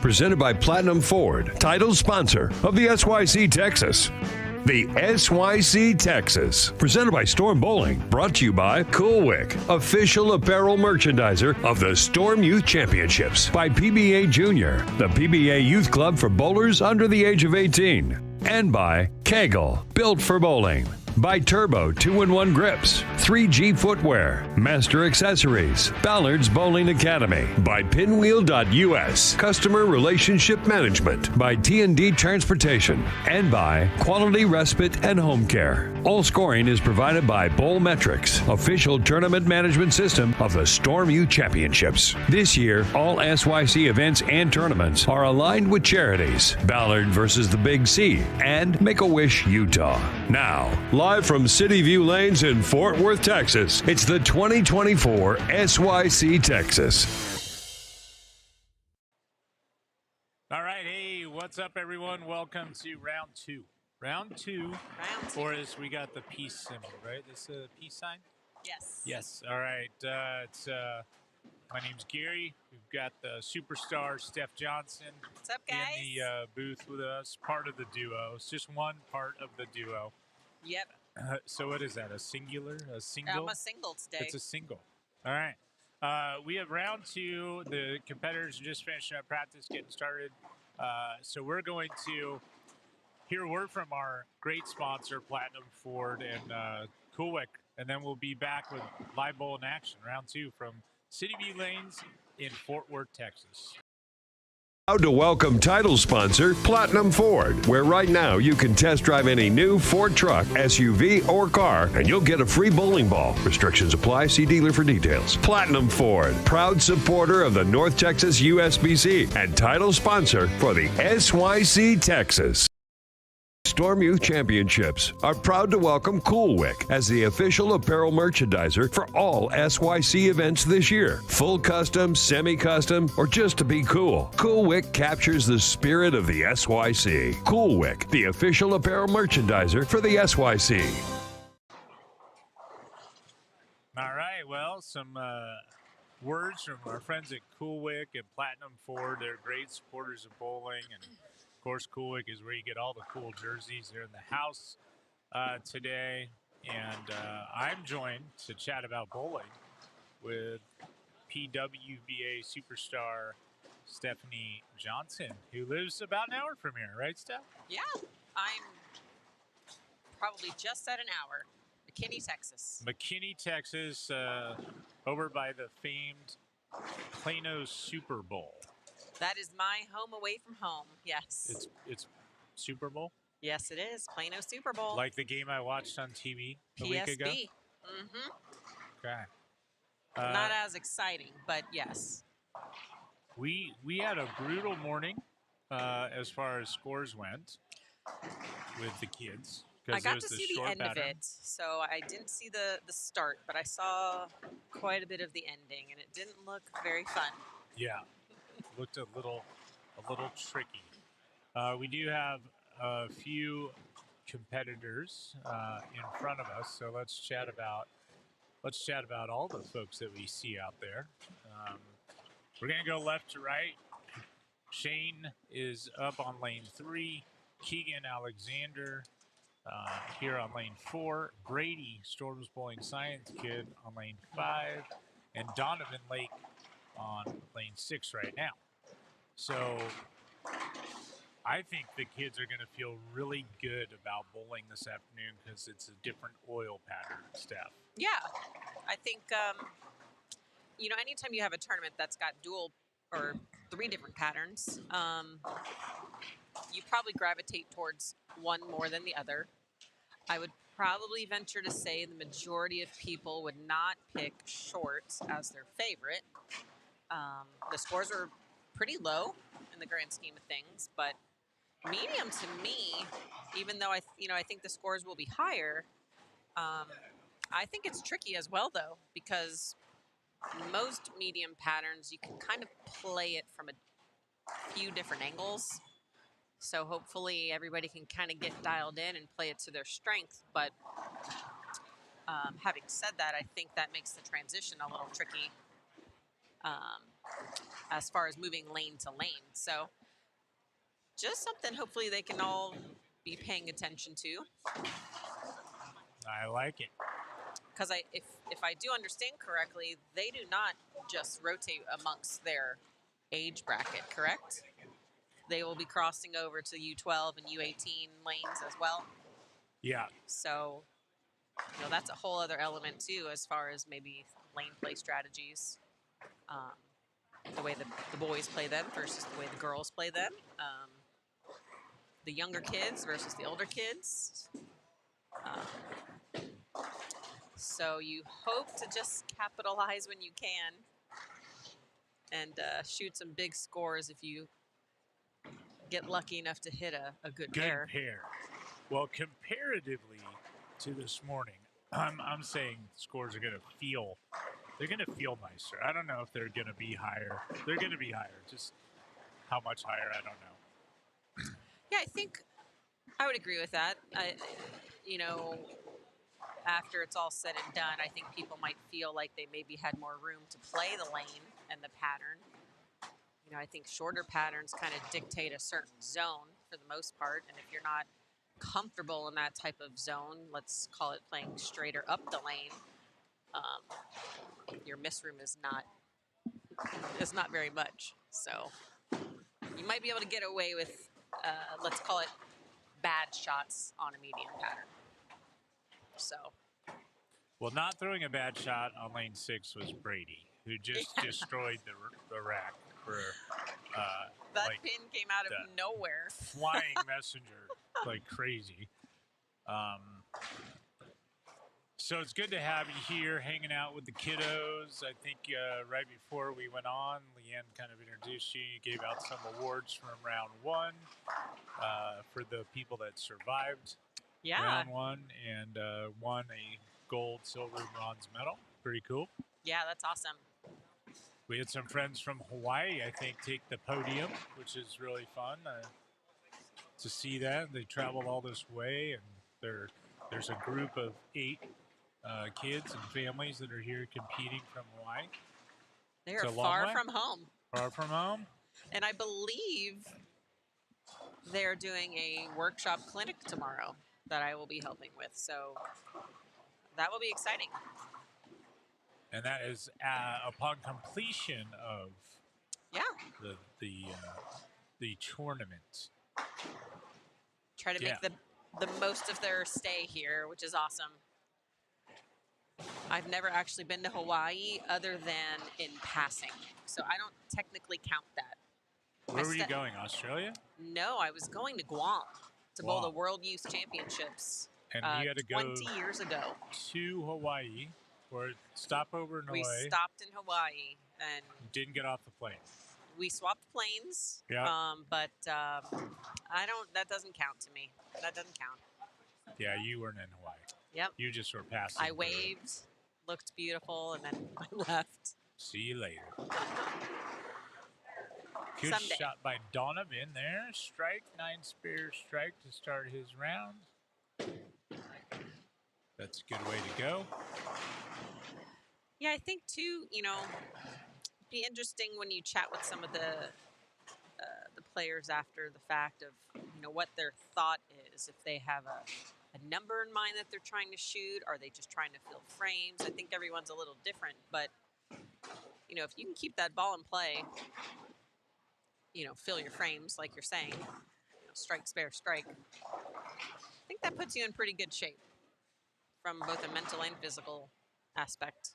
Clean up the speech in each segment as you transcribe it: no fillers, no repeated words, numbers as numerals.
Presented by Platinum Ford, title sponsor of the SYC Texas. The SYC Texas, presented by Storm Bowling, brought to you by Coolwick, official apparel merchandiser of the Storm Youth Championships, by PBA Junior, the PBA Youth Club for bowlers under the age of 18, and by KEGEL, built for bowling. By Turbo 2-in-1 Grips, 3G Footwear, Master Accessories, Ballard's Bowling Academy, by Pinwheel.us, Customer Relationship Management, by T&D Transportation, and by Quality Respite and Home Care. All scoring is provided by Bowlmetrics, official tournament management system of the Storm Youth Championships. This year, all SYC events and tournaments are aligned with charities, Ballard versus the Big C, and Make-A-Wish Utah. Now, live from Cityview Lanes in Fort Worth, Texas, it's the 2024 SYC Texas. All right, hey, what's up, everyone? Welcome to round two. Round two. For us, we got the peace symbol, right? This is a peace sign? Yes. Yes. All right. My name's Gary. We've got the superstar Steph Johnson. What's up, guys? In the booth with us, part of the duo. It's just one part of the duo. Yep. So what is that? A singular? A single? I'm a single today. It's a single. All right. We have round two. The competitors are just finishing up practice, getting started. So we're going to hear a word from our great sponsor, Platinum Ford and Coolwick, and then we'll be back with live bowl in action, round two from Cityview Lanes in Fort Worth, Texas. Proud to welcome title sponsor Platinum Ford, where right now you can test drive any new Ford truck, SUV, or car, and you'll get a free bowling ball. Restrictions apply. See dealer for details. Platinum Ford, proud supporter of the North Texas USBC and title sponsor for the SYC Texas. Storm Youth Championships are proud to welcome Coolwick as the official apparel merchandiser for all SYC events this year. Full custom, semi-custom, or just to be cool. Coolwick captures the spirit of the SYC. Coolwick, the official apparel merchandiser for the SYC. All right, well, some words from our friends at Coolwick and Platinum Ford. They're great supporters of bowling, and of course, Coolwick is where you get all the cool jerseys. They're in the house today, and I'm joined to chat about bowling with PWBA superstar Stephanie Johnson, who lives about an hour from here, right, Steph? Yeah, I'm probably just at an hour. McKinney, Texas. McKinney, Texas, over by the famed Plano Super Bowl. That is my home away from home, yes. It's Super Bowl? Yes, it is. Plano Super Bowl. Like the game I watched on TV a week ago? Mm-hmm. Okay. Not as exciting, but yes. We had a brutal morning as far as scores went with the kids. I got to see the end of it, so I didn't see the start, but I saw quite a bit of the ending, and it didn't look very fun. Yeah. Looked a little tricky. We do have a few competitors in front of us, so let's chat about all the folks that we see out there. We're gonna go left to right. Shane is up on lane 3. Keegan Alexander here on lane 4. Brady, Storms Bowling Science Kid, on lane 5, and Donovan Lake on lane 6 right now. So I think the kids are going to feel really good about bowling this afternoon because it's a different oil pattern, Steph. Yeah, I think, anytime you have a tournament that's got dual or 3 different patterns, you probably gravitate towards one more than the other. I would probably venture to say the majority of people would not pick shorts as their favorite. The scores are pretty low in the grand scheme of things, but medium to me, even though I think the scores will be higher, I think it's tricky as well, though, because most medium patterns, you can kind of play it from a few different angles. So hopefully everybody can kind of get dialed in and play it to their strength. But having said that, I think that makes the transition a little tricky. as far as moving lane to lane. So just something hopefully they can all be paying attention to. I like it. Because if I do understand correctly, they do not just rotate amongst their age bracket, correct? They will be crossing over to U12 and U18 lanes as well. Yeah. So, that's a whole other element too, as far as maybe lane play strategies. The way the boys play them versus the way the girls play them. The younger kids versus the older kids. So you hope to just capitalize when you can and shoot some big scores if you get lucky enough to hit a good pair. Well, comparatively to this morning, I'm saying scores are going to feel nicer. I don't know if they're going to be higher. They're going to be higher. Just how much higher, I don't know. Yeah, I think I would agree with that. After it's all said and done, I think people might feel like they maybe had more room to play the lane and the pattern. I think shorter patterns kind of dictate a certain zone for the most part. And if you're not comfortable in that type of zone, let's call it playing straighter up the lane, your miss room is not very much. So you might be able to get away with, let's call it bad shots on a medium pattern. So. Well, not throwing a bad shot on lane 6 was Brady, who just destroyed the rack for that pin came out of nowhere. Flying messenger like crazy. So it's good to have you here hanging out with the kiddos. I think right before we went on, Leanne kind of introduced you. You gave out some awards from round 1 for the people that survived round 1 and won a gold, silver, bronze medal. Pretty cool. Yeah, that's awesome. We had some friends from Hawaii, I think, take the podium, which is really fun to see that. They traveled all this way, and there's a group of 8 kids and families that are here competing from Hawaii. They are far from home. Far from home. And I believe they're doing a workshop clinic tomorrow that I will be helping with. So that will be exciting. And that is upon completion of the tournament. Try to make the most of their stay here, which is awesome. I've never actually been to Hawaii other than in passing, so I don't technically count that. Where were you going, Australia? No, I was going to Guam to bowl the World Youth Championships. And you had to go 20 years ago to Hawaii for a stopover in Hawaii. We stopped in Hawaii and didn't get off the plane. We swapped planes. Yeah. But that doesn't count to me. That doesn't count. Yeah, you weren't in Hawaii. Yep. You just were passing. I waved, looked beautiful, and then I left. See you later. Good Someday. Shot by Donovan there. Strike, 9 spare strike to start his round. That's a good way to go. Yeah, I think too, be interesting when you chat with some of the players after the fact of, what their thought is. If they have a number in mind that they're trying to shoot, are they just trying to fill frames? I think everyone's a little different, but, if you can keep that ball in play, fill your frames, like you're saying, strike, spare, strike. I think that puts you in pretty good shape from both a mental and physical aspect.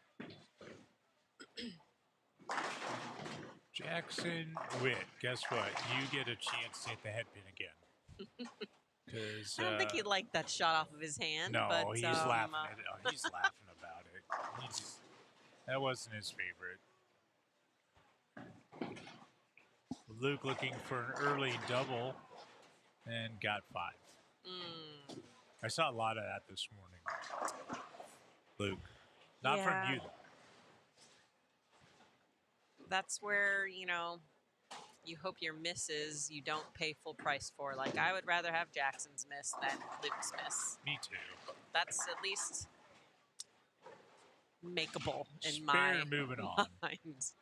Jackson Witt, guess what? You get a chance to hit the head pin again. I don't think he liked that shot off of his hand. No, but, he's laughing at it. He's laughing about it. That wasn't his favorite. Luke looking for an early double and got 5. I saw a lot of that this morning. Luke. Not from you, though. That's where, you hope your misses you don't pay full price for. Like, I would rather have Jackson's miss than Luke's miss. Me too. That's at least makeable in my moving on. mind.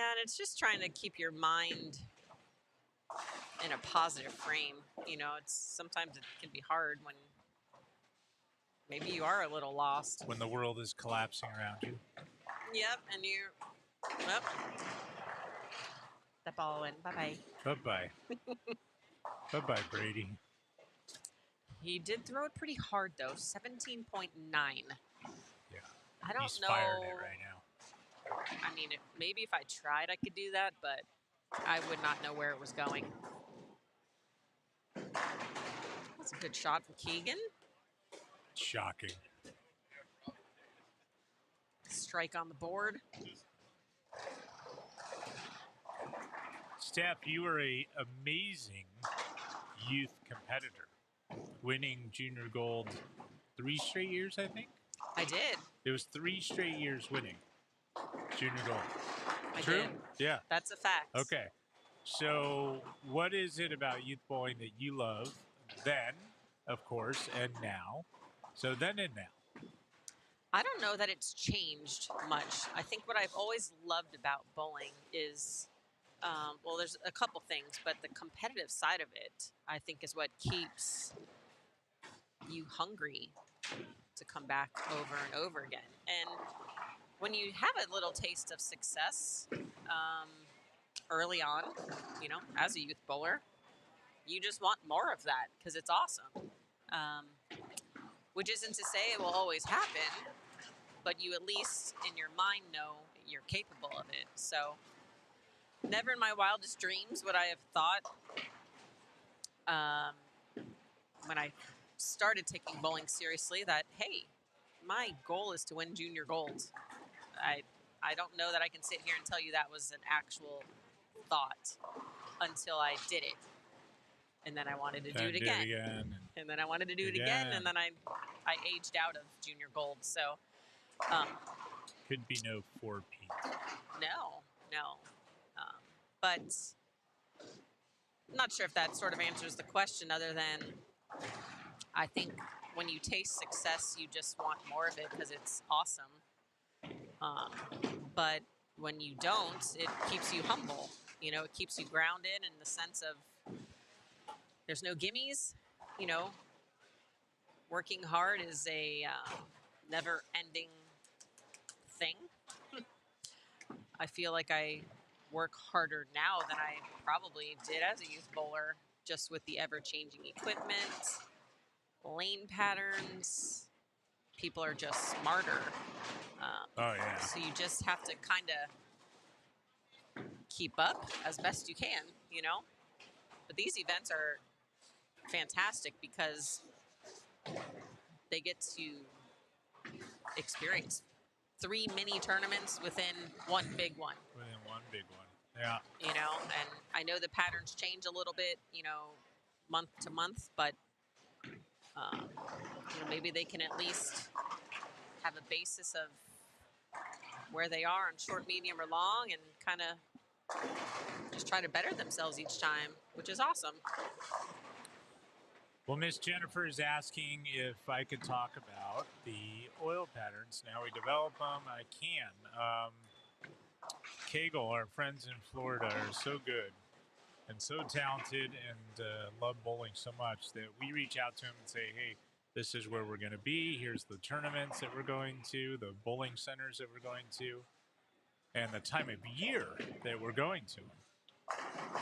Yeah, and it's just trying to keep your mind in a positive frame. You know, it's sometimes it can be hard when maybe you are a little lost. When the world is collapsing around you. Yep, and you. Well, that ball went. Bye bye. Bye-bye. Bye-bye, Brady. He did throw it pretty hard though. 17.9. Yeah. I don't He's know. firing it right now. I mean, maybe if I tried, I could do that, but I would not know where it was going. That's a good shot from Keegan. Shocking. Strike on the board. Steph, you were a amazing youth competitor, winning junior gold 3 straight years, I think. I did. It was 3 straight years winning junior gold. I True? did. Yeah. That's a fact. Okay. So what is it about youth bowling that you love then, of course, and now? So then and now. I don't know that it's changed much. I think what I've always loved about bowling is, well, there's a couple things, but the competitive side of it, I think, is what keeps you hungry to come back over and over again. And when you have a little taste of success early on, you know, as a youth bowler, you just want more of that because it's awesome. Which isn't to say it will always happen, but you at least in your mind know you're capable of it. So never in my wildest dreams would I have thought when I started taking bowling seriously that, hey, my goal is to win junior gold. I don't know that I can sit here and tell you that was an actual thought until I did it. And then I wanted to do it again. And then I wanted to do it again. And then I aged out of junior gold. So could be no 4P. No. But I'm not sure if that sort of answers the question, other than I think when you taste success, you just want more of it because it's awesome. But when you don't, it keeps you humble. You know, it keeps you grounded in the sense of there's no gimmies. You know, working hard is a never-ending thing. I feel like I work harder now than I probably did as a youth bowler, just with the ever-changing equipment, lane patterns. People are just smarter. Oh, yeah. So you just have to kind of keep up as best you can, you know? But these events are fantastic because they get to experience 3 mini tournaments within one big one. Within one big one. Yeah. You know, and I know the patterns change a little bit, you know, month to month, but you know, maybe they can at least have a basis of where they are on short, medium, or long, and kind of just try to better themselves each time, which is awesome. Well, Miss Jennifer is asking if I could talk about the oil patterns. Now we develop them. I can. KEGEL, our friends in Florida, are so good and so talented and love bowling so much that we reach out to them and say, hey, this is where we're going to be. Here's the tournaments that we're going to, the bowling centers that we're going to, and the time of year that we're going to.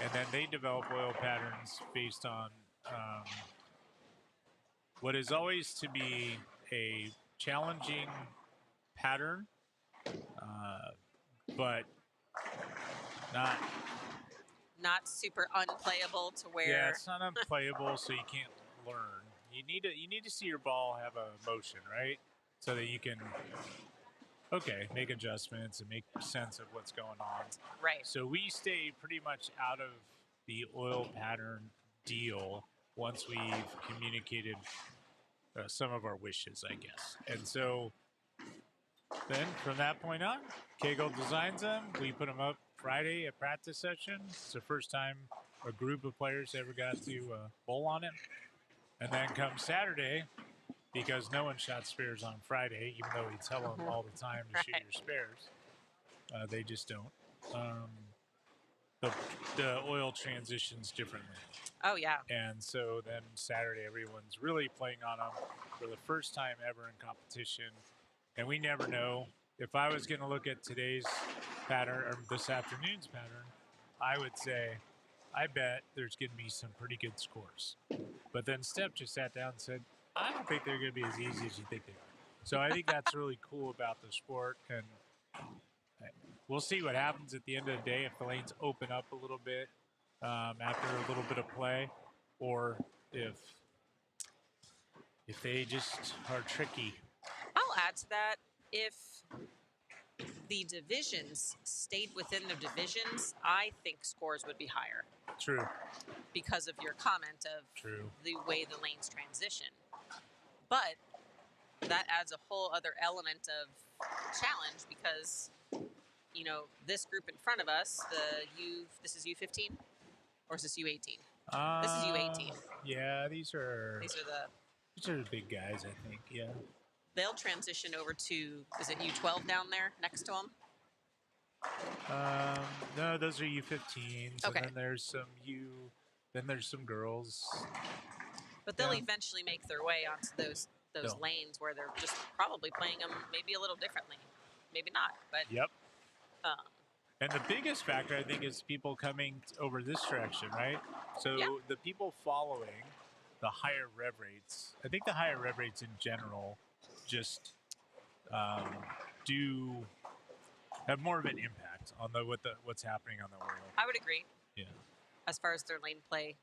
And then they develop oil patterns based on what is always to be a challenging pattern, but not super unplayable to where. Yeah, it's not unplayable, so you can't learn. You need to see your ball have a motion, right? So that you can make adjustments and make sense of what's going on. Right. So we stay pretty much out of the oil pattern deal once we've communicated some of our wishes, I guess. And so then from that point on, KEGEL designs them. We put them up Friday at practice session. It's the first time a group of players ever got to bowl on it. And then come Saturday, because no one shot spares on Friday, even though we tell them all the time to shoot your spares. They just don't. um, the oil transitions differently. Oh yeah. And so then Saturday, everyone's really playing on them for the first time ever in competition. And we never know. If I was going to look at today's pattern or this afternoon's pattern, I would say, I bet there's going to be some pretty good scores. But then Steph just sat down and said, I don't think they're going to be as easy as you think they are. So I think that's really cool about the sport. And we'll see what happens at the end of the day if the lanes open up a little bit after a little bit of play, or if they just are tricky. I'll add to that, if the divisions stayed within the divisions, I think scores would be higher. True. Because of your comment of the way the lanes transition. But that adds a whole other element of challenge because, you know, this group in front of us, this is U15? Or is this U18? This is U18. Yeah, these are the big guys, I think, yeah. They'll transition over to, is it U12 down there next to them? No, those are U15s. Okay. And then there's some girls. But they'll eventually make their way onto those lanes where they're just probably playing them maybe a little differently. Maybe not, but... Yep. And the biggest factor, I think, is people coming over this direction, right? So the people following the higher rev rates, I think the higher rev rates in general just do have more of an impact on what's happening on the oil. I would agree. Yeah. As far as their lane play,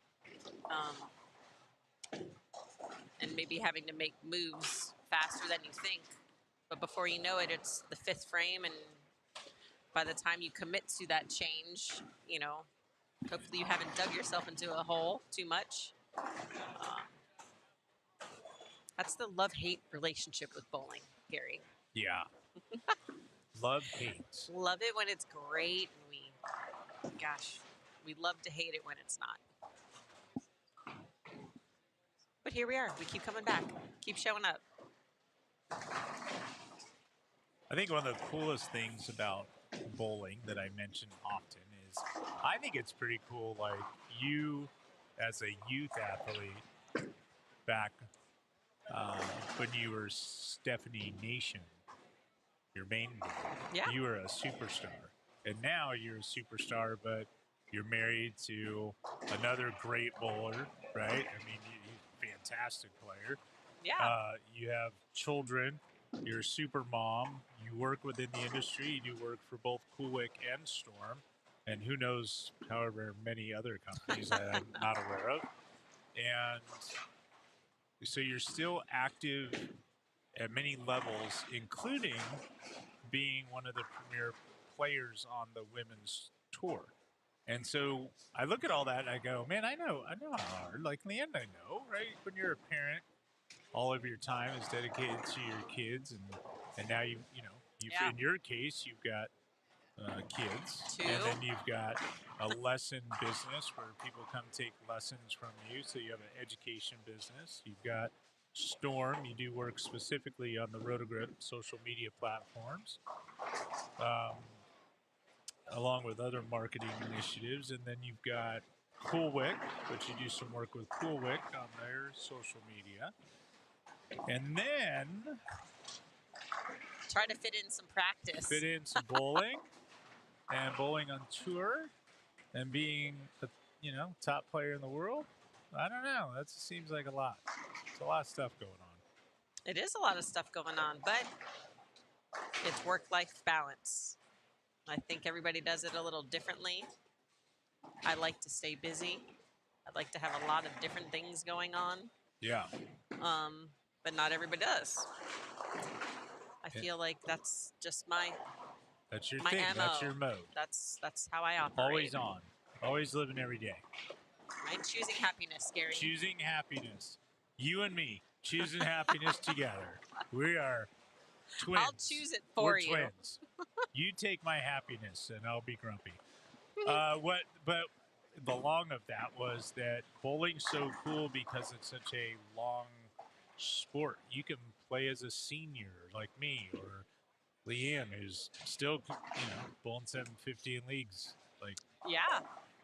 and maybe having to make moves faster than you think, but before you know it, it's the fifth frame, and by the time you commit to that change, you know, hopefully you haven't dug yourself into a hole too much. That's the love-hate relationship with bowling, Gary. Yeah. Love-hate. Love it when it's great, and we love to hate it when it's not. But here we are. We keep coming back. Keep showing up. I think one of the coolest things about bowling that I mention often is I think it's pretty cool, like you as a youth athlete back when you were Stephanie Nation, your main game, you were a superstar. And now you're a superstar, but you're married to another great bowler, right? I mean, he's a fantastic player. Yeah. You have children. You're a super mom. You work within the industry. You do work for both Coolwick and Storm. And who knows, however many other companies that I'm not aware of. And so you're still active at many levels, including being one of the premier players on the women's tour. And so I look at all that and I go, man, I know how hard. Like in the end, I know, right? When you're a parent, all of your time is dedicated to your kids, and now you in your case you've got kids, and then you've got a lesson business where people come take lessons from you. So you have an education business. You've got Storm. You do work specifically on the Rotogrip social media platforms, along with other marketing initiatives. And then you've got Coolwick, which you do some work with Coolwick on their social media. And then try to fit in some practice. Fit in some bowling and bowling on tour and being a top player in the world. I don't know. That seems like a lot. It's a lot of stuff going on. It is a lot of stuff going on, but it's work-life balance. I think everybody does it a little differently. I like to stay busy. I'd like to have a lot of different things going on. Yeah. But not everybody does. I feel like that's just my That's your my thing. MO. That's your mode. That's how I operate. Always on. Always living every day. I'm choosing happiness, Gary. Choosing happiness. You and me choosing happiness together. We are twins. I'll choose it for We're you. Twins. You take my happiness, and I'll be grumpy. But the long of that was that bowling's so cool because it's such a long sport. You can play as a senior like me, or Leanne, who's still, bowling 750 in leagues. Like, Yeah.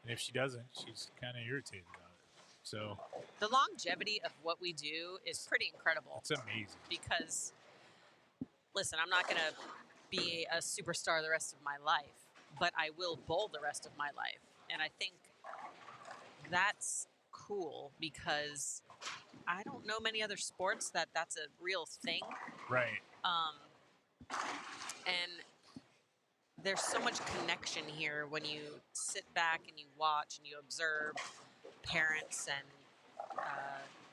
and if she doesn't, she's kind of irritated about it. So the longevity of what we do is pretty incredible. it's amazing. Because, listen, I'm not going to be a superstar the rest of my life, but I will bowl the rest of my life. And I think that's cool because I don't know many other sports that's a real thing. Right. And there's so much connection here when you sit back and you watch and you observe parents and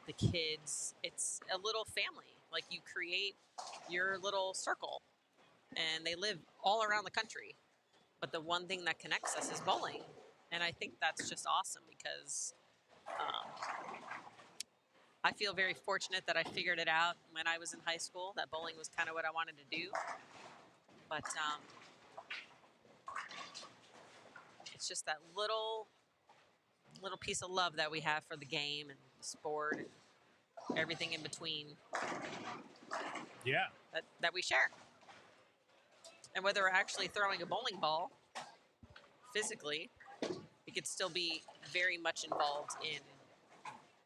the kids. It's a little family. Like, you create your little circle, and they live all around the country. But the one thing that connects us is bowling. And I think that's just awesome because I feel very fortunate that I figured it out when I was in high school, that bowling was kind of what I wanted to do. But it's just that little piece of love that we have for the game and the sport and everything in between. Yeah. That we share. And whether we're actually throwing a bowling ball physically, we could still be very much involved in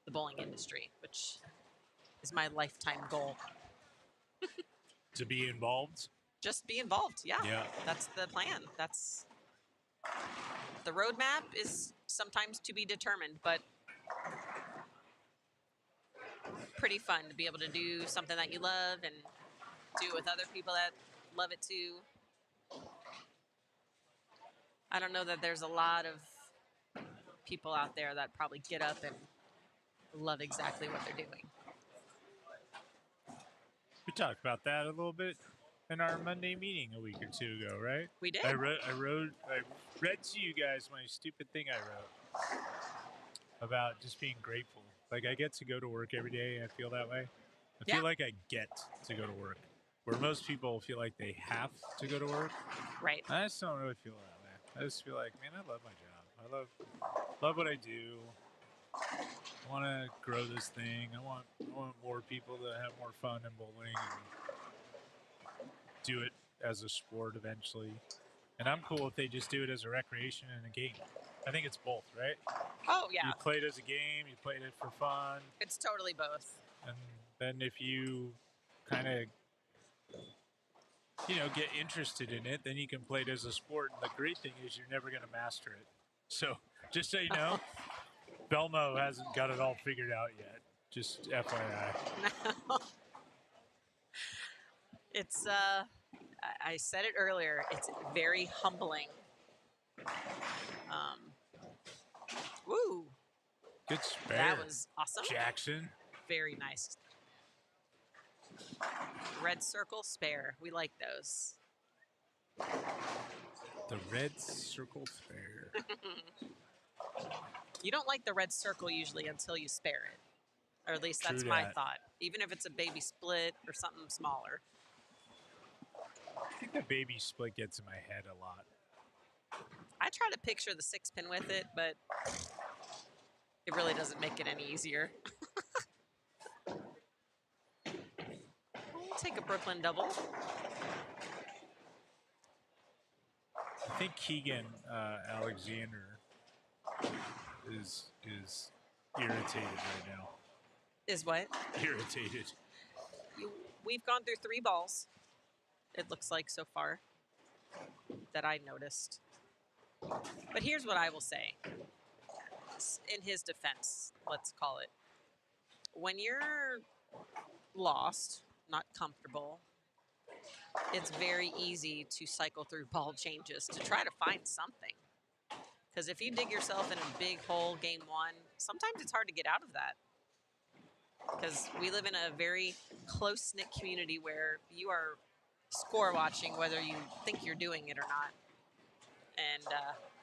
the bowling industry, which is my lifetime goal. To be involved? Just be involved, yeah. Yeah. That's the plan. That's the roadmap is sometimes to be determined, but pretty fun to be able to do something that you love and do it with other people that love it too. I don't know that there's a lot of people out there that probably get up and love exactly what they're doing. We talked about that a little bit in our Monday meeting a week or two ago, right? We did. I read to you guys my stupid thing I wrote about just being grateful. Like, I get to go to work every day and I feel that way. I feel like I get to go to work, where most people feel like they have to go to work. Right. I just don't really feel that way. I just feel like, man, I love my job. I love what I do. I want to grow this thing. I want more people to have more fun in bowling and do it as a sport eventually. And I'm cool if they just do it as a recreation and a game. I think it's both, right? Oh, yeah. You played as a game, you played it for fun. It's totally both. And then if you kind of, get interested in it, then you can play it as a sport. And the great thing is you're never going to master it. So just so you know, Belmo hasn't got it all figured out yet. Just FYI. No. It's, I said it earlier, it's very humbling. Woo. Good spare. That was awesome. Jackson. Very nice. Red circle spare. We like those. The red circle spare. You don't like the red circle usually until you spare it. Or at least that's True my that. thought. Even if it's a baby split or something smaller. I think the baby split gets in my head a lot. I try to picture the 6-pin with it, but it really doesn't make it any easier. We'll take a Brooklyn double. I think Keegan Alexander is irritated right now. Is what? Irritated. We've gone through 3 balls, it looks like so far, that I noticed. But here's what I will say. In his defense, let's call it. When you're lost, not comfortable, it's very easy to cycle through ball changes to try to find something. Because if you dig yourself in a big hole game 1, sometimes it's hard to get out of that. Because we live in a very close-knit community where you are score watching whether you think you're doing it or not. And,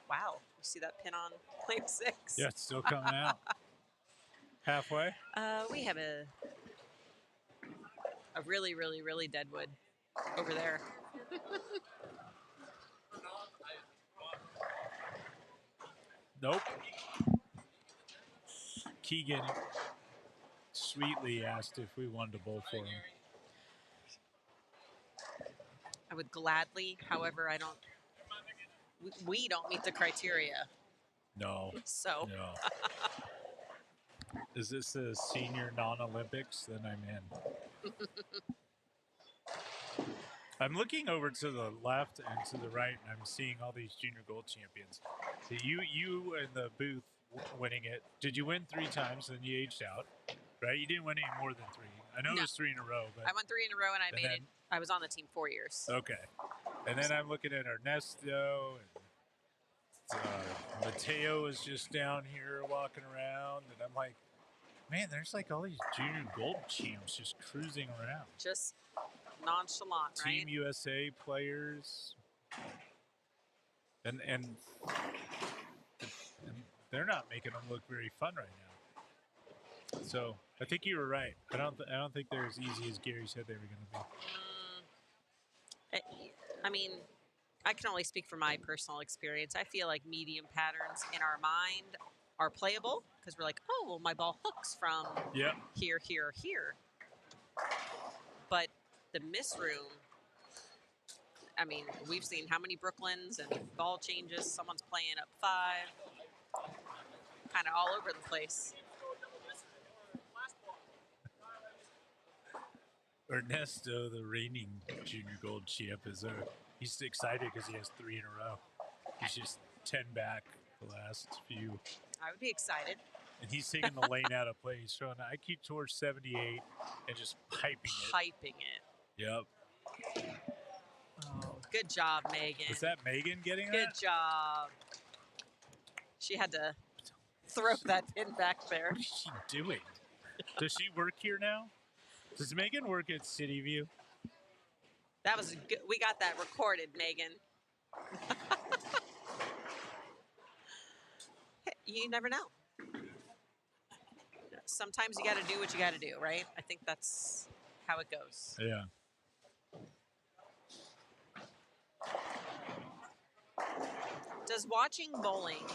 wow, you see that pin on lane 6? Yeah, it's still coming out. Halfway? We have a really, really, really dead wood over there. Nope. Keegan sweetly asked if we wanted to bowl for him. I would gladly. However, I don't. We don't meet the criteria. No. So No. Is this a senior non-Olympics? Then I'm in. I'm looking over to the left and to the right, and I'm seeing all these junior gold champions. So you in the booth winning it. Did you win 3 times? Then you aged out, right? You didn't win any more than 3. I know No. it was 3 in a row, but I won 3 in a row, and I made it. I was on the team 4 years. Okay. And then I'm looking at Ernesto, and Mateo is just down here walking around, and I'm like, man, there's like all these junior gold champs just cruising around. Just nonchalant, right? Team USA players, and they're not making them look very fun right now. So I think you were right. I don't think they're as easy as Gary said they were going to be. I mean, I can only speak from my personal experience. I feel like medium patterns in our mind are playable because we're like, oh, well, my ball hooks from here, here, here. But the miss room, I mean, we've seen how many Brooklyns and ball changes. Someone's playing up 5, kind of all over the place. Ernesto, the reigning junior gold champ, he's excited because he has 3 in a row. He's just 10 back the last few. I would be excited. And he's taking the lane out of play. He's throwing an IQ towards 78 and just piping it. Piping it. Yep. Oh, good job, Megan. Is that Megan getting that? Good job. She had to throw that pin back there. What is she doing? Does she work here now? Does Megan work at Cityview? That was good. We got that recorded, Megan. You never know. Sometimes you got to do what you got to do, right? I think that's how it goes. Yeah. Does watching bowling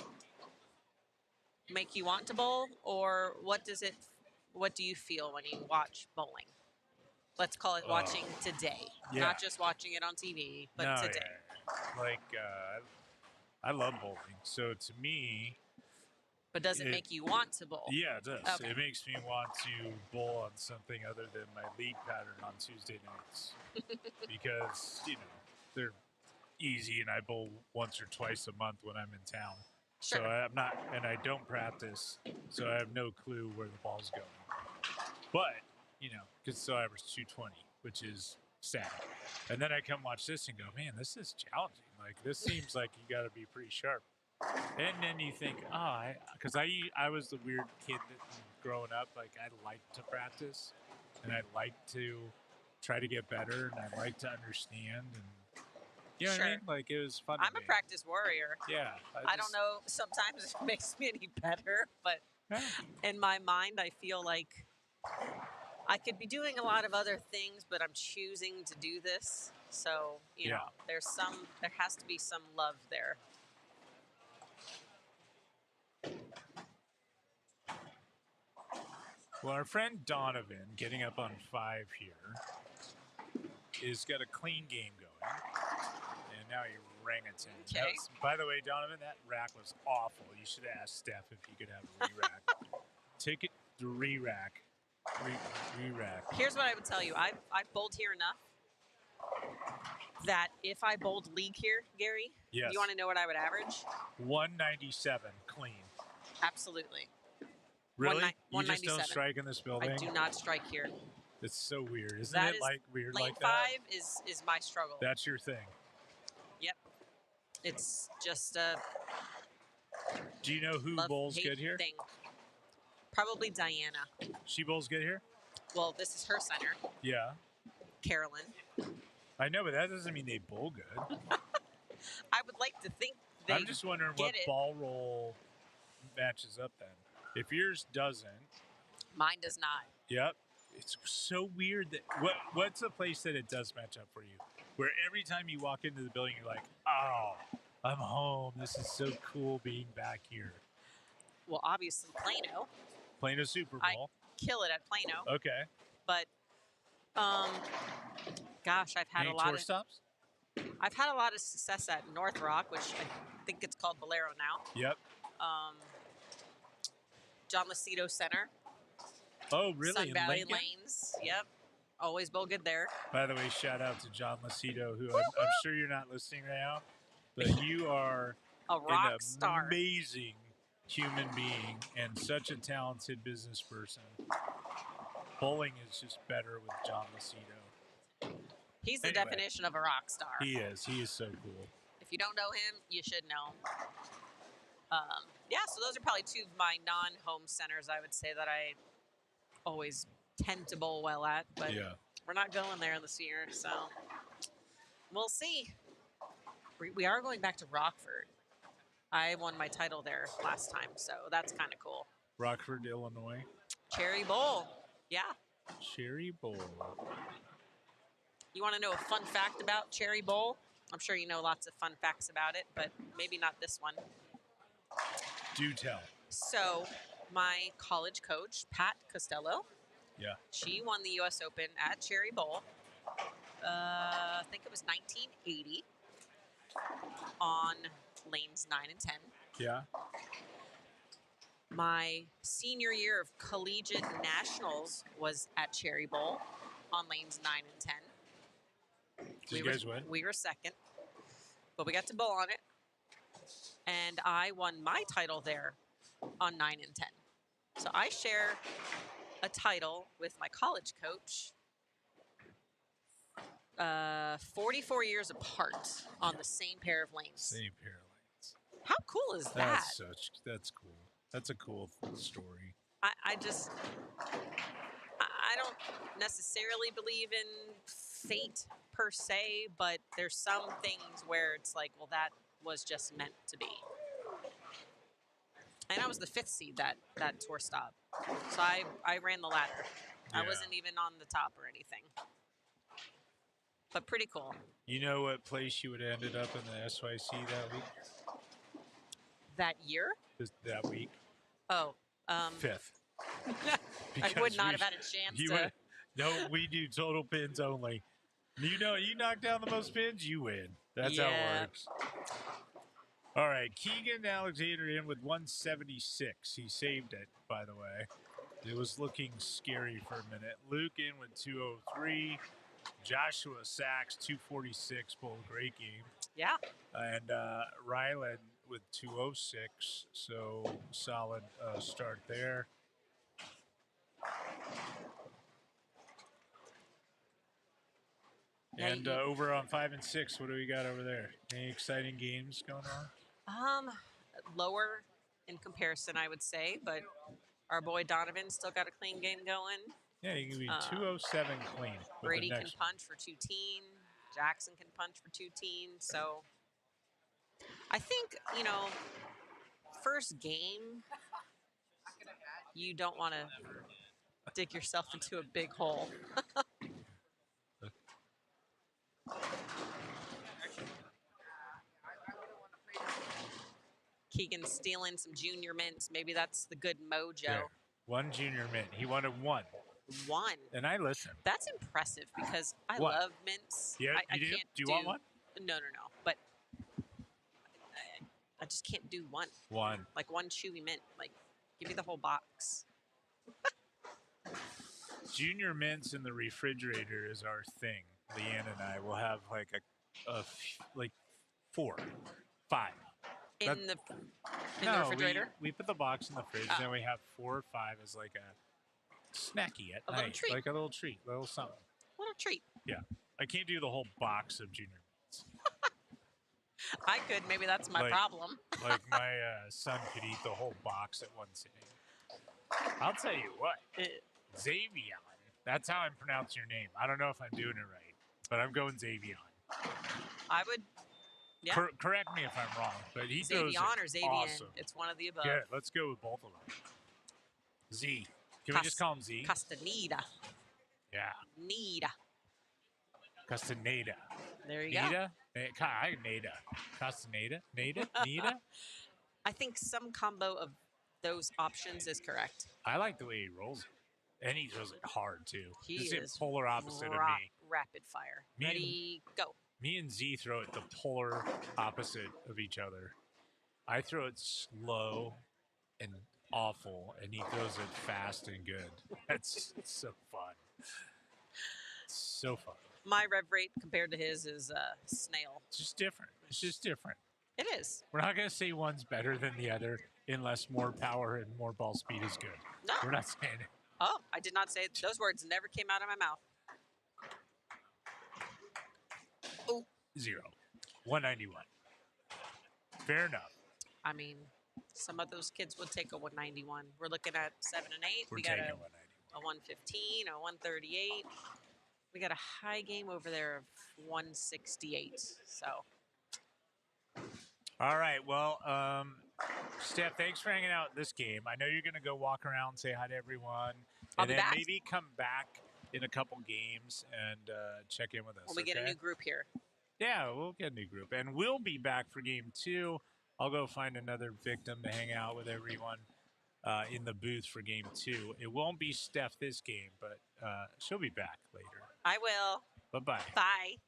make you want to bowl, or what do you feel when you watch bowling? Let's call it watching today, not just watching it on TV, but today. Yeah. Like, I love bowling, so to me. But does it make you want to bowl? Yeah, it does. Okay. It makes me want to bowl on something other than my league pattern on Tuesday nights because they're easy, and I bowl once or twice a month when I'm in town. Sure. So I'm not, and I don't practice, so I have no clue where the ball's going. But because so I average 220, which is sad. And then I come watch this and go, man, this is challenging. Like this seems like you got to be pretty sharp. And then you think, because I was the weird kid that growing up, like I liked to practice, and I liked to try to get better, and I liked to understand, and you know what I mean? Like it was fun. I'm a practice warrior. Yeah. I don't know. Sometimes it makes me any better, but in my mind, I feel like I could be doing a lot of other things, but I'm choosing to do this. So there has to be some love there. Well, our friend Donovan, getting up on 5 here, is got a clean game going. And now he rang it in. Okay. By the way, Donovan, that rack was awful. You should have asked Steph if you could have a re-rack. Take it to re-rack. Re-rack. Here's what I would tell you. I've bowled here enough that if I bowled league here, Gary, yes. You want to know what I would average? 197 clean. Absolutely. Really? You just don't strike in this building? I do not strike here. It's so weird. Isn't That it is, like weird lane like that? 5 is my struggle. That's your thing. Yep. It's just Do you know who bowls good here? Thing. Probably Diana. She bowls good here? Well, this is her center. Yeah. Carolyn. I know, but that doesn't mean they bowl good. I would like to think they I'm just wondering what ball roll matches up then. If yours doesn't. Mine does not. Yep. It's so weird that what's a place that it does match up for you? Where every time you walk into the building, you're like, oh, I'm home. This is so cool being back here. Well, obviously Plano. Plano Super Bowl. I kill it at Plano. Okay. But, gosh, I've had Any a lot tour of stops? I've had a lot of success at North Rock, which I think it's called Valero now. Yep. John Lacido Center. Oh, really? Sun In Valley Lincoln? Lanes. Yep. Always bowl good there. By the way, shout out to John Lacido, who I'm sure you're not listening right now, but you are A rock an star. amazing human being and such a talented business person. Bowling is just better with John Lacido. He's the Anyway. definition of a rock star. He is. He is so cool. If you don't know him, you should know. Yeah, so those are probably two of my non-home centers, I would say, that I always tend to bowl well at. But Yeah. we're not going there this year, so we'll see. We are going back to Rockford. I won my title there last time, so that's kind of cool. Rockford, Illinois. Cherry Bowl. Yeah. Cherry Bowl. You want to know a fun fact about Cherry Bowl? I'm sure you know lots of fun facts about it, but maybe not this one. Do tell. So, my college coach, Pat Costello, Yeah. she won the U.S. Open at Cherry Bowl. I think it was 1980 on lanes 9 and 10. Yeah. My senior year of collegiate nationals was at Cherry Bowl on lanes 9 and 10. Did you guys win? We were second, but we got to bowl on it. And I won my title there on 9 and 10. So I share a title with my college coach 44 years apart on the same pair of lanes. Same pair of lanes. How cool is that? That's cool. That's a cool story. I don't necessarily believe in fate per se, but there's some things where it's like, well, that was just meant to be. And I was the 5th seed that tour stop. So I ran the ladder. Yeah. I wasn't even on the top or anything. But pretty cool. You know what place you would have ended up in the SYC that week? That year? That week? Oh. 5th. I would not have had a chance to. No, we do total pins only. You know, you knock down the most pins, you win. That's how it works. All right, Keegan Alexander in with 176. He saved it, by the way. It was looking scary for a minute. Luke in with 203. Joshua Sachs, 246. Both great game. Yeah. And Ryland with 206. So solid start there. And over on 5 and 6, what do we got over there? Any exciting games going on? Lower in comparison, I would say, but our boy Donovan still got a clean game going. Yeah, you can be 207 clean. Brady can punch for 2 teen. Jackson can punch for 2 teen. So I think, first game, you don't want to dig yourself into a big hole. Keegan's stealing some junior mints. Maybe that's the good mojo. There. 1 junior mint. He wanted 1. 1. And I listened. That's impressive because I What? love mints. Yeah, I you do? can't Do you want one? No. But I just can't do 1. 1. Like 1 chewy mint. Like, give me the whole box. Junior mints in the refrigerator is our thing. Leanne and I will have like like 4, 5. In the refrigerator? We put the box in the fridge, then we have 4 or 5 as like a snacky at night. Little treat. Like a little treat, a little something. What a treat. Yeah. I can't do the whole box of junior mints. I could. Maybe that's my problem. Like my son could eat the whole box at one sitting. I'll tell you what. Xavion. That's how I'm pronouncing your name. I don't know if I'm doing it right, but I'm going Xavion. I would. Yeah. Correct me if I'm wrong, but he throws Xavion or Xavian. awesome. It's one of the above. Yeah, let's go with both of them. Z. Can we just call him Z? Castaneda. Yeah. Nida. Castaneda. There you go. Nida? Nada. Castaneda? Nada? Nida? I think some combo of those options is correct. I like the way he rolls it. And he throws it hard, too. He He's is the polar opposite of me. Rapid fire. Me Ready, go. Me and Z throw it the polar opposite of each other. I throw it slow and awful, and he throws it fast and good. That's so fun. So fun. My rev rate compared to his is snail. It's just different. It's just different. It is. We're not going to say one's better than the other unless more power and more ball speed is good. No. We're not saying it. Oh, I did not say it. Those words never came out of my mouth. Oh. 0. 191. Fair enough. I mean, some of those kids would take a 191. We're looking at 7 and 8. We're We got taking a 115, a 138. We got a high game over there of 168. So. All right. Well, Steph, thanks for hanging out this game. I know you're going to go walk around and say hi to everyone. I'll And be then back. maybe come back in a couple games and check in with us. When we get a okay? new group here. Yeah, we'll get a new group. And we'll be back for game 2. I'll go find another victim to hang out with everyone in the booth for game 2. It won't be Steph this game, but she'll be back later. I will. Bye-bye. Bye.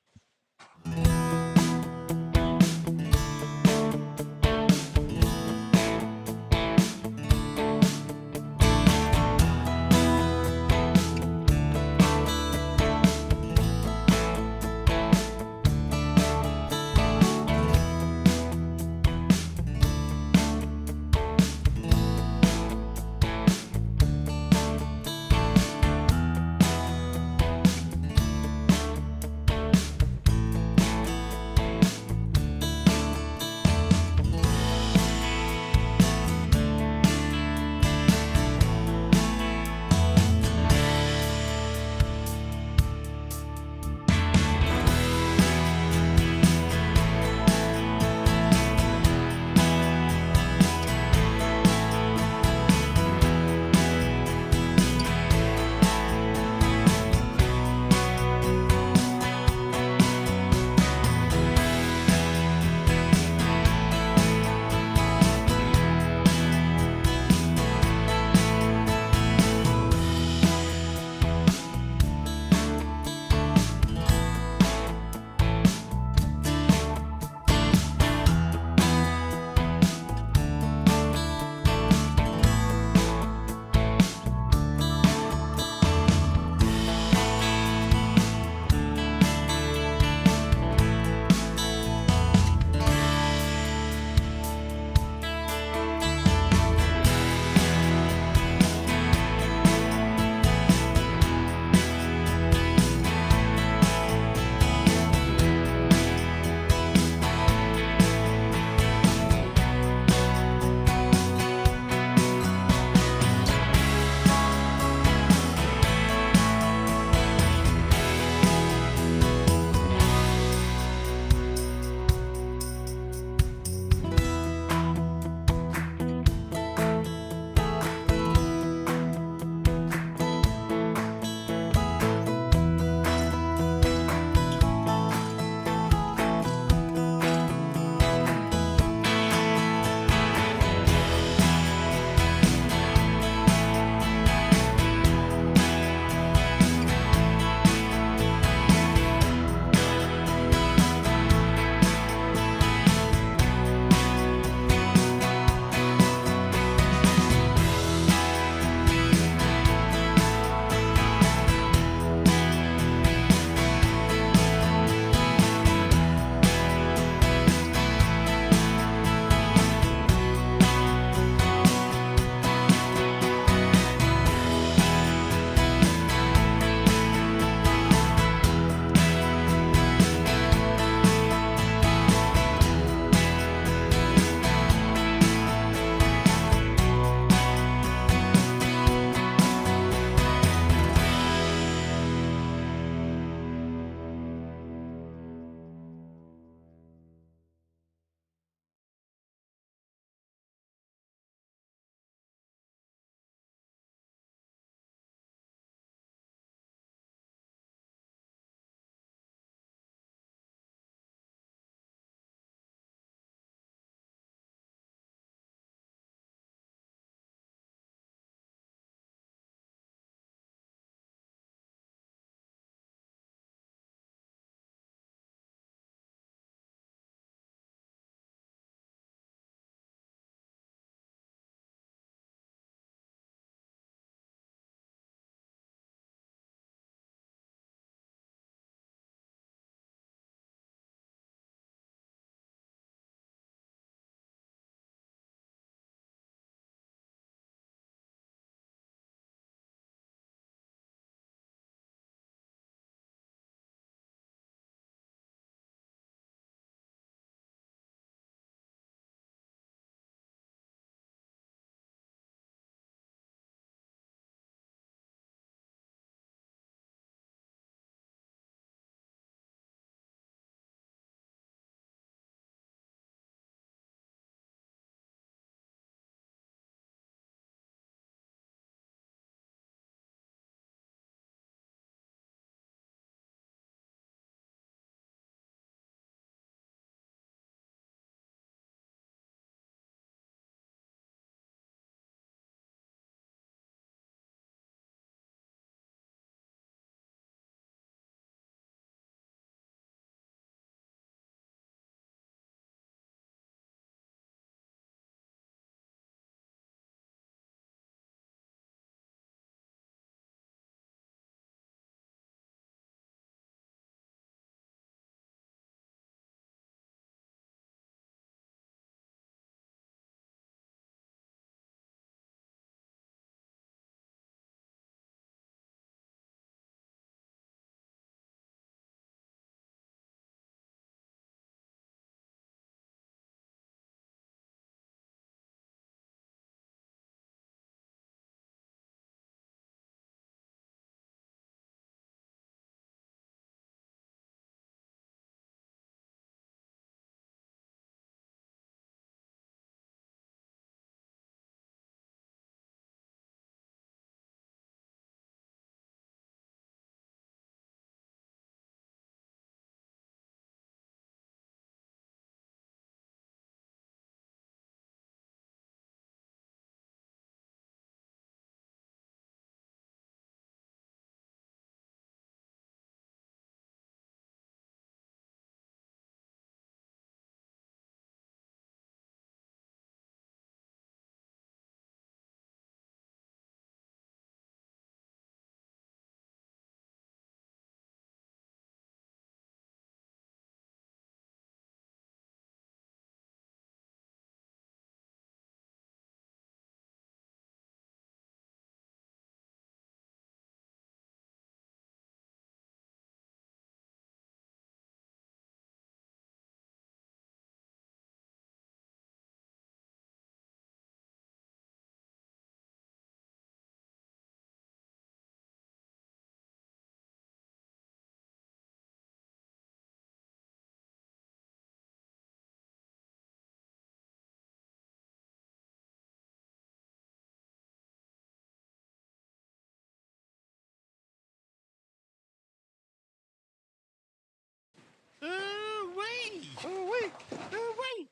Ooh-wee. Ooh-wee.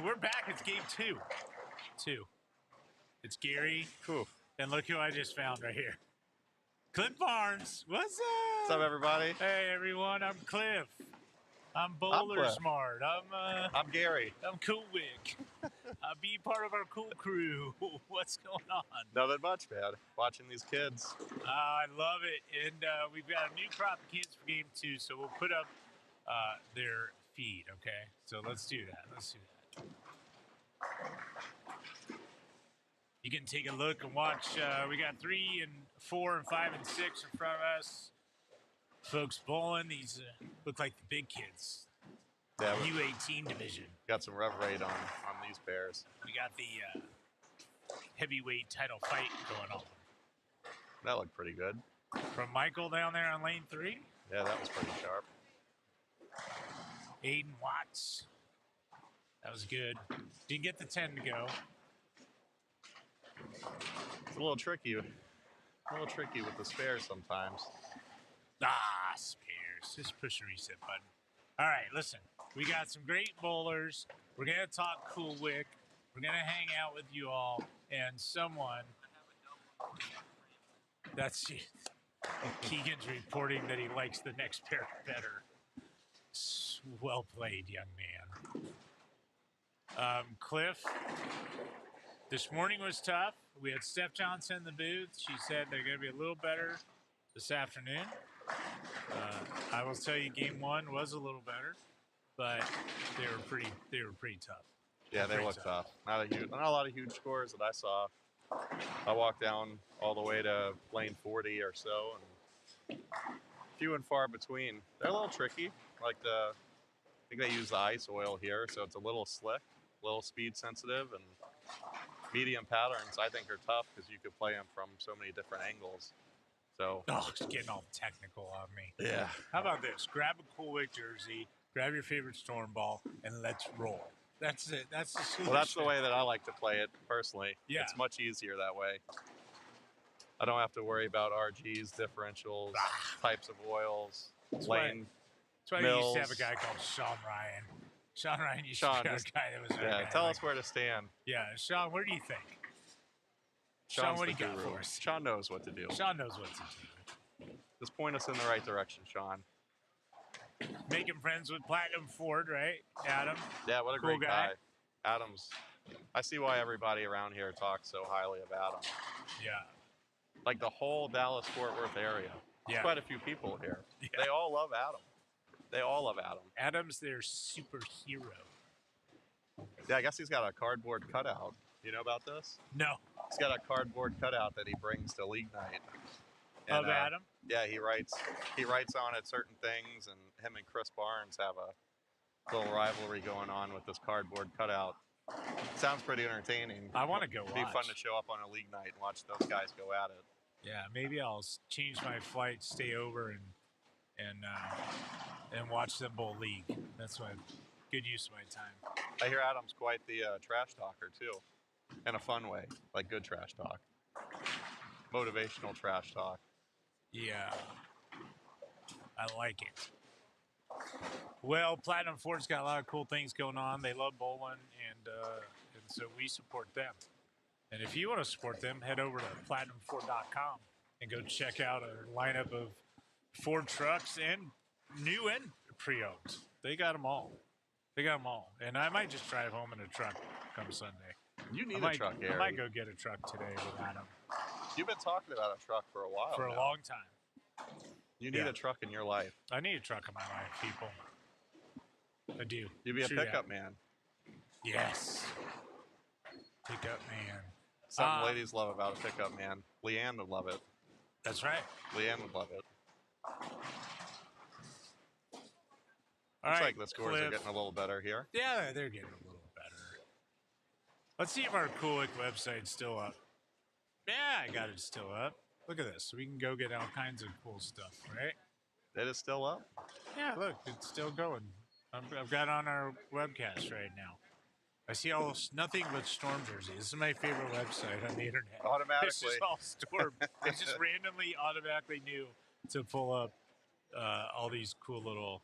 We're back. It's game two. It's Gary. Cool. And look who I just found right here. Cliff Barnes. What's up? What's up, everybody? Hey, everyone. I'm Cliff. I'm Bowler Cliff. Smart. I'm Gary. I'm Cool Wick. Be part of our cool crew. What's going on? Nothing much, man. Watching these kids. I love it. And we've got a new crop of kids for game 2, so we'll put up their feed, okay? So let's do that. You can take a look and watch. We got 3 and 4 and 5 and 6 in front of us. Folks bowling. These look like the big kids. Yeah, we U18 division. got some rev rate on these pairs. We got the heavyweight title fight going on. That looked pretty good. From Michael down there on lane 3. Yeah, that was pretty sharp. Aiden Watts. That was good. Didn't get the 10 to go. It's a little tricky. with the spares sometimes. Spares. Just push the reset button. All right, listen. We got some great bowlers. We're going to talk Cool Wick. We're going to hang out with you all. And someone... That's it. Keegan's reporting that he likes the next pair better. Well played, young man. Cliff, this morning was tough. We had Steph Johnson in the booth. She said they're going to be a little better this afternoon. I will tell you, game 1 was a little better, but they were pretty tough. Yeah, they looked tough. Not a lot of huge scores that I saw. I walked down all the way to lane 40 or so, and few and far between. They're a little tricky. I think they use the ice oil here, so it's a little slick, a little speed sensitive, and medium patterns I think are tough because you could play them from so many different angles. So it's getting all technical on me. Yeah. How about this? Grab a Cool Wick jersey, grab your favorite storm ball, and let's roll. That's it. That's the solution. Well, that's the way that I like to play it personally. Yeah. It's much easier that way. I don't have to worry about RGs, differentials, types of oils, lane. That's why mills. you used to have a guy called Sean Ryan. Sean Ryan used to be a guy that was our Yeah, guy. tell us where to stand. Yeah, Sean, where do you think? Sean, Sean's what do the you got guru. for us? Sean knows what to do. Sean knows what to do. Just point us in the right direction, Sean. Making friends with Platinum Ford, right? Adam? Yeah, what a Cool great guy. Adam's. I see why everybody around here talks so highly of Adam. Yeah. Like the whole Dallas-Fort Worth area. Yeah. There's quite a few people here. Yeah. They all love Adam. They all love Adam. Adam's their superhero. Yeah, I guess he's got a cardboard cutout. You know about this? No. He's got a cardboard cutout that he brings to league night. Of Adam? Yeah, he writes on it certain things, and him and Chris Barnes have a little rivalry going on with this cardboard cutout. Sounds pretty entertaining. I want to go watch. It'd be fun to show up on a league night and watch those guys go at it. Yeah, maybe I'll change my flight, stay over, and watch them bowl league. That's my good use of my time. I hear Adam's quite the trash talker too, in a fun way, like good trash talk, motivational trash talk. Yeah, I like it. Well, Platinum Ford's got a lot of cool things going on. They love bowling, and so we support them. And if you want to support them, head over to PlatinumFord.com and go check out a lineup of Ford trucks, and new and pre-owned. They got them all. And I might just drive home in a truck come Sunday. You need a truck, Gary. I might go get a truck today with Adam. You've been talking about a truck for a while For a now. long time. You need a truck in your life. I need a truck in my life, people. I do. You'd be a True pickup that. man. Yes. Pickup man. Something ladies love about a pickup man. Leanne would love it. That's right. Leanne would love it. All Looks right, like the scores Cliff. are getting a little better here. Yeah, they're getting a little better. Let's see if our Cool Wick website's still up. Yeah, I got it still up. Look at this. We can go get all kinds of cool stuff, right? It is still up? Yeah, look, it's still going. I've got on our webcast right now. I see nothing but Storm jerseys. This is my favorite website on the internet. Automatically. It's just all Storm. They just randomly, automatically knew to pull up all these cool little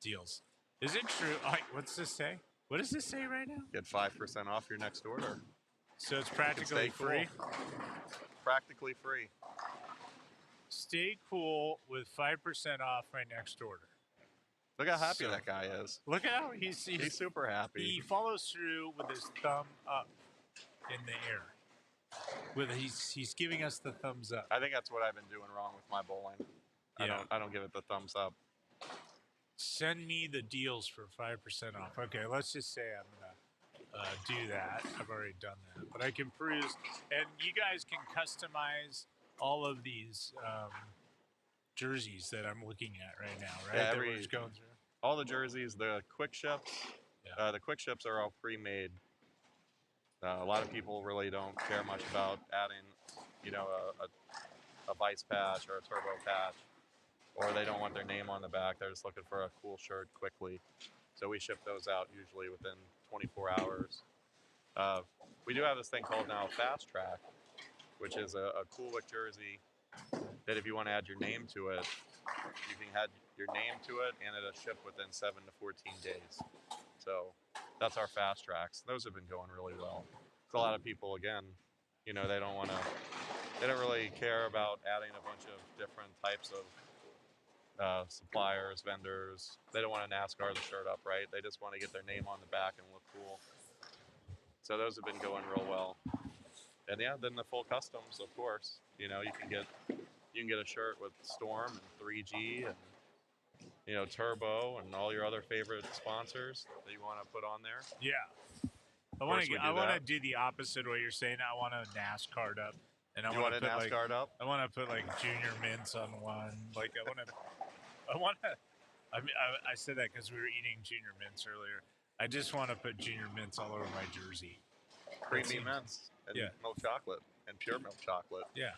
deals. Is it true? What's this say? What does this say right now? Get 5% off your next order. So it's You can practically stay cool. free. Practically free. Stay cool with 5% off my next order. Look how happy So- that guy is. Look at how he's super happy. He follows through with his thumb up in the air. He's giving us the thumbs up. I think that's what I've been doing wrong with my bowling. Yeah. I don't give it the thumbs up. Send me the deals for 5% off. Okay, let's just say I'm gonna do that. I've already done that, but I can peruse, and you guys can customize all of these jerseys that I'm looking at right now, right? Yeah, that we're just going through. All the jerseys, the quick ships, Yeah. the quick ships are all pre-made. A lot of people really don't care much about adding, a vice patch or a turbo patch, or they don't want their name on the back. They're just looking for a cool shirt quickly. So we ship those out usually within 24 hours. We do have this thing called now Fast Track, which is a cool look jersey that if you want to add your name to it, you can add your name to it and it'll ship within 7 to 14 days. So that's our Fast Tracks. Those have been going really well. So a lot of people, again, they don't really care about adding a bunch of different types of suppliers, vendors. They don't want to NASCAR the shirt up, right? They just want to get their name on the back and look cool. So those have been going real well. And yeah, then the full customs, of course. You can get a shirt with Storm and 3G and Turbo and all your other favorite sponsors that you want to put on there. Yeah. I want to do the opposite of what you're saying. I want to NASCAR up, and I want to put NASCAR up. I want to put like Junior Mints on one. Like I want to. I mean, I said that because we were eating Junior Mints earlier. I just want to put Junior Mints all over my jersey. Creamy mints and milk chocolate and pure milk chocolate. Yeah.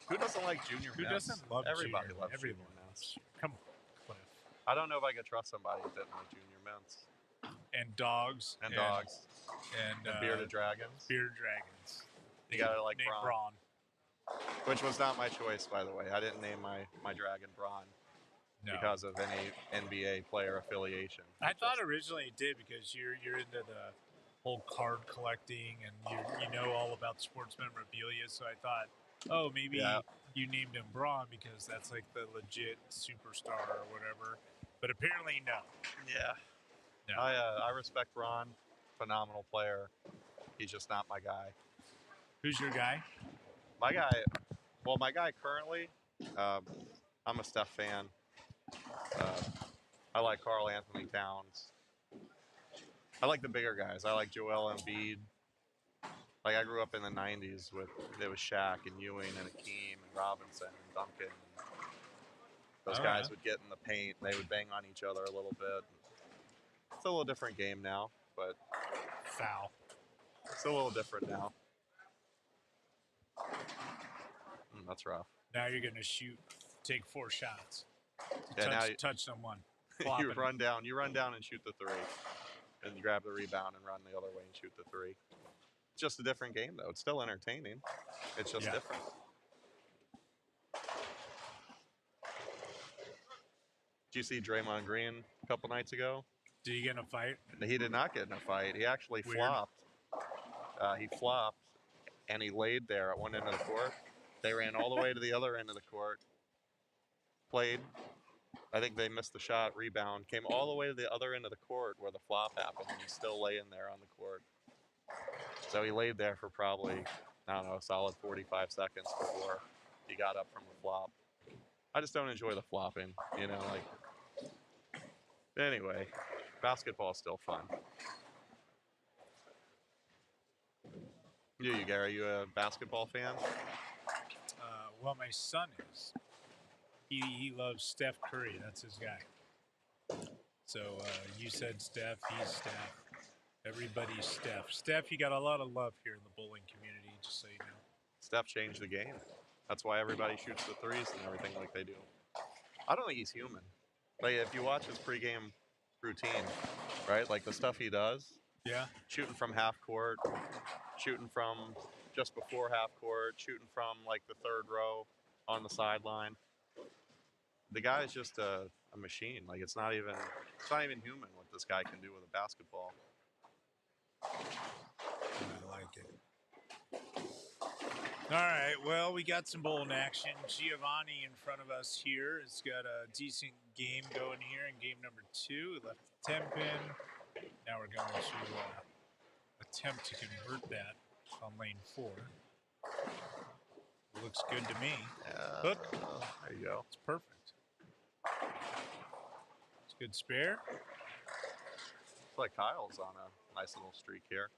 Who doesn't like Junior Mints? Who doesn't love Everybody Junior? loves Everyone Junior Mints. Come on, Cliff. I don't know if I could trust somebody that didn't like Junior Mints. And dogs. And dogs. And bearded dragons. Bearded dragons. You gotta like Braun. Which was not my choice, by the way. I didn't name my dragon Braun because of any NBA player affiliation. I thought originally it did because you're into the whole card collecting and you know all about sports memorabilia. So I thought, oh, maybe you named him Braun because that's like the legit superstar or whatever. But apparently, no. Yeah. No. I respect Braun. Phenomenal player. He's just not my guy. Who's your guy? My guy currently, I'm a Steph fan. I like Karl Anthony Towns. I like the bigger guys. I like Joel Embiid. Like I grew up in the 90s with Shaq and Ewing and Akeem and Robinson and Duncan. Those guys would get in the paint and they would bang on each other a little bit. It's a little different game now, but foul. It's a little different now. That's rough. Now you're gonna take 4 shots. Touch someone. You run down and shoot the 3, and you grab the rebound and run the other way and shoot the 3. It's just a different game, though. It's still entertaining. It's just different. Did you see Draymond Green a couple nights ago? Did he get in a fight? He did not get in a fight. He actually flopped. He flopped, and he laid there at one end of the court. They ran all the way to the other end of the court, played. I think they missed the shot, rebound, came all the way to the other end of the court where the flop happened, and he's still laying there on the court. So he laid there for probably, I don't know, a solid 45 seconds before he got up from the flop. I just don't enjoy the flopping, Anyway, basketball's still fun. You, Gary, you a basketball fan? Well, my son is. He loves Steph Curry. That's his guy. So you said Steph. He's Steph. Everybody's Steph. Steph, you got a lot of love here in the bowling community, just so you know. Steph changed the game. That's why everybody shoots the threes and everything like they do. I don't think he's human. Like, if you watch his pregame routine, right? Like, the stuff he does. Yeah. Shooting from half court, shooting from just before half court, shooting from, like, the third row on the sideline. the guy is just a machine. Like it's not even human what this guy can do with a basketball. I like it. All right, well, we got some bowling action. Giovanni in front of us here has got a decent game going here in game number 2. Left the 10 pin. Now we're going to attempt to convert that on lane 4. Looks good to me. Hook. There you go. It's perfect. It's a good spare. Looks like Kyle's on a nice little streak here.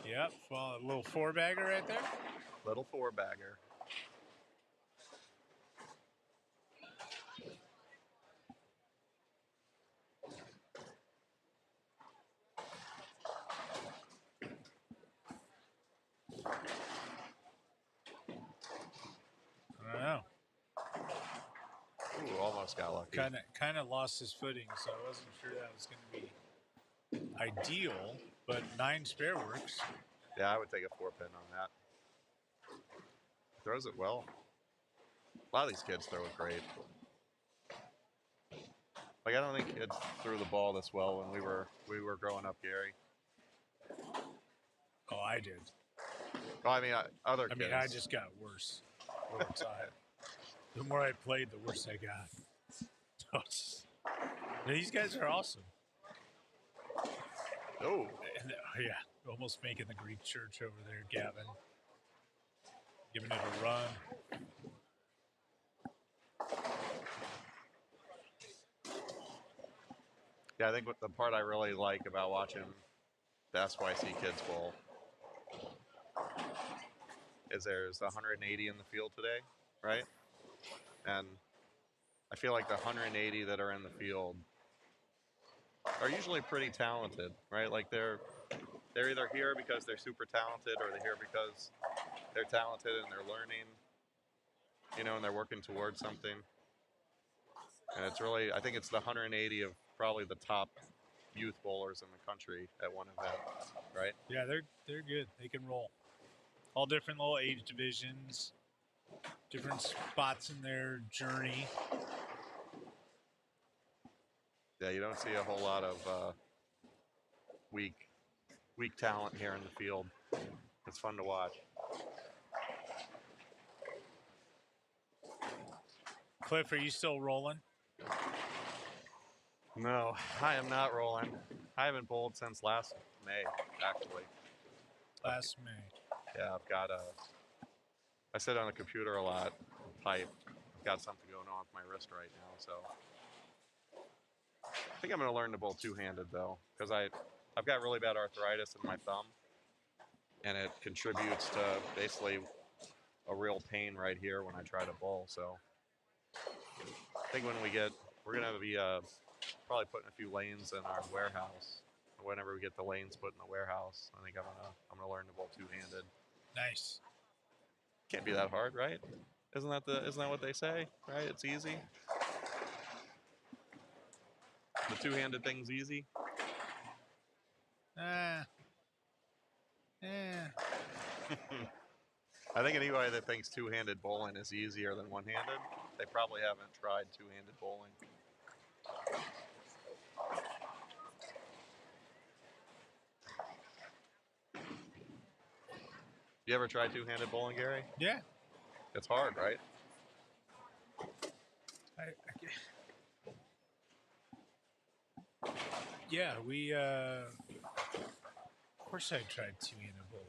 Yep, well, a little 4-bagger right there. Little 4-bagger. I don't know. Ooh, almost got lucky. Kind of lost his footing, so I wasn't sure that was going to be ideal. But 9 spare works. Yeah, I would take a 4-pin on that. Throws it well. A lot of these kids throw it great. Like I don't think kids threw the ball this well when we were growing up, Gary. Oh, I did. Well, I mean, other kids. I mean, I just got worse over time. The more I played, the worse I got. So these guys are awesome. Oh. And, yeah, almost making the Greek church over there, Gavin. Giving it a run. Yeah, I think what the part I really like about watching the SYC kids bowl is there's 180 in the field today, right? And I feel like the 180 that are in the field are usually pretty talented, right? Like they're either here because they're super talented or they're here because they're talented and they're learning, you know, and they're working towards something. And it's really, I think it's the 180 of probably the top youth bowlers in the country at one event, right? Yeah, they're good. They can roll. All different little age divisions, different spots in their journey. Yeah, you don't see a whole lot of weak talent here in the field. It's fun to watch. Cliff, are you still rolling? No, I am not rolling. I haven't bowled since last May, actually. Last May. Yeah, I've got I sit on the computer a lot, type. I've got something going on with my wrist right now, so. I think I'm going to learn to bowl two-handed, though, because I've got really bad arthritis in my thumb, and it contributes to basically a real pain right here when I try to bowl, so. I think when we're going to be probably putting a few lanes in our warehouse. Whenever we get the lanes put in the warehouse, I think I'm gonna learn to bowl two-handed. Nice. Can't be that hard, right? Isn't that what they say? Right? It's easy. The two-handed thing's easy. Yeah. I think anybody that thinks two-handed bowling is easier than one-handed, they probably haven't tried two-handed bowling. You ever tried two-handed bowling, Gary? Yeah. It's hard, right? Yeah, we of course I tried two-handed bowling.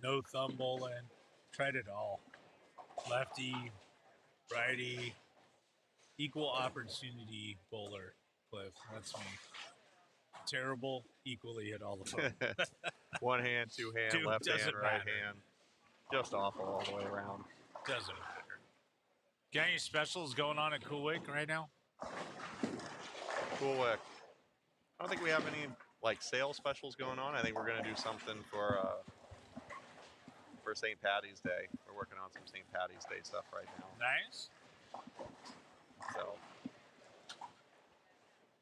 No thumb bowling. Tried it all. Lefty, righty, equal opportunity bowler, Cliff. That's me. Terrible, equally at all of them. One hand, two hand, Dude, left hand, doesn't right matter. hand. Just awful all the way around. Doesn't matter. Got any specials going on at Coolwick right now? Cool wick. I don't think we have any like sales specials going on. I think we're gonna do something for St. Patty's Day. We're working on some St. Patty's Day stuff right now. Nice. So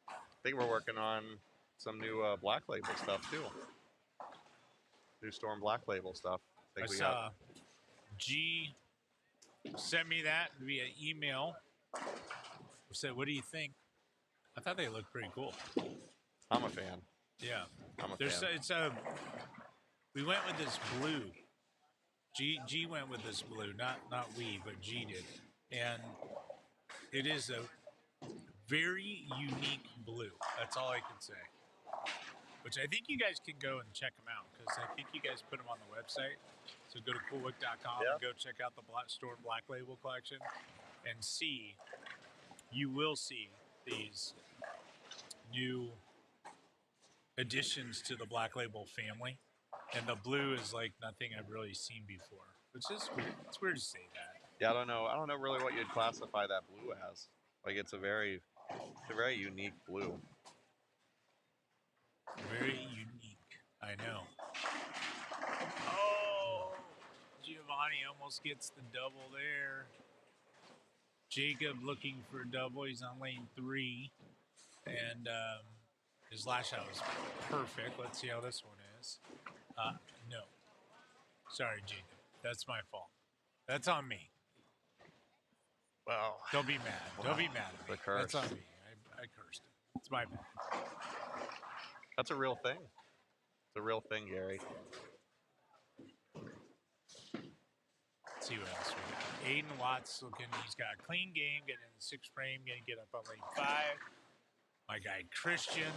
I think we're working on some new black label stuff too. New Storm black label stuff. I saw G sent me that via email. So, what do you think? I thought they looked pretty cool. I'm a fan. Yeah, I'm a there's fan. it's a. We went with this blue. G went with this blue, not we, but G did, and it is a very unique blue. That's all I can say. Which I think you guys can go and check them out because I think you guys put them on the website. So go to coolwick.com and go check out the Storm Black Label collection and see. You will see these new additions to the Black Label family, and the blue is like nothing I've really seen before. Which is weird. It's weird to say that. Yeah, I don't know. I don't know really what you'd classify that blue as. Like it's a very unique blue. Very unique. I know. Oh, Giovanni almost gets the double there. Jacob looking for a double. He's on lane 3. And his last shot was perfect. Let's see how this one is. No. Sorry, Jacob. That's my fault. That's on me. Well, don't be mad. Don't be mad at me. The curse. That's on me. I cursed it. It's my bad. That's a real thing. It's a real thing, Gary. Let's see what else we got. Aiden Watts looking. He's got a clean game, getting in the 6th frame, going to get up on lane 5. My guy Christian,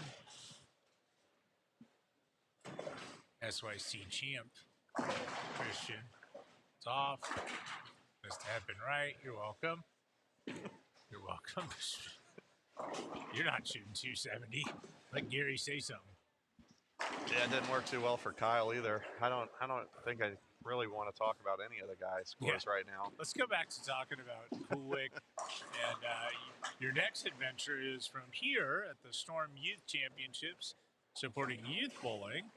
SYC champ. Christian, it's off. Must have been right. You're welcome. You're welcome. You're not shooting 270. Let Gary say something. Yeah, it didn't work too well for Kyle either. I don't think I really want to talk about any of the guys' scores right now. Let's go back to talking about Coolwick. And your next adventure is from here at the Storm Youth Championships, supporting youth bowling.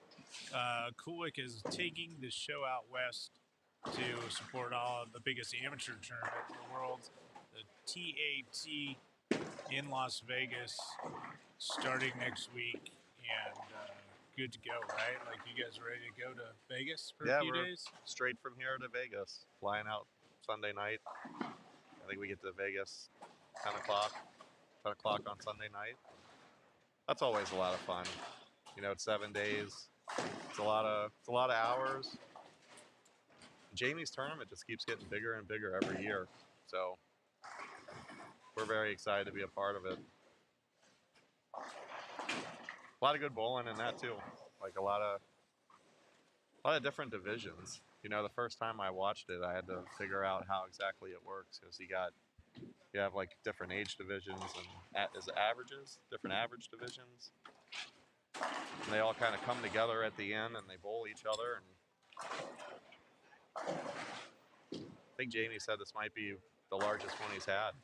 Coolwick is taking the show out west to support all of the biggest amateur tournament in the world, the TAT in Las Vegas, starting next week. And good to go, right? Like you guys ready to go to Vegas for a few days? Straight from here to Vegas, flying out Sunday night. I think we get to Vegas 10 o'clock on Sunday night. That's always a lot of fun. You know, it's 7 days. It's a lot of hours. Jamie's tournament just keeps getting bigger and bigger every year. So we're very excited to be a part of it. A lot of good bowling in that too. Like a lot of different divisions. You know, the first time I watched it, I had to figure out how exactly it works because you have like different age divisions and different average divisions. And they all kind of come together at the end and they bowl each other. And I think Jamie said this might be the largest one he's had.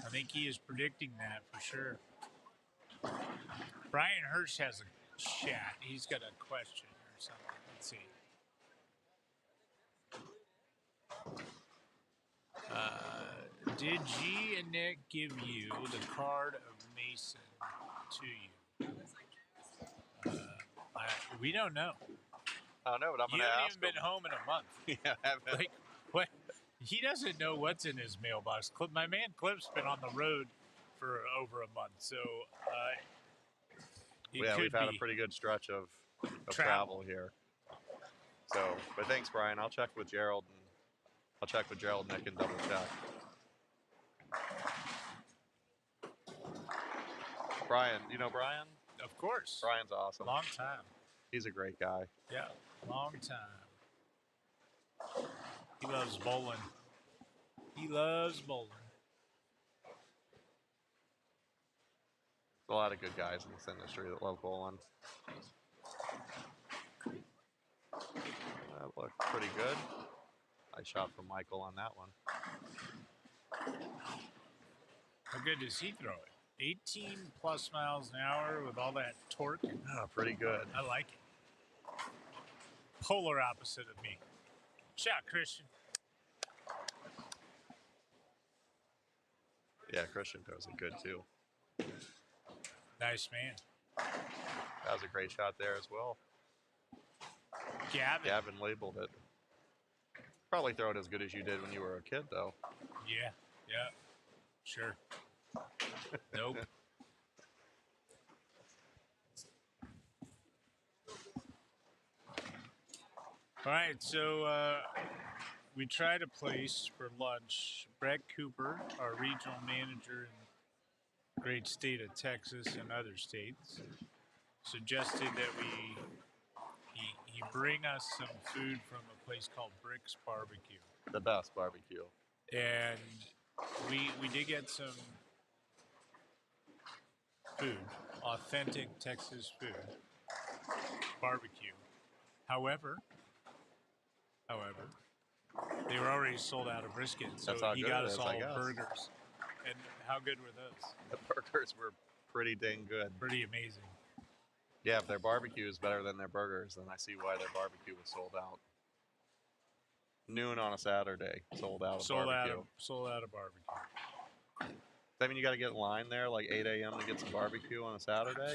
I think he is predicting that for sure. Brian Hirsch has a chat. He's got a question or something. Let's see. Did G and Nick give you the card of Mason to you? We don't know. I don't know, but I'm going to ask him. You haven't even been home in a month. Yeah, I haven't. Like, what? He doesn't know what's in his mailbox. My man Cliff's been on the road for over a month, so we've had a pretty good stretch of travel here. So, but thanks, Brian. I'll check with Gerald and Nick and double check. Brian, you know Brian? Of course. Brian's awesome. Long time. He's a great guy. Yeah, long time. He loves bowling. There's a lot of good guys in this industry that love bowling. That looked pretty good. Nice shot from Michael on that one. How good does he throw it? 18 plus miles an hour with all that torque. Oh, pretty good. I like it. Polar opposite of me. Shot, Christian. Yeah, Christian throws it good too. Nice man. That was a great shot there as well. Gavin labeled it. Probably throw it as good as you did when you were a kid, though. Yeah. Sure. Nope. All right, so we tried a place for lunch. Brett Cooper, our regional manager in the great state of Texas and other states, suggested that he bring us some food from a place called Brick's Barbecue. The best barbecue. And we did get some food, authentic Texas food, barbecue. However, they were already sold out of brisket, so That's how he good got it us is, all I guess. burgers. And how good were those? The burgers were pretty dang good. Pretty amazing. Yeah, if their barbecue is better than their burgers, then I see why their barbecue was sold out. Noon on a Saturday, sold out of barbecue. Sold out of barbecue. Does that mean you got to get in line there like 8 a.m. to get some barbecue on a Saturday?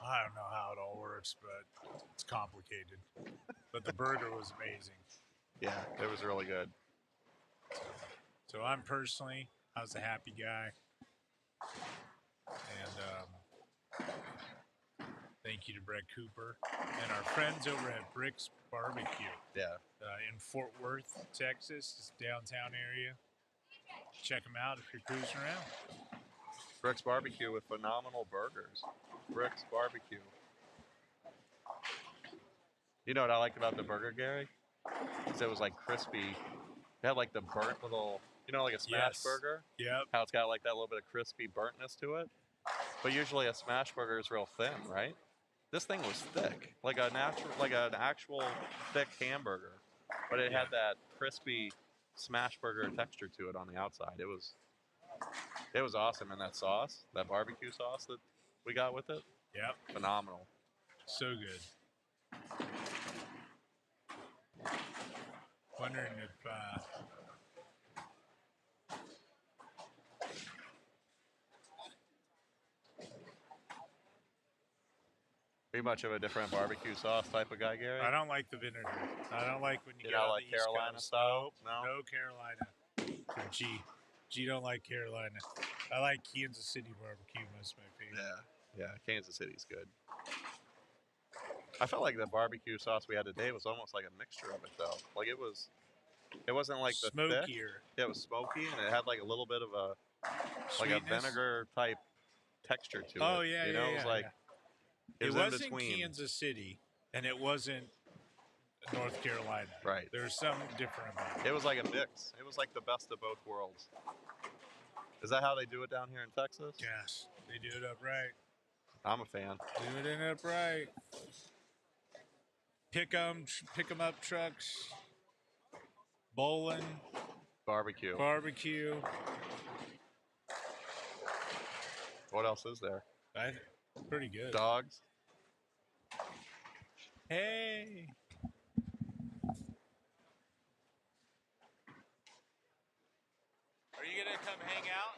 I don't know how it all works, but it's complicated. But the burger was amazing. Yeah, it was really good. So I was a happy guy. And thank you to Brett Cooper and our friends over at Brick's Barbecue. Yeah. In Fort Worth, Texas, it's downtown area. Check them out if you're cruising around. Brick's Barbecue with phenomenal burgers. Brick's Barbecue. You know what I liked about the burger, Gary? Is it was like crispy. It had like the burnt little, like a smash burger? Yep. How it's got like that little bit of crispy burntness to it. But usually a smash burger is real thin, right? This thing was thick, like an actual thick hamburger, but it had that crispy smash burger texture to it on the outside. It was awesome, and that sauce, that barbecue sauce that we got with it, Yep. phenomenal. So good. Wondering if Be much of a different barbecue sauce type of guy, Gary? I don't like the vinegar. I don't like when you You get don't on like the East Carolina Coast. style? No, No? Carolina. For G. G don't like Carolina. I like Kansas City barbecue. That's my favorite. Yeah, Kansas City's good. I felt like the barbecue sauce we had today was almost like a mixture of it, though. Like it wasn't like the Smokier. thick. Yeah, it was smoky, and it had like a little bit of a Sweetness. vinegar type texture to it. Oh yeah, it was like it was wasn't in between. Kansas City, and it wasn't North Carolina. Right. There's something different about it. It was like a mix. It was like the best of both worlds. Is that how they do it down here in Texas? Yes, they do it up right. I'm a fan. Do it in upright. Pick 'em up trucks. Bowling. Barbecue. What else is there? Pretty good. Dogs. Hey. Are you gonna come hang out?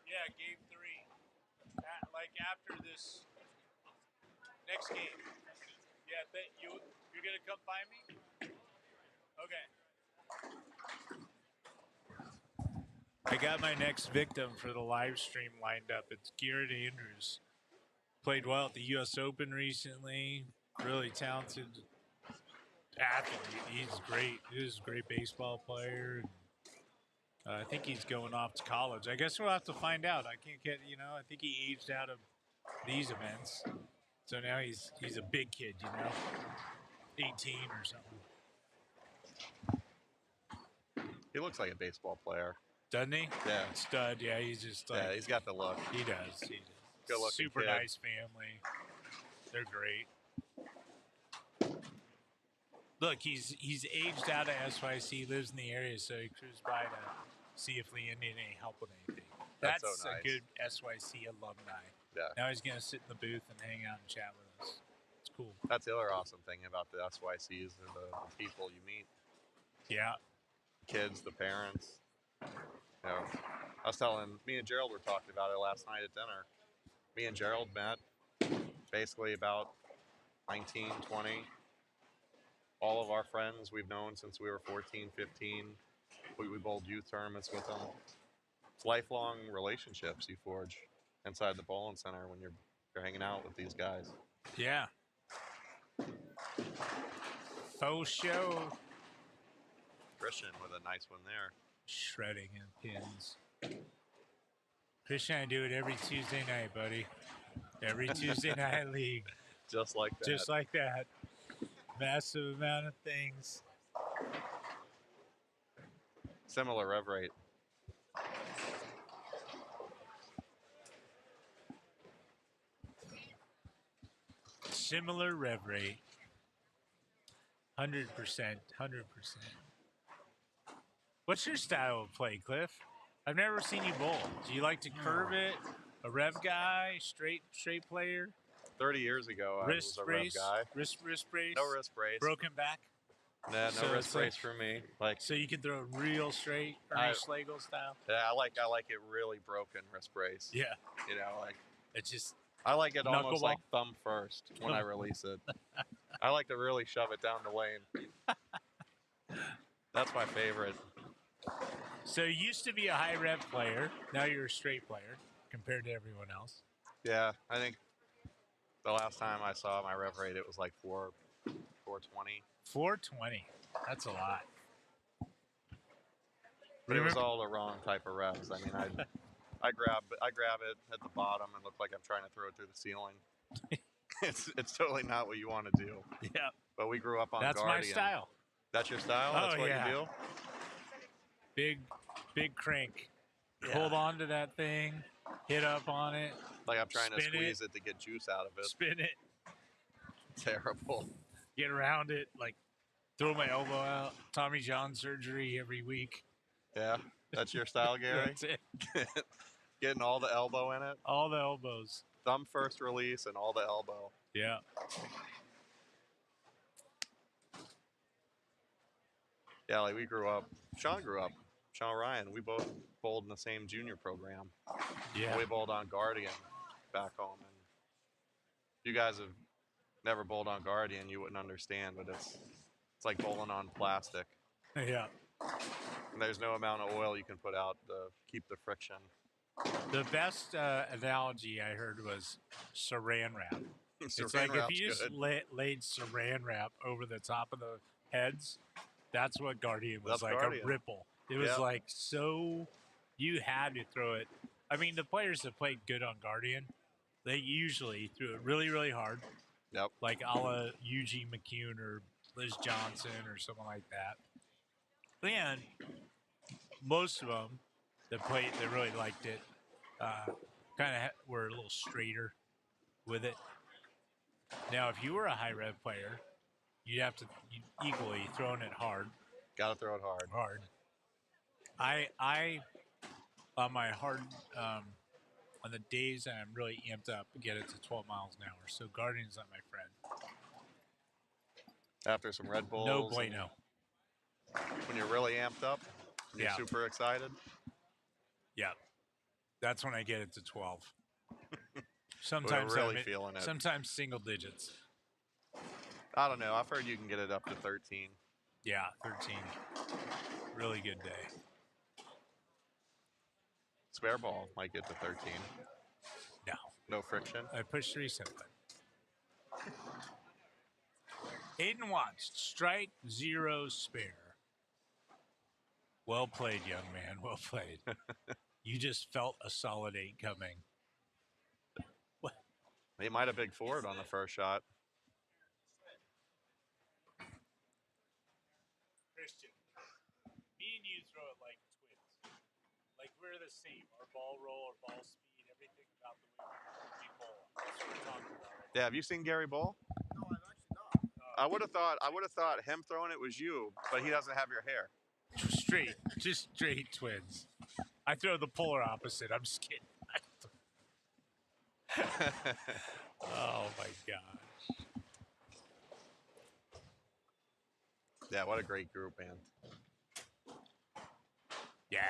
Yeah, game 3. Like after this next game. Yeah, you're gonna come find me? Okay. I got my next victim for the live stream lined up. It's Garrett Andrews. Played well at the U.S. Open recently. Really talented athlete. He's great. He's a great baseball player. I think he's going off to college. I guess we'll have to find out. I can't get, I think he aged out of these events. So now he's a big kid, 18 or something. He looks like a baseball player. Doesn't he? Yeah. Stud. Yeah, he's just like. Yeah, he's got the look. He does. Good looking Super kid. nice family. They're great. Look, he's aged out of SYC, lives in the area, so he cruised by to see if Leanne needed any help with anything. That's so nice. A good SYC alumni. Yeah. Now he's going to sit in the booth and hang out and chat with us. It's cool. That's the other awesome thing about the SYCs are the people you meet. Yeah. Kids, the parents. I was telling, me and Gerald were talking about it last night at dinner. Me and Gerald met basically about 19, 20. All of our friends we've known since we were 14, 15. We bowled youth tournaments with them. It's lifelong relationships you forge inside the bowling center when you're hanging out with these guys. Yeah. Faux show. Christian with a nice one there. Shredding and pins. Christian, I do it every Tuesday night, buddy. Every Tuesday night league. Just like that. Just like that. Massive amount of things. Similar rev rate. Similar rev rate. 100%. 100%. What's your style of play, Cliff? I've never seen you bowl. Do you like to curve it? A rev guy? Straight player? 30 years ago, I was a rev guy. Wrist brace? No wrist brace. Broken back? Nah, So no wrist it's brace like- for me. Like, So you can throw it real straight, Ernie Schlegel style? yeah, I like it really broken wrist brace. Yeah. You know, like It's just, I like it almost Knuckleball? like thumb first when I release it. I like to really shove it down the lane. That's my favorite. so you used to be a high rev player. Now you're a straight player compared to everyone else. Yeah, I think the last time I saw my rev rate, it was like 420. 420. That's a lot. But it was all the wrong type of revs. I mean, I grab it at the bottom and look like I'm trying to throw it through the ceiling. It's totally not what you want to do. Yeah. But we grew up on That's Guardian. my style. That's your style? That's Oh, what yeah. you do? Big crank. Yeah. Hold on to that thing. Hit up on it. Like I'm trying to Spin squeeze it to get juice out of it. Spin it. Terrible. Get around it. Like throw my elbow out. Tommy John surgery every week. Yeah, that's your style, Gary? That's it. Getting all the elbow in it. All the elbows. Thumb first release and all the elbow. Yeah. Yeah, like we grew up. Sean grew up. Sean Ryan. We both bowled in the same junior program. Yeah. We bowled on Guardian back home. And you guys have never bowled on Guardian, you wouldn't understand, but it's like bowling on plastic. Yeah. And there's no amount of oil you can put out to keep the friction. The best analogy I heard was saran wrap. It's Saran like if wrap's you just good. laid saran wrap over the top of the heads, that's what Guardian was That's like, Guardian. a ripple. It was Yep. like so, you had to throw it. I mean, the players that played good on Guardian, they usually threw it really, really hard. Yep. Like a la Eugene McCune or Liz Johnson or someone like that. And most of them that really liked it, kind of were a little straighter with it. Now, if you were a high rev player, you'd have to equally throwing it hard. Gotta throw it hard. Hard. I on my hard on the days that I'm really amped up, get it to 12 miles an hour. So Guardian's not my friend. After some Red Bulls. No bueno. When you're really amped up, and you're Yeah. super excited. Yeah, that's when I get it to 12. Sometimes really I'm feeling it. Sometimes single digits. I don't know. I've heard you can get it up to 13. Yeah, 13. Really good day. Spare ball might get to 13. No, No friction. I pushed reset button. Aiden watched strike 0 spare. Well played, young man. Well played. You just felt a solid 8 coming. What? He might have big forward on the first shot. Christian, me and you throw it like twins. Like we're the same. Our ball roll, our ball speed, everything about the way we bowl. That's what we're talking about. Right? Yeah, have you seen Gary Bowl? No, I've actually not. I would have thought him throwing it was you, but he doesn't have your hair. Just straight twins. I throw the polar opposite. I'm just kidding. Oh my gosh. Yeah, what a great group, man. Yeah.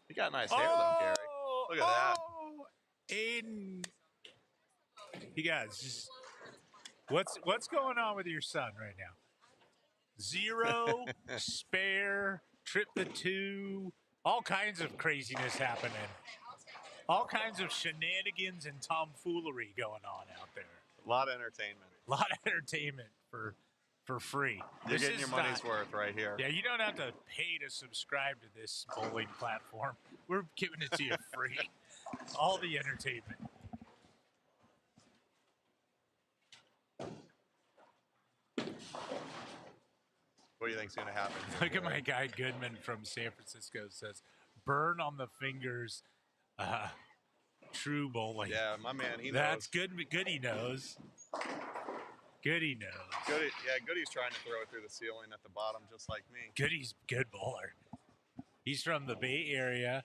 You got nice hair though, Gary. Look at that. Aiden. You guys, just, what's going on with your son right now? 0, spare, trip the 2, all kinds of craziness happening. All kinds of shenanigans and tomfoolery going on out there. A lot of entertainment. A lot of entertainment for free. You're This getting is your money's not- worth right here. Yeah, you don't have to pay to subscribe to this bowling platform. We're giving it to you free. All the entertainment. What do you think's going to happen? Look at my guy Goodman from San Francisco says, "Burn on the fingers, true bowling." Yeah, my man, he That's knows. good. Goody knows. Goody knows. Goody, yeah, Goody's trying to throw it through the ceiling at the bottom, just like me. Goody's good bowler. He's from the Bay Area.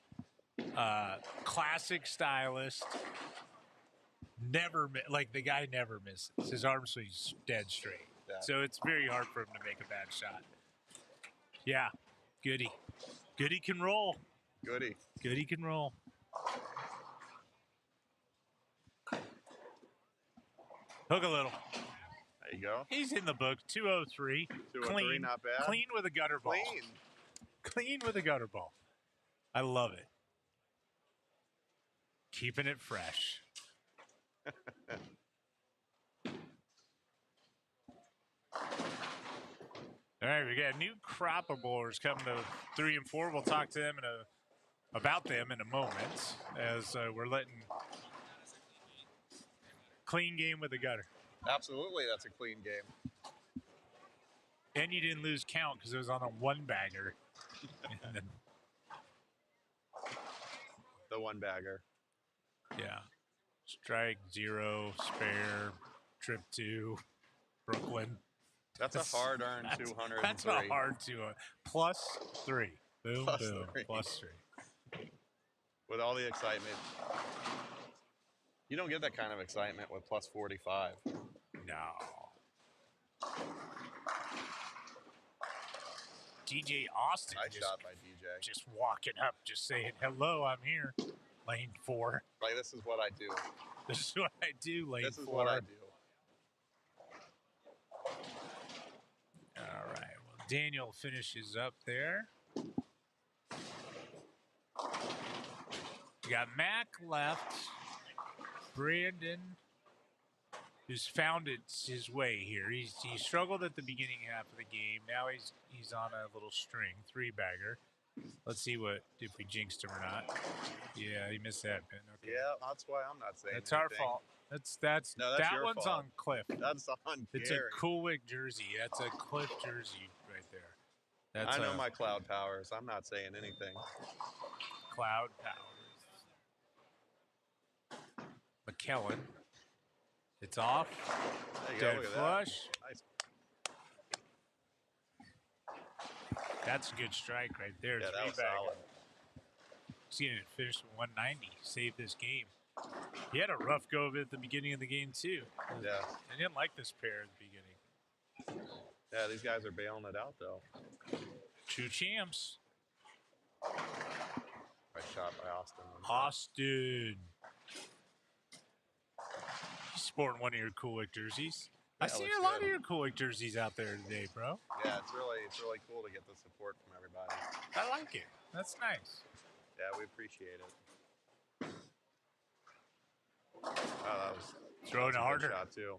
Classic stylist. Like the guy never misses. His arm swing's dead straight. Yeah. So it's very hard for him to make a bad shot. Yeah, Goody. Goody can roll. Goody. Goody can roll. Hook a little. There you go. He's in the book. 203. 203, Clean. not bad. Clean with a gutter ball. Clean. Clean with a gutter ball. I love it. Keeping it fresh. All right, we got a new crop of bowlers coming to 3 and 4. We'll talk to them about them in a moment as we're letting clean game with the gutter. Absolutely, that's a clean game. And you didn't lose count because it was on a 1-bagger. And then, The one bagger. yeah. Strike 0, spare, trip 2, Brooklyn. That's a hard-earned 203. That's not hard to plus 3. Boom, Plus boom, 3. plus 3. With all the excitement. You don't get that kind of excitement with plus 45. No. DJ Austin Nice shot by DJ. just walking up, just saying, "Hello, I'm here." Lane 4. Like, this is what I do. This is what I do, lane This 4. is what I do. All right. Well, Daniel finishes up there. We got Mac left. Brandon, who's found his way here. He struggled at the beginning half of the game. Now he's on a little string, 3-bagger. Let's see if we jinxed him or not. Yeah, he missed that pin. Okay. Yeah, that's why I'm not saying That's our anything. fault. No, That's that's your one's fault. on Cliff. That's on It's Gary. a Coolwick jersey. That's a Cliff jersey right there. That's I know a my cloud powers. I'm not saying anything. Cloud Powers. McKellen. It's off. There you go. Dead Look at flush. that. Nice. That's a good strike right there. Yeah, that was 3-bagger. solid. Seeing it finish with 190. Saved this game. He had a rough go of it at the beginning of the game, too. Yeah. I didn't like this pair at the beginning. Yeah, these guys are bailing it out, though. 2 champs. Nice shot by Austin. Austin. He's sporting one of your Coolwick jerseys. I Yeah, see looks a lot good. of your Coolwick jerseys out there today, bro. Yeah, it's really cool to get the support from everybody. I like it. That's nice. Yeah, we appreciate it. Oh, that was Throwing that's a good harder. shot too.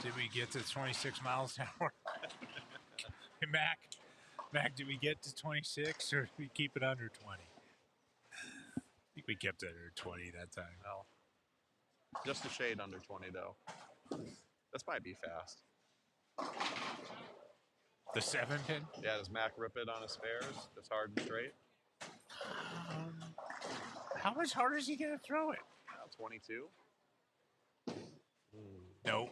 Did we get to 26 miles an hour? Hey, Mac, did we get to 26 or did we keep it under 20? I think we kept it under 20 that time. Well, just a shade under 20 though. This might be fast. The 7-pin? Yeah, does Mac rip it on his spares? Just hard and straight? How much harder is he going to throw it? 22? Nope.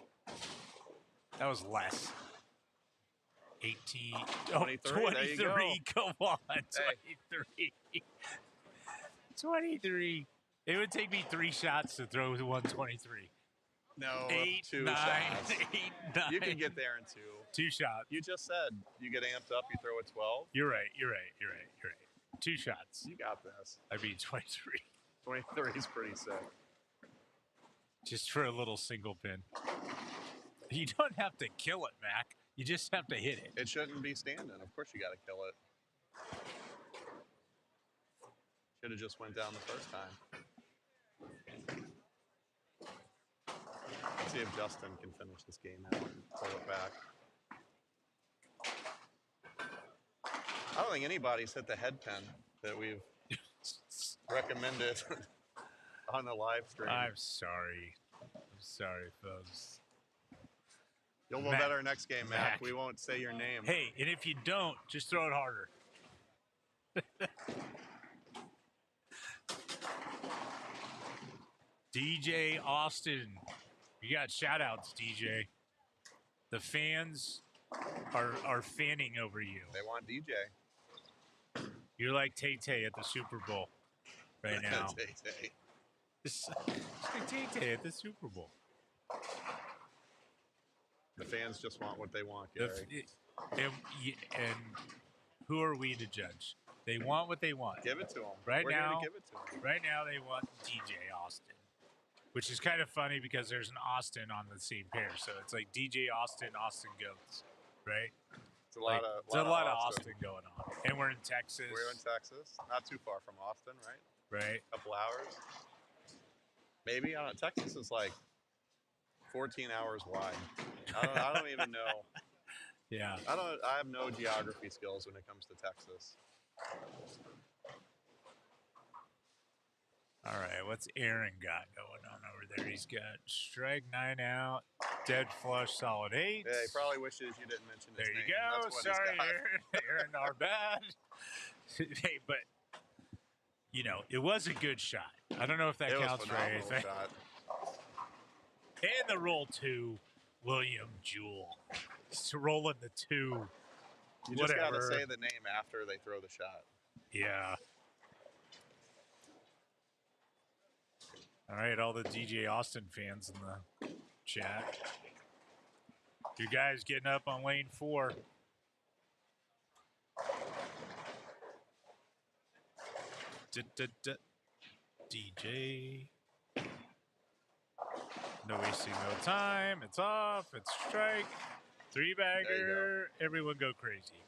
That was less. 18. 23, there you go. 23. Come on. 23. 23. It would take me 3 shots to throw the 123. No, 8, 2 9, shots. 8, 9. You can get there in 2. 2 shots. You just said you get amped up, you throw a 12. You're right. 2 shots. You got this. I mean 23. 23 is pretty sick. just for a little single pin. You don't have to kill it, Mac. You just have to hit it. It shouldn't be standing. Of course you got to kill it. Should have just went down the first time. Let's see if Justin can finish this game out and pull it back. I don't think anybody's hit the head pin that we've recommended on the live stream. I'm sorry. I'm sorry, folks. You'll know better next game, Mac. We won't say your name. Hey, and if you don't, just throw it harder. DJ Austin. You got shout outs, DJ. The fans are fanning over you. They want DJ. You're like Tay-Tay at the Super Bowl right now. Tay-Tay. It's like Tay-Tay at the Super Bowl. The fans just want what they want, Gary. And who are we to judge? They want what they want. Give it to them. Right We're now, here to give it to them. Right now, they want DJ Austin, which is kind of funny because there's an Austin on the same pair. So it's like DJ Austin, Austin Goats, right? It's a lot of Austin going on. And we're in Texas. We're in Texas. Not too far from Austin, right? Right. A couple hours. Maybe. I don't know. Texas is like 14 hours wide. I don't even know. Yeah. I have no geography skills when it comes to Texas. All right, what's Aaron got going on over there? He's got strike 9 out, dead flush, solid 8. Yeah, he probably wishes you didn't mention his there name. You go. That's what Sorry, he's got. Aaron, our bad. Hey, but you know, it was a good shot. I don't know if that counts for anything. Shot. And the roll 2, William Jewell. He's rolling the 2. You just got to say the name after they throw the shot. Yeah. All right, all the DJ Austin fans in the chat. You guys getting up on lane 4. DJ. No wasting no time. It's off. It's strike. 3-bagger. Everyone go crazy.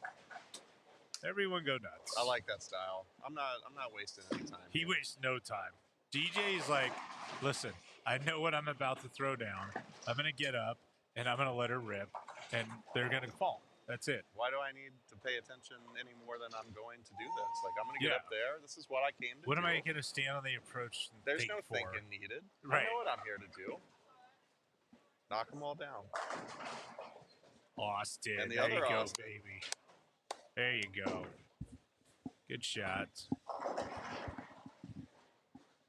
Everyone go nuts. I like that style. I'm not wasting any time. He wastes no time. DJ's like, listen, I know what I'm about to throw down. I'm going to get up, and I'm going to let her rip, and they're going to fall. That's it. Why do I need to pay attention any more than I'm going to do this? Like, I'm going to get up there. This is what I came to do. What am I going to stand on the approach and There's think no for? thinking needed. Right. I know what I'm here to do. Knock them all down. Austin. And the there other you go, Austin. baby. There you go. Good shot.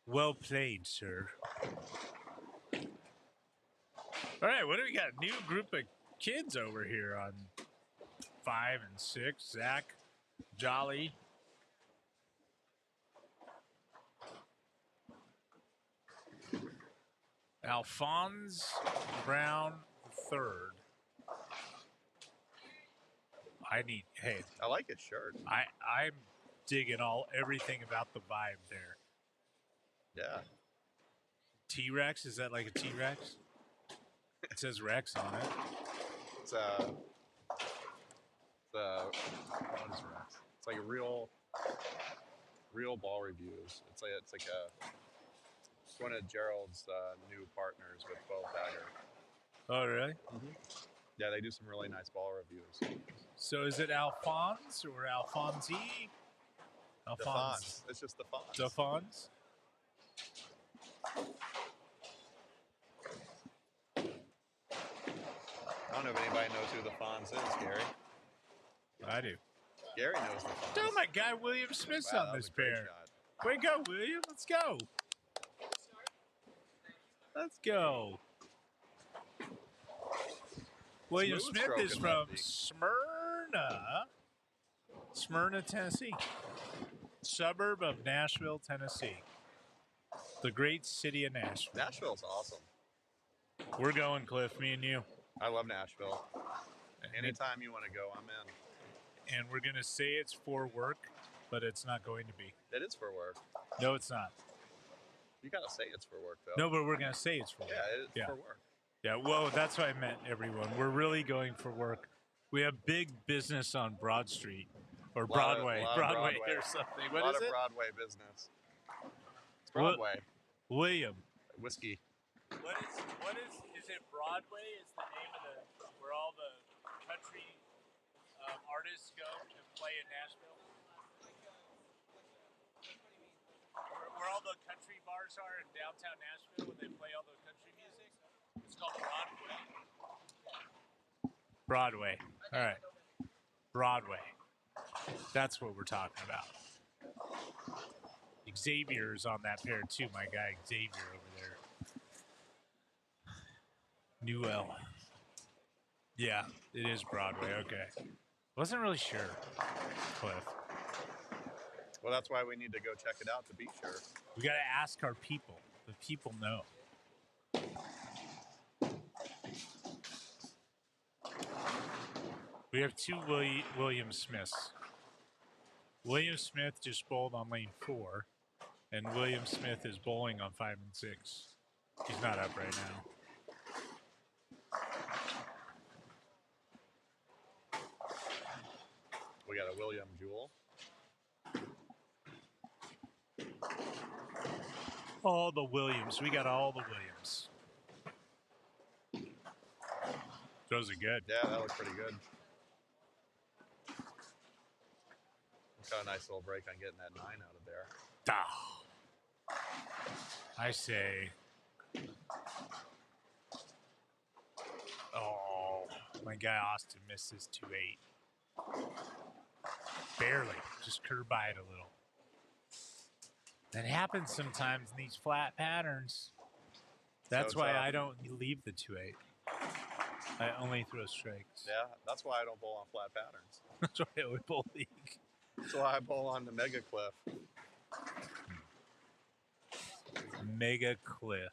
Well played, sir. All right, what do we got? New group of kids over here on 5 and 6. Zach, Jolly. Alphonse Brown III. Hey, I like his shirt. I'm digging everything about the vibe there. Yeah. T-Rex, is that like a T-Rex? It says Rex on it. It's what is Rex? It's like a real ball reviews. It's one of Gerald's new partners with 12-bagger. Oh, really? Mm-hmm. Yeah, they do some really nice ball reviews. So is it Alphonse or Alphonse? Alphonse. It's just the fonts. Alphonse? I don't know if anybody knows who the Fonz is, Gary. I do. Gary knows the Fonz. Oh, my guy, William Smith's Wow, on that was this a great pair. shot. Way to go, William. Let's go. Let's go. William Smooth Smith is stroking from lefty. Smyrna, Tennessee. Suburb of Nashville, Tennessee. The great city of Nashville. Nashville's awesome. We're going, Cliff, me and you. I love Nashville. Anytime you want to go, I'm in. And we're going to say it's for work, but it's not going to be. It is for work. No, it's not. You gotta say it's for work though. No, but we're gonna say it's for work. Yeah, it's for work. Yeah, well, that's what I meant, everyone. We're really going for work. We have big business on Broad Street or Broadway, Broadway or something. What is it? Broadway business. It's Broadway. William. Whiskey. What is it Broadway is the name of where all the country artists go to play in Nashville? Where all the country bars are in downtown Nashville when they play all the country music? It's called Broadway. Broadway. All right. Broadway. That's what we're talking about. Xavier's on that pair too, my guy Xavier over there. Newell. Yeah, it is Broadway. Okay. Wasn't really sure, Cliff. Well, that's why we need to go check it out to be sure. We got to ask our people. The people know. We have two William Smiths. William Smith just bowled on lane 4, and William Smith is bowling on 5 and 6. He's not up right now. We got a William Jewell. All the Williams. We got all the Williams. Those are good. Yeah, that looks pretty good. Got a nice little break on getting that 9 out of there. I say. Oh, my guy Austin missed his 2-8. Barely. Just curved by it a little. That happens sometimes in these flat patterns. That's why I don't leave the 2-8. I only throw strikes. Yeah, that's why I don't bowl on flat patterns. That's why I would bowl league. That's why I bowl on the Mega Cliff. Mega Cliff.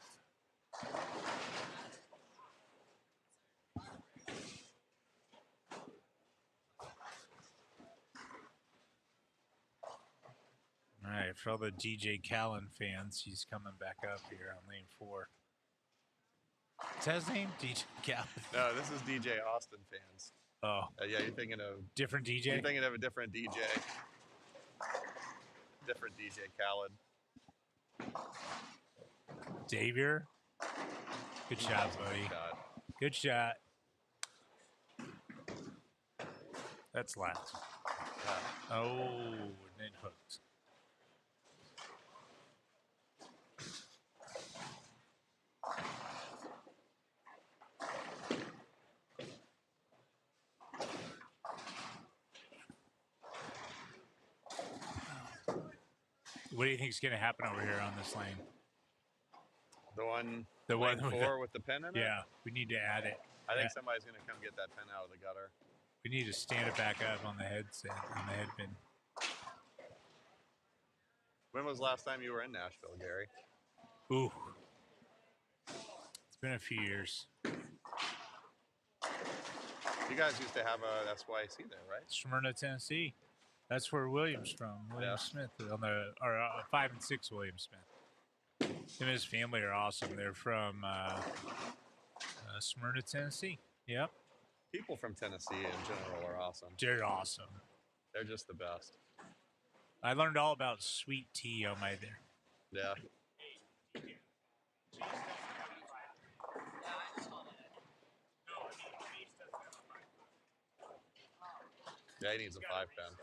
All right, for all the DJ Callan fans, he's coming back up here on lane 4. Is that his name? DJ Callan? No, this is DJ Austin fans. Oh. Yeah, you're thinking of... Different DJ? You're thinking of a different DJ. Different DJ Khaled. Xavier? Good shot, buddy. Good shot. That's last. Yeah. Oh, and it hooked. What do you think is going to happen over here on this lane? The one lane 4 with the pin in it? Yeah, we need to add it. I think somebody's going to come get that pin out of the gutter. We need to stand it back up on the headset, on the head pin. When was the last time you were in Nashville, Gary? Ooh. It's been a few years. You guys used to have a SYC there, right? Smyrna, Tennessee. That's where William's from. William Smith on the 5 and 6 William Smith. Him and his family are awesome. They're from Smyrna, Tennessee. Yep. People from Tennessee in general are awesome. They're awesome. They're just the best. I learned all about sweet tea on my there. Yeah. Yeah, he needs a 5 pin.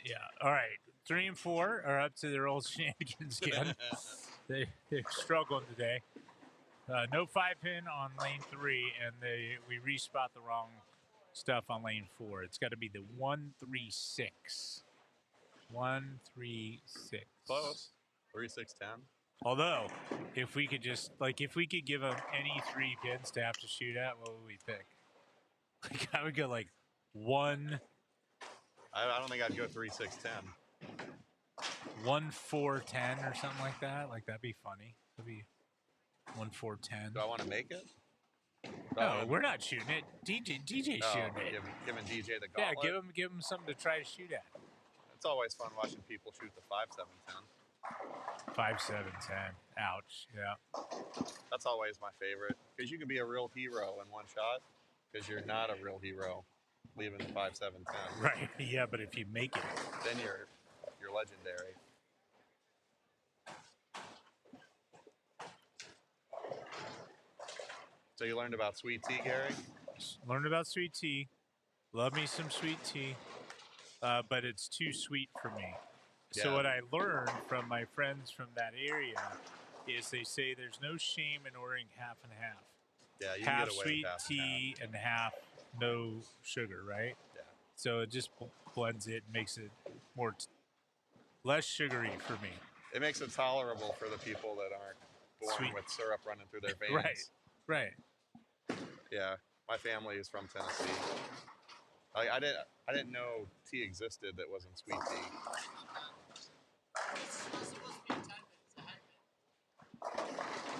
Yeah. All right. 3 and 4 are up to their old shenanigans again. They're struggling today. No 5 pin on lane 3, and we respot the wrong stuff on lane 4. It's got to be the 1-3-6. 1-3-6. Close. 3-6-10. Although, if we could just if we could give them any 3 pins to have to shoot at, what would we pick? Like I would go like 1. I don't think I'd go 3-6-10. 1-4-10 or something like that. Like that'd be funny. That'd be 1-4-10. Do I want to make it? No, we're not shooting it. DJ shooting it. Giving DJ the Yeah, gauntlet. give him something to try to shoot at. It's always fun watching people shoot the 5.710. 5-7-10. Ouch. Yeah. That's always my favorite because you can be a real hero in one shot because you're not a real hero leaving the 5.710. Right. Yeah, but if you make it, Then you're legendary. So you learned about sweet tea, Gary? learned about sweet tea. Love me some sweet tea. But it's too sweet for me. So Yeah. what I learned from my friends from that area is they say there's no shame in ordering half and half. Yeah, you Half can get away sweet with half tea and half no sugar, right? Yeah. So it just blends it, makes it more less sugary for me. It makes it tolerable for the people that aren't born Sweet. with syrup running through their veins. Right. Yeah, my family is from Tennessee. I didn't know tea existed that wasn't sweet tea.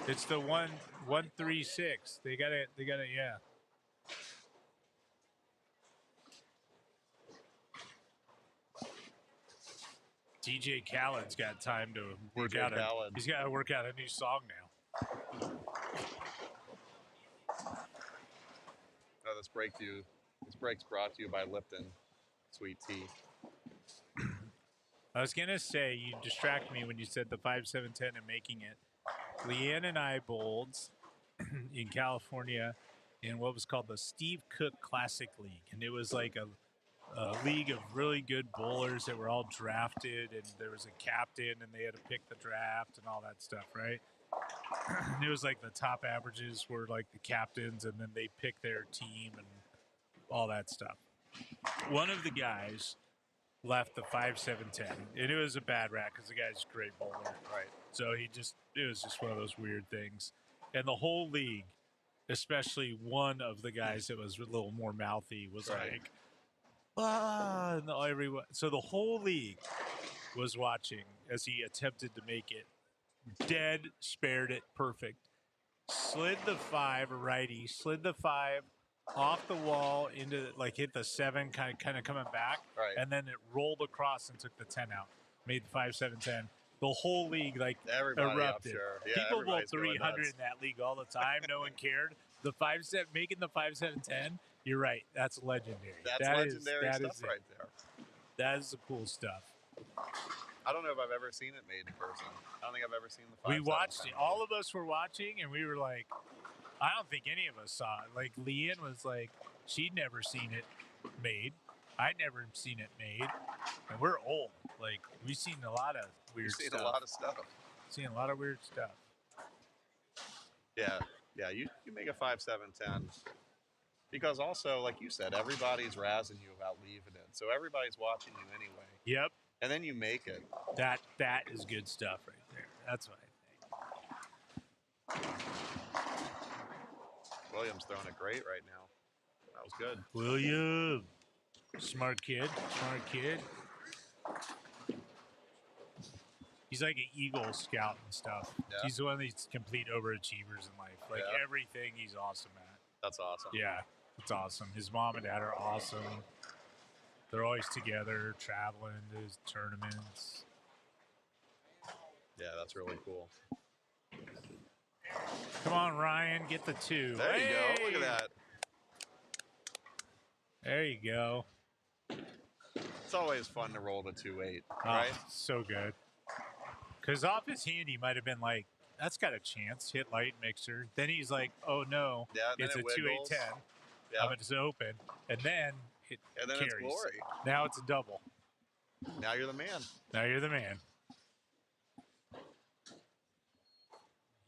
It's the 136. They got it. Yeah. DJ Khaled's got time to work DJ out. Khaled. He's got to work out a new song now. No, this break's brought to you by Lipton Sweet Tea. I was gonna say you distracted me when you said the 5-7-10 and making it. Leanne and I bowled in California in what was called the Steve Cook Classic League, and it was like a league of really good bowlers that were all drafted, and there was a captain, and they had to pick the draft and all that stuff, right? And it was like the top averages were like the captains, and then they picked their team and all that stuff. One of the guys left the 5-7-10, and it was a bad rat because the guy's a great bowler, Right. so it was just one of those weird things. And the whole league, especially one of the guys that was a little more mouthy, was Right. like, and everyone. So the whole league was watching as he attempted to make it. Dead, spared it, perfect. Slid the 5, righty, slid the 5 off the wall into, like, hit the 7, kind of coming back. Right. And then it rolled across and took the 10 out. Made the 5-7-10. The whole league, like, Everybody erupted. up there. Yeah, People bowled everybody's going 300 nuts. in that league all the time. No one cared. The 5-7, making the 5-7-10, you're right. That's legendary. That's That legendary is stuff it. right there. That is the cool stuff. I don't know if I've ever seen it made in person. I don't think I've ever seen the 5. We watched it. All of us were watching, and we were like, I don't think any of us saw it. Like, Leanne was like, she'd never seen it made. I'd never seen it made. And we're old. Like, we've seen a lot of weird We've seen stuff. a lot of stuff. Seen a lot of weird stuff. Yeah. You make a 5-7-10 because also, like you said, everybody's razzing you about leaving it, so everybody's watching you anyway. Yep. And then you make it. That is good stuff right there. That's what I think. William's throwing it great right now. That was good. William. Smart kid. He's like an Eagle Scout and stuff. Yeah. He's one of these complete overachievers in life. Like, Yeah. everything he's awesome at. That's awesome. Yeah, it's awesome. His mom and dad are awesome. They're always together, traveling to his tournaments. Yeah, that's really cool. Come on, Ryan, get the 2. There you go. Look Hey! at that. There you go. It's always fun to roll the 2-8, Oh, right? so good. Because off his hand, he might have been like, that's got a chance. Hit light mixer. Then he's like, oh no, Yeah, then it's it a wiggles. 2-8-10. Yeah. It's open. And then it And then carries. it's glory. Now it's a double. Now you're the man. Now you're the man.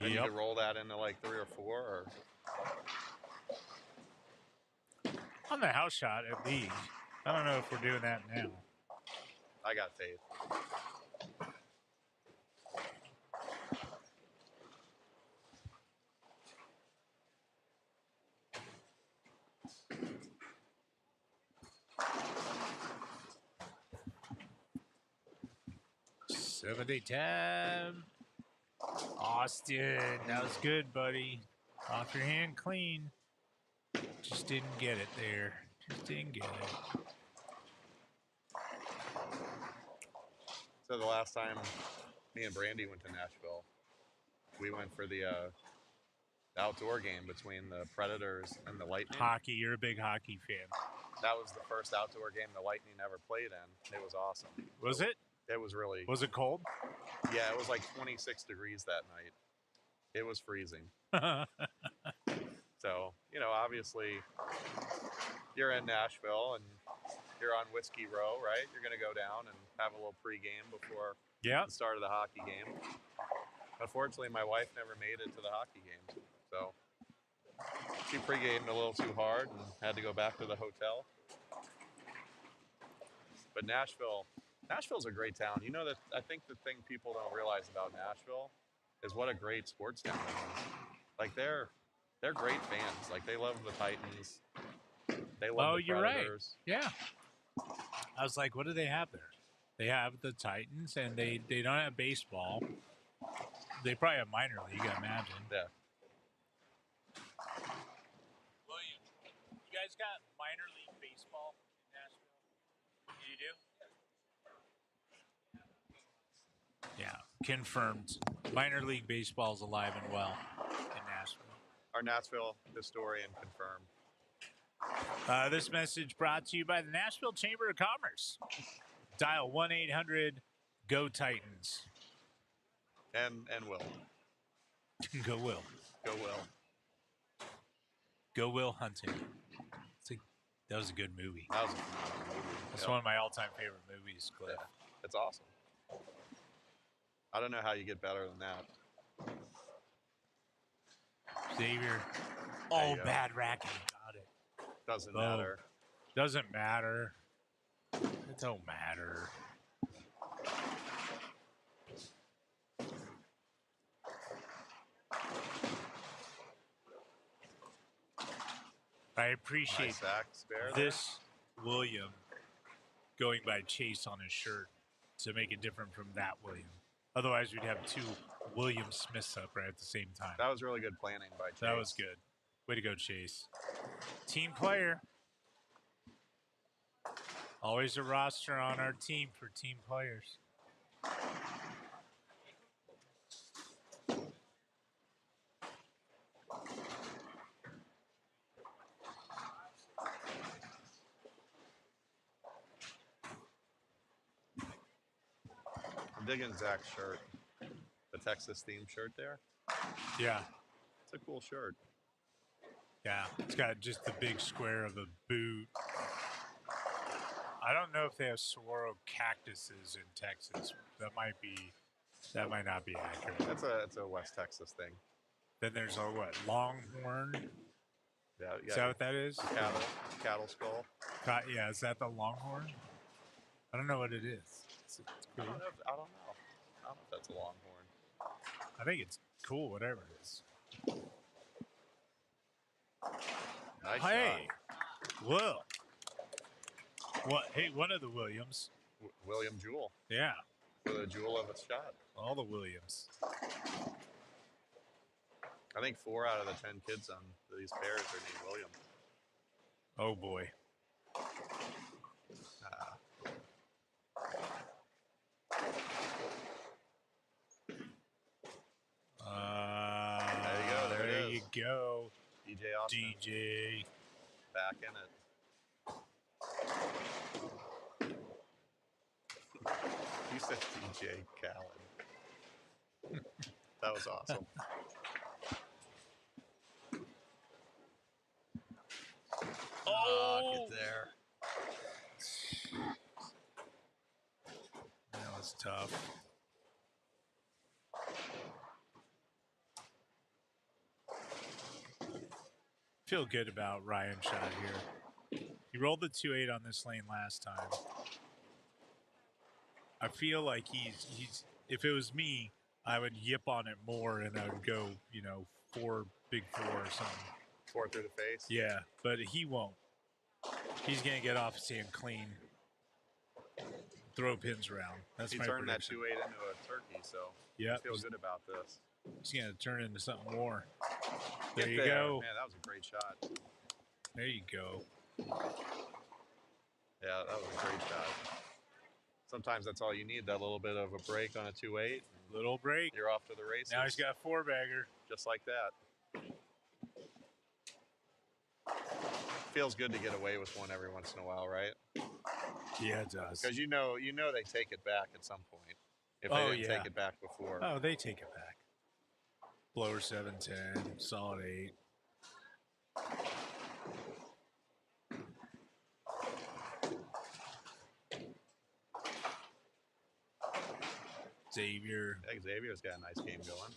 And you Yep. could roll that into like 3 or 4 or On the house shot at least. I don't know if we're doing that now. I got faith. 7-day time. Austin, that was good, buddy. Off your hand clean. Just didn't get it there. Just didn't get it. So the last time me and Brandy went to Nashville, we went for the outdoor game between the Predators and the Lightning. Hockey, you're a big hockey fan. That was the first outdoor game the Lightning ever played in. It was awesome. Was it? It was really. Was it cold? Yeah, it was like 26 degrees that night. It was freezing. So, you know, obviously, you're in Nashville and you're on Whiskey Row, right? You're going to go down and have a little pregame before Yeah. the start of the hockey game. Unfortunately, my wife never made it to the hockey game. So she pre-gamed a little too hard and had to go back to the hotel. But Nashville's a great town. You know, that I think the thing people don't realize about Nashville is what a great sports town it is. Like they're great fans. Like they love the Titans. They love the Predators. Right. Yeah. I was like, what do they have there? They have the Titans, and they don't have baseball. They probably have minor league, I imagine. Yeah. William, you guys got minor league baseball in Nashville? You do? Yeah, confirmed. Minor league baseball is alive and well in Nashville. Our Nashville historian confirmed. This message brought to you by the Nashville Chamber of Commerce. Dial 1-800-GO-TITANS. And Will. Go Will. Go Will. Go Will Hunting. That was a good movie. That was a phenomenal movie. That's one of my all-time favorite movies, Cliff. Yeah, it's awesome. I don't know how you get better than that. Xavier. There Oh, you go. bad racket. Got it. Doesn't Oh. matter. Doesn't matter. It don't matter. I appreciate Nice sack spare there. this William going by Chase on his shirt to make it different from that William. Otherwise, we'd have two William Smiths up right at the same time. That was really good planning by Chase. That was good. Way to go, Chase. Team player. Always a roster on our team for team players. I'm digging Zach's shirt. The Texas theme shirt there. Yeah, It's a cool shirt. yeah. It's got just the big square of a boot. I don't know if they have saguaro cactuses in Texas. That might not be accurate. It's a West Texas thing. Then there's a what? Longhorn? Yeah, Is that what that is? cattle skull. Yeah, is that the longhorn? I don't know what it is. It's I cool. don't know if that's a longhorn. I think it's cool, whatever it is. Nice Hey, shot. whoa. What? Hey, one of the Williams. William Jewell Yeah, with a jewel of a shot. all the Williams. I think 4 out of the 10 kids on these pairs are named William. Oh boy. There you go, there it There is. you go, DJ Austin DJ. back in it. You said DJ Khaled. That was awesome. Oh, Get there. that was tough. Feel good about Ryan's shot here. He rolled the 2-8 on this lane last time. I feel like he's. If it was me, I would yip on it more and I would go, big four or something. 4 through the face. Yeah, but he won't. He's gonna get off his hand clean. throw pins around. That's He my turned that prediction. 2.8 into a turkey, so Yeah, I feel good about this. He's gonna turn into something more. There Get you go. Man, that was a great shot. There you go. Yeah, that was a great shot. Sometimes that's all you need, that little bit of a break on a 2.8. Little break. You're off to the races. Now he's got a 4-bagger. Just like that. Feels good to get away with one every once in a while, right? Yeah, it does. Because you know they take it back at some point. If they didn't take it back before. Oh, they take it back. Blower 710, solid 8. Xavier. Yeah, Xavier's got a nice game going.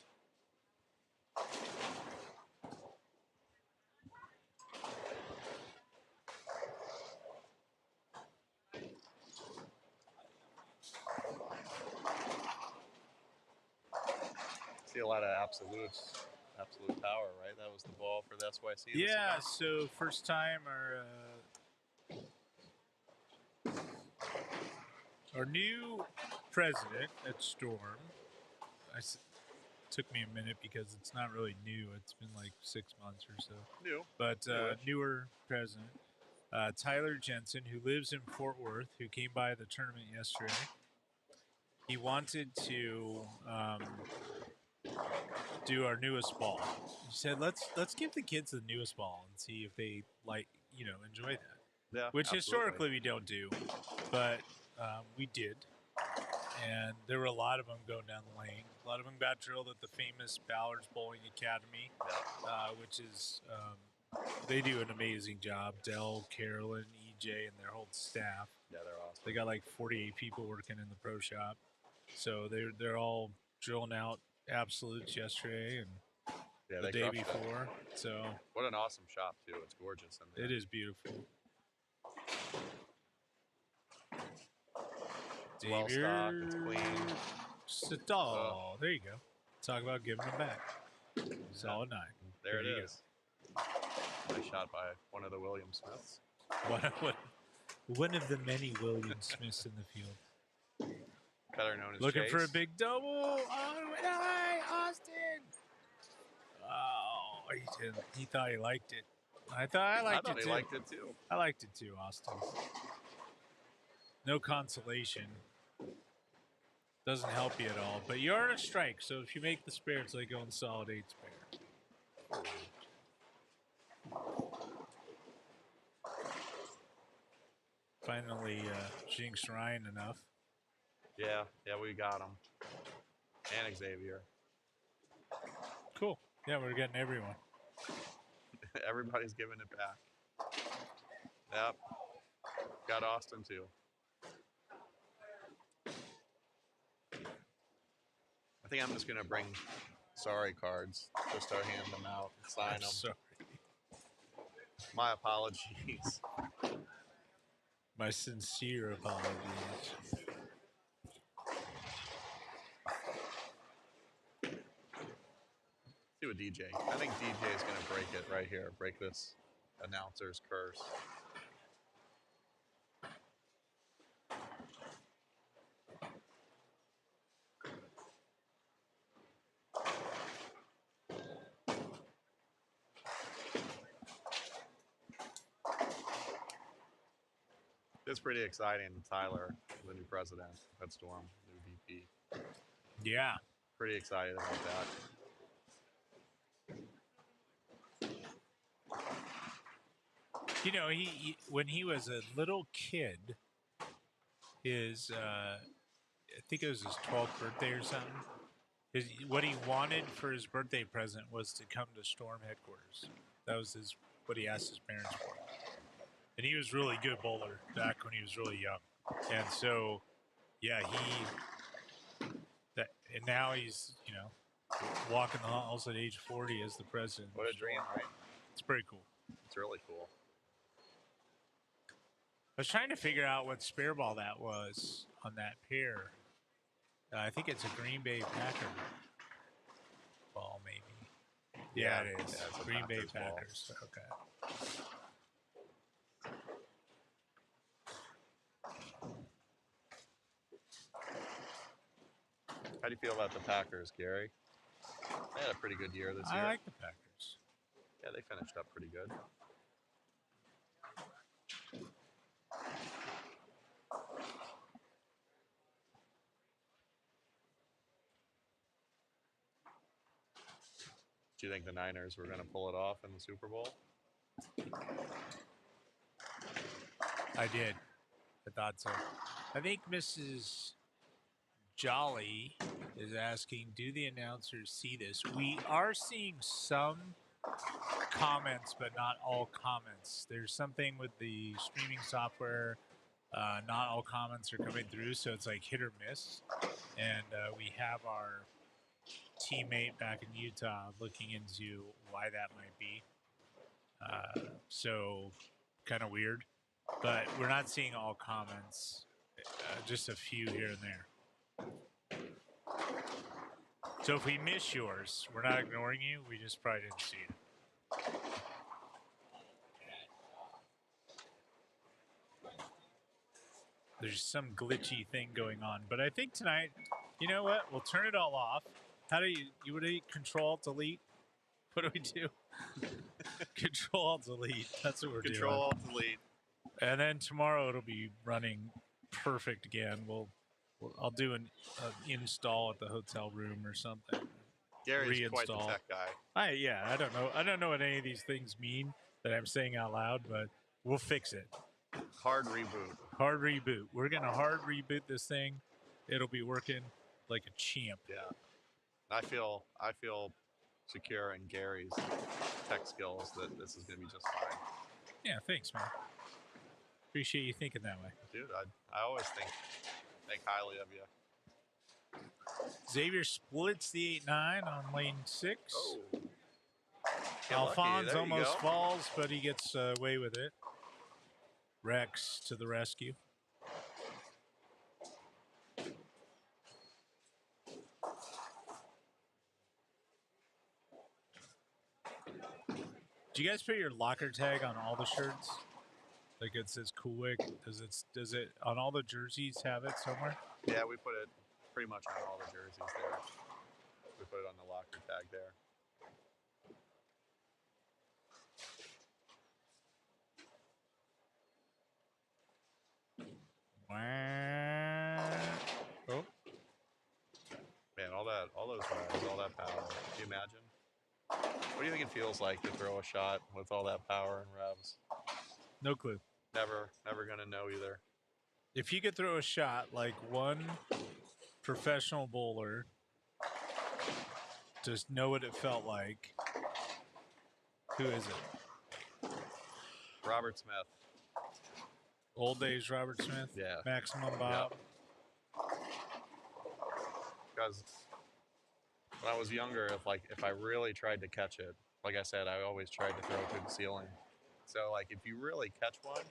See a lot of absolute power, right? That was the ball for the SYC. Yeah, so first time our new president at Storm. Took me a minute because it's not really new. It's been like 6 months or so. New. But newer president, Tyler Jensen, who lives in Fort Worth, who came by the tournament yesterday. He wanted to do our newest ball. He said, "Let's give the kids the newest ball and see if they enjoy that." Yeah, which absolutely. Historically we don't do, but we did. And there were a lot of them going down the lane. A lot of them got drilled at the famous Ballard's Bowling Academy, which is, they do an amazing job. Dell, Carolyn, EJ, and their whole staff. Yeah, they're awesome. They got like 48 people working in the pro shop. So they're all drilling out absolutes yesterday and the day before. So what an awesome shop, too. It's gorgeous in there. It is beautiful. Well stocked, it's clean. There you go. Talk about giving them back. Solid 9. There it is. Nice shot by one of the William Smiths. One of the many William Smiths in the field. Better known as Looking Chase. for a big double. Oh, Austin. Oh, he didn't. He thought he liked it. I thought he liked it too. I liked it too, Austin. No consolation. Doesn't help you at all. But you are in a strike, so if you make the spare, it's like going solid 8 spare. Finally, Jinx Ryan enough. Yeah, we got him. And Xavier. Cool. Yeah, we're getting everyone. Everybody's giving it back. Yep. Got Austin, too. I think I'm just going to bring sorry cards just to hand them out and sign them. Sorry. My apologies. My sincere apologies. See what DJ. I think DJ is going to break it right here. Break this announcer's curse. It's pretty exciting. Tyler, the new president at Storm, new VP. Yeah. Pretty excited about that. You know, he when he was a little kid, his I think it was his 12th birthday or something. What he wanted for his birthday present was to come to Storm headquarters. That was what he asked his parents for. And he was really good bowler back when he was really young. And so, yeah, and now he's, walking the halls at age 40 as the president. What a dream, right? It's pretty cool. It's really cool. I was trying to figure out what spare ball that was on that pair. I think it's a Green Bay Packer ball, maybe. Yeah, it is. Yeah, it's Green Bay ball. Packers. Okay. How do you feel about the Packers, Gary? They had a pretty good year this year. I like the Packers. Yeah, they finished up pretty good. Do you think the Niners were going to pull it off in the Super Bowl? I did. I thought so. I think Mrs. Jolly is asking, do the announcers see this? We are seeing some comments, but not all comments. There's something with the streaming software. Not all comments are coming through, so it's like hit or miss. And we have our teammate back in Utah looking into why that might be. So kind of weird. But we're not seeing all comments, just a few here and there. So if we miss yours, we're not ignoring you. We just probably didn't see it. There's some glitchy thing going on. But I think tonight, you know what? We'll turn it all off. How do you would Control Delete? What do we do? Control Delete. That's what we're doing. Control Delete. And then tomorrow it'll be running perfect again. I'll do an install at the hotel room or something. Gary's quite the tech guy. I don't know. I don't know what any of these things mean that I'm saying out loud, but we'll fix it. Hard reboot. Hard reboot. We're gonna hard reboot this thing. It'll be working like a champ. Yeah. I feel secure in Gary's tech skills that this is gonna be just fine. Yeah, thanks, man. Appreciate you thinking that way. Dude, I always think highly of you. Xavier splits the 8-9 on lane 6. Oh. Alphonse almost falls, but he gets away with it. Rex to the rescue. Do you guys put your locker tag on all the shirts? Like it says Coolwick. Does it on all the jerseys have it somewhere? Yeah, we put it pretty much on all the jerseys there. We put it on the locker tag there. Oh. Man, all those revs, all that power. Can you imagine? What do you think it feels like to throw a shot with all that power and revs? No clue. Never gonna know either. If you could throw a shot like one professional bowler, just know what it felt like. Who is it? Robert Smith. Old days Robert Smith? Yeah. Maximum Bob? Because when I was younger, if I really tried to catch it, like I said, I always tried to throw it through the ceiling. So like if you really catch one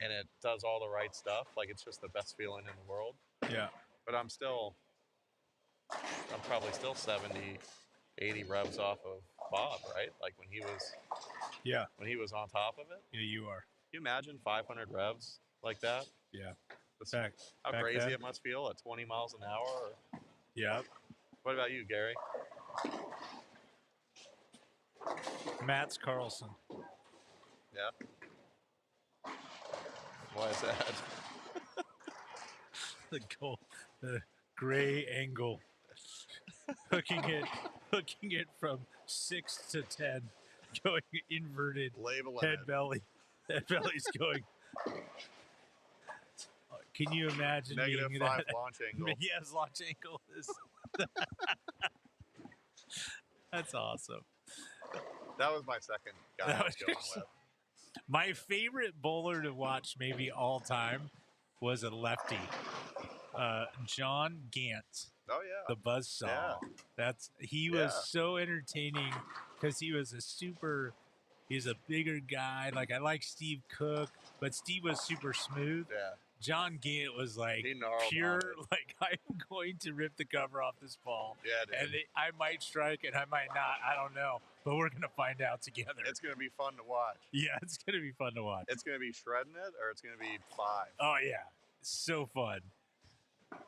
and it does all the right stuff, like it's just the best feeling in the world. Yeah. But I'm probably still 70, 80 revs off of Bob, right? Like when he was on top of it. Yeah, you are. Can you imagine 500 revs like that? Yeah. How crazy it must feel at 20 miles an hour? Or... Yeah. What about you, Gary? Mats Carlson. Yeah. Why is that? The gray angle. hooking it from 6 to 10, going inverted. Head belly. Head belly's going. Can you imagine -5 being that? launch angle? Yes, launch angle is. That's awesome. That was my second guy I was going with. My favorite bowler to watch, maybe all time, was a lefty, John Gant. Oh yeah, the buzzsaw. Yeah. He was so entertaining because he's a bigger guy. Like I like Steve Cook, but Steve was super smooth. Yeah. John Gant was like pure, like I'm going to rip the cover off this ball. Yeah, dude. And I might strike and I might not. I don't know, but we're gonna find out together. It's gonna be fun to watch. Yeah, it's gonna be fun to watch. It's gonna be shredding it, or it's gonna be 5. Oh yeah, so fun.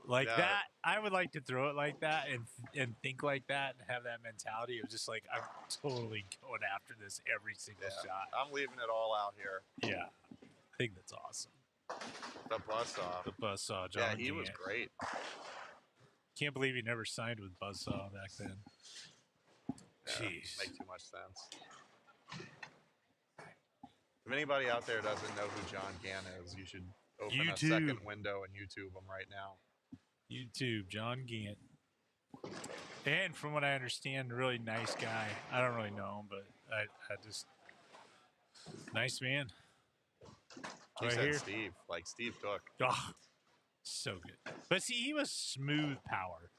Like Yeah. that, I would like to throw it like that and think like that and have that mentality of just like, I'm totally going after this every single shot. I'm leaving it all out here. Yeah, I think that's awesome. The buzzsaw. The buzzsaw, John. Yeah, he was great. Can't believe he never signed with Buzzsaw back then. Yeah, Jeez. make too much sense. If anybody out there doesn't know who John Gann is, you should open a second window and YouTube him right now. YouTube, John Gant. And from what I understand, really nice guy. I don't really know him, but I just nice man. He said Steve, like Steve Cook. Oh, so good. But see, he was smooth power.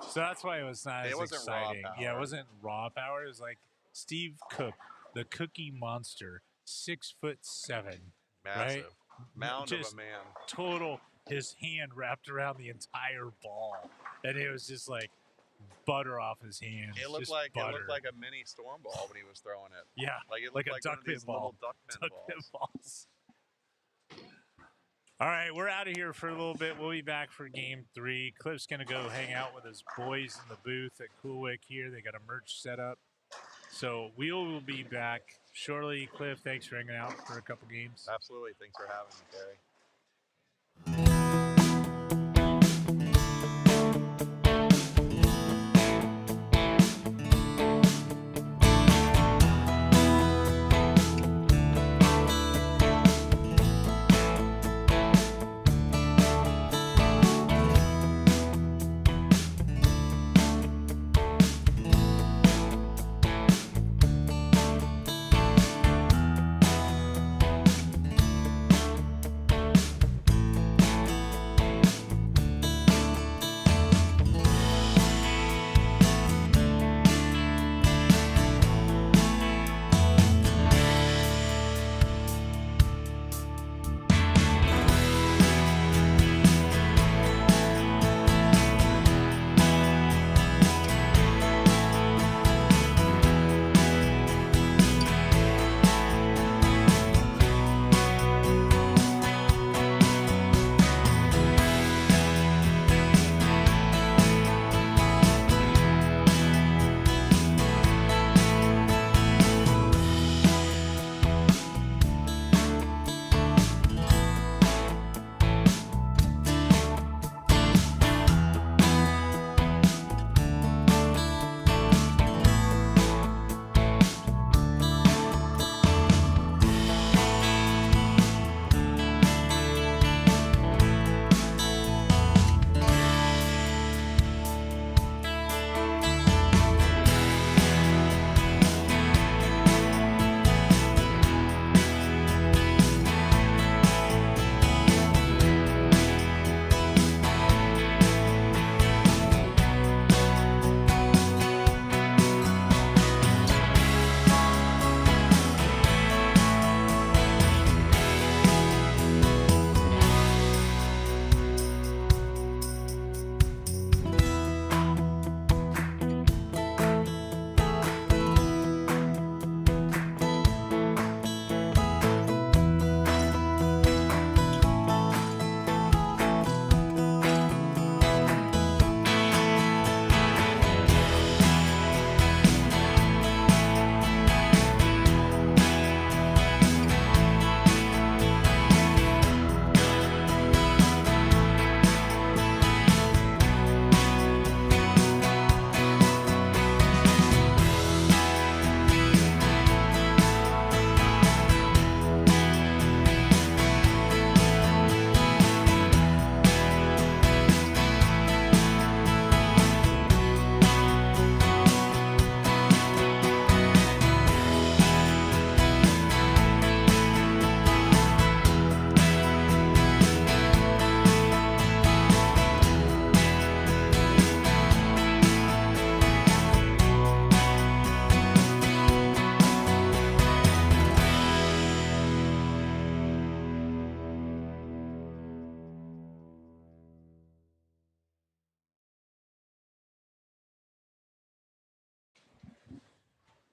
So that's why it was not as exciting. Raw power. Yeah, it wasn't raw power. It was like Steve Cook, the Cookie Monster, 6'7", Massive. right? Mound Just of a man. Total, his hand wrapped around the entire ball. And it was just like butter off his hand. It looked like a mini storm ball when he was throwing it. Yeah, like it like looked a like duck pin ball. Duck pin balls. All right, we're out of here for a little bit. We'll be back for game 3. Cliff's going to go hang out with his boys in the booth at Cool Wick here. They got a merch set up. So we will be back shortly. Cliff, thanks for hanging out for a couple games. Absolutely. Thanks for having me, Terry.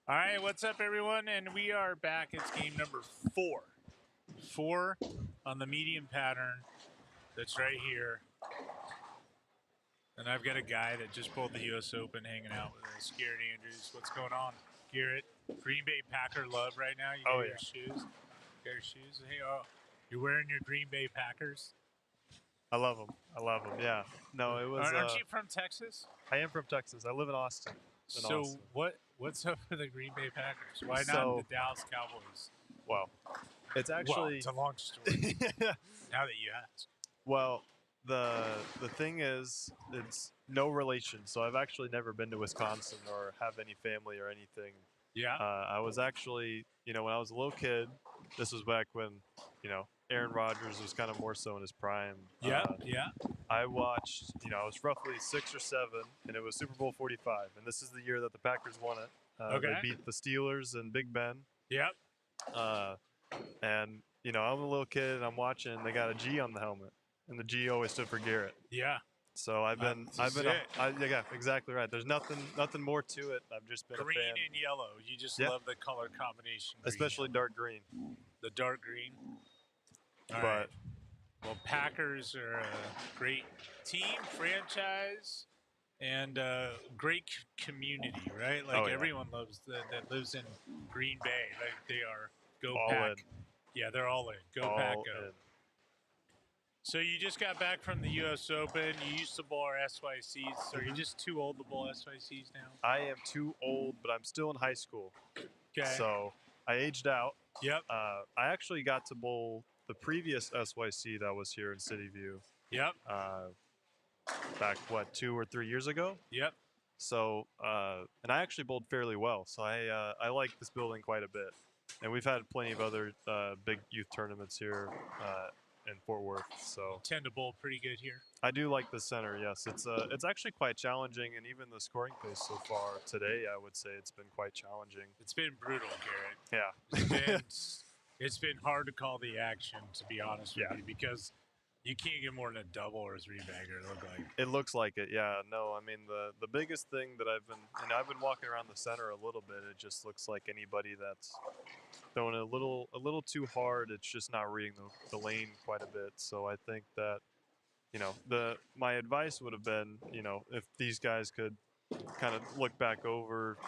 All right, what's up, everyone? And we are back. It's game number 4. 4 on the medium pattern. That's right here. And I've got a guy that just pulled the U.S. Open hanging out with us, Garrett Andrews. What's going on, Garrett? Green Bay Packer love right now. You got your shoes. Got your shoes. Hey, you're wearing your Green Bay Packers. I love them. I love them. Yeah. No, it was. Aren't you from Texas? I am from Texas. I live in Austin. So what's up with the Green Bay Packers? Why not the Dallas Cowboys? Well, it's actually it's a long story. Now that you ask. Well, the thing is, it's no relation. So I've actually never been to Wisconsin or have any family or anything. Yeah. I was actually, when I was a little kid, this was back when, Aaron Rodgers was kind of more so in his prime. Yeah. I watched, I was roughly 6 or 7, and it was Super Bowl 45, and this is the year that the Packers won it. They beat the Steelers and Big Ben. Yep. And I'm a little kid, and I'm watching. And they got a G on the helmet, and the G always stood for Garrett. Yeah. So yeah, exactly right. There's nothing more to it. I've just been green a fan. and yellow. You just love the color combination. Especially dark green. The dark green. All but right. Well, Packers are a great team, franchise, and great community, right? Like everyone loves that lives in Green Bay. Like they are go all Pack. In. Yeah, they're all in. Go all Pack, go. In. So you just got back from the U.S. Open. You used to bowl our SYCs. So are you just too old to bowl SYCs now? I am too old, but I'm still in high school. Okay. So I aged out. Yep. I actually got to bowl the previous SYC that was here in Cityview. Yep. Back, 2 or 3 years ago? Yep. So, and I actually bowled fairly well. So I like this building quite a bit. And we've had plenty of other big youth tournaments here in Fort Worth. So you tend to bowl pretty good here. I do like the center. Yes, it's actually quite challenging, and even the scoring pace so far today, I would say it's been quite challenging. It's been brutal, Garrett. Yeah. It's been hard to call the action, to be honest with you, because you can't get more than a double or a 3-bagger. It looks like it. Yeah. No, I mean the biggest thing that I've been walking around the center a little bit. It just looks like anybody that's throwing a little too hard. It's just not reading the lane quite a bit. So I think that my advice would have been if these guys could kind of look back over,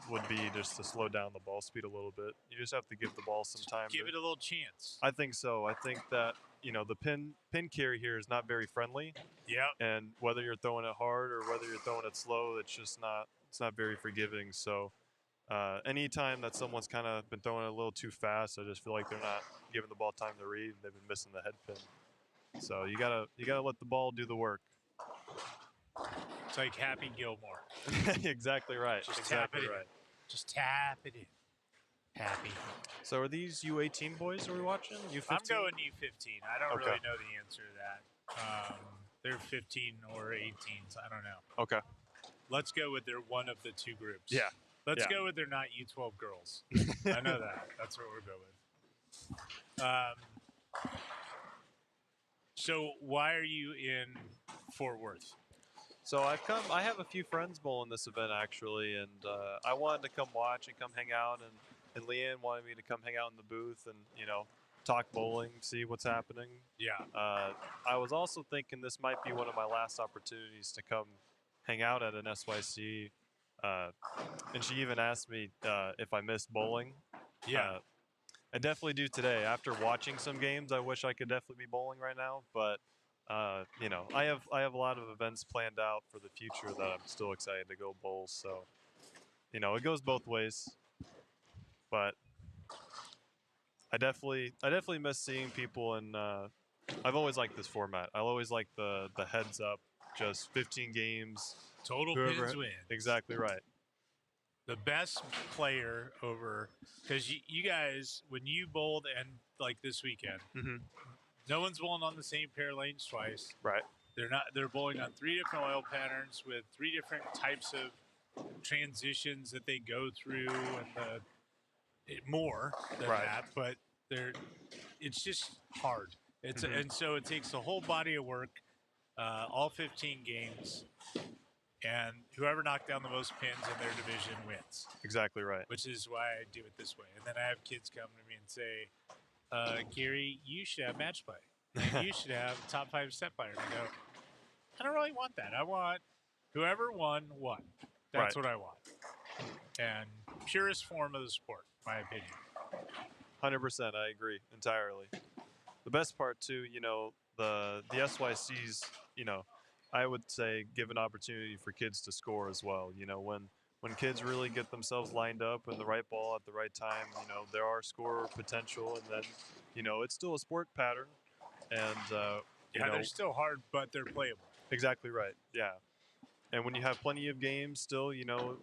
would be just to slow down the ball speed a little bit. You just have to give the ball some time. Give it a little chance. I think so. I think that the pin carry here is not very friendly. Yeah. And whether you're throwing it hard or whether you're throwing it slow, it's not very forgiving. So anytime that someone's kind of been throwing it a little too fast, I just feel like they're not giving the ball time to read, and they've been missing the head pin. So you gotta let the ball do the work. It's like Happy Gilmore. Exactly right. Just exactly tap it right. in. Just tap it in. Happy. So are these U18 boys are we watching? U15? I'm going U15. I don't Okay. really know the answer to that. They're 15 or 18s. I don't know. Okay. Let's go with they're one of the two groups. Yeah. Let's go with they're not U12 girls. I know that. That's what we'll go with. So why are you in Fort Worth? So I have a few friends bowling this event actually, and I wanted to come watch and come hang out, and Leanne wanted me to come hang out in the booth and talk bowling, see what's happening. Yeah. I was also thinking this might be one of my last opportunities to come hang out at an SYC, and she even asked me if I missed bowling. Yeah. I definitely do today. After watching some games, I wish I could definitely be bowling right now, but I have a lot of events planned out for the future that I'm still excited to go bowl. So, it goes both ways. But I definitely miss seeing people, and I've always liked this format. I always like the heads up, just 15 games. Total pins win. Exactly right. The best player over, because you guys, when you bowled and like this weekend, no one's bowling on the same pair of lanes twice. Right. They're bowling on 3 different oil patterns with 3 different types of transitions that they go through, and more than that. But it's just hard. And so it takes the whole body of work, all 15 games. And whoever knocked down the most pins in their division wins. Exactly right. Which is why I do it this way. And then I have kids come to me and say, Gary, you should have match play. And you should have top 5 set player. And I go, I don't really want that. I want whoever won. That's Right. what I want. And purest form of the sport, my opinion. 100%. I agree entirely. The best part too, the SYCs, I would say give an opportunity for kids to score as well. When kids really get themselves lined up and the right ball at the right time, there are score potential, and then, it's still a sport pattern, and They're still hard, but they're playable. exactly right. Yeah. And when you have plenty of games still,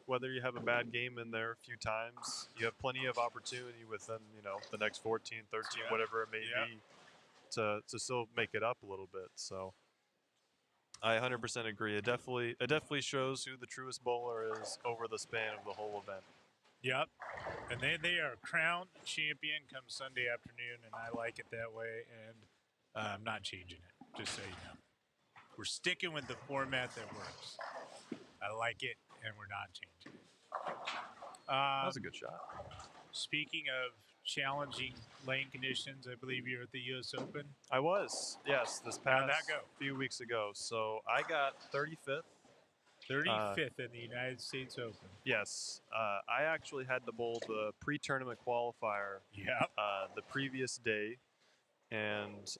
whether you have a bad game in there a few times, you have plenty of opportunity within, the next 14, 13, whatever it may be, to still make it up a little bit. So I 100% agree. It definitely shows who the truest bowler is over the span of the whole event. Yep. And they are crowned champion come Sunday afternoon, and I like it that way, and I'm not changing it, just so you know. We're sticking with the format that works. I like it, and we're not changing it. That was a good shot. Speaking of challenging lane conditions, I believe you're at the U.S. Open. I was, yes, this How'd past that go? few weeks ago. So I got 35th. 35th in the United States Open. Yes, I actually had to bowl the pre-tournament qualifier the previous day, and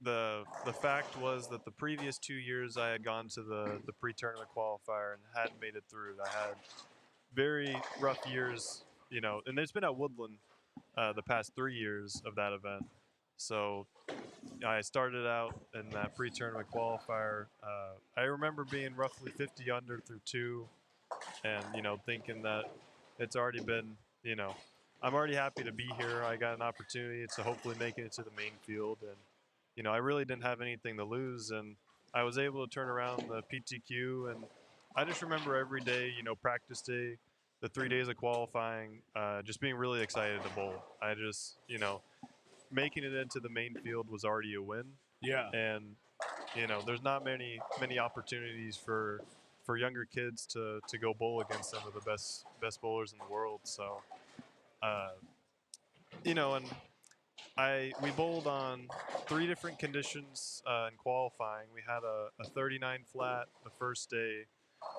the fact was that the previous 2 years I had gone to the pre-tournament qualifier and hadn't made it through. I had very rough years, and it's been at Woodland the past 3 years of that event. So I started out in that pre-tournament qualifier. I remember being roughly 50 under through 2, and thinking that it's already been, I'm already happy to be here. I got an opportunity to hopefully make it to the main field, and I really didn't have anything to lose, and I was able to turn around the PTQ, and I just remember every day, practice day, the 3 days of qualifying, just being really excited to bowl. I just, making it into the main field was already a win. Yeah. And, there's not many opportunities for younger kids to go bowl against some of the best bowlers in the world. So, and we bowled on 3 different conditions in qualifying. We had a 39 flat the first day.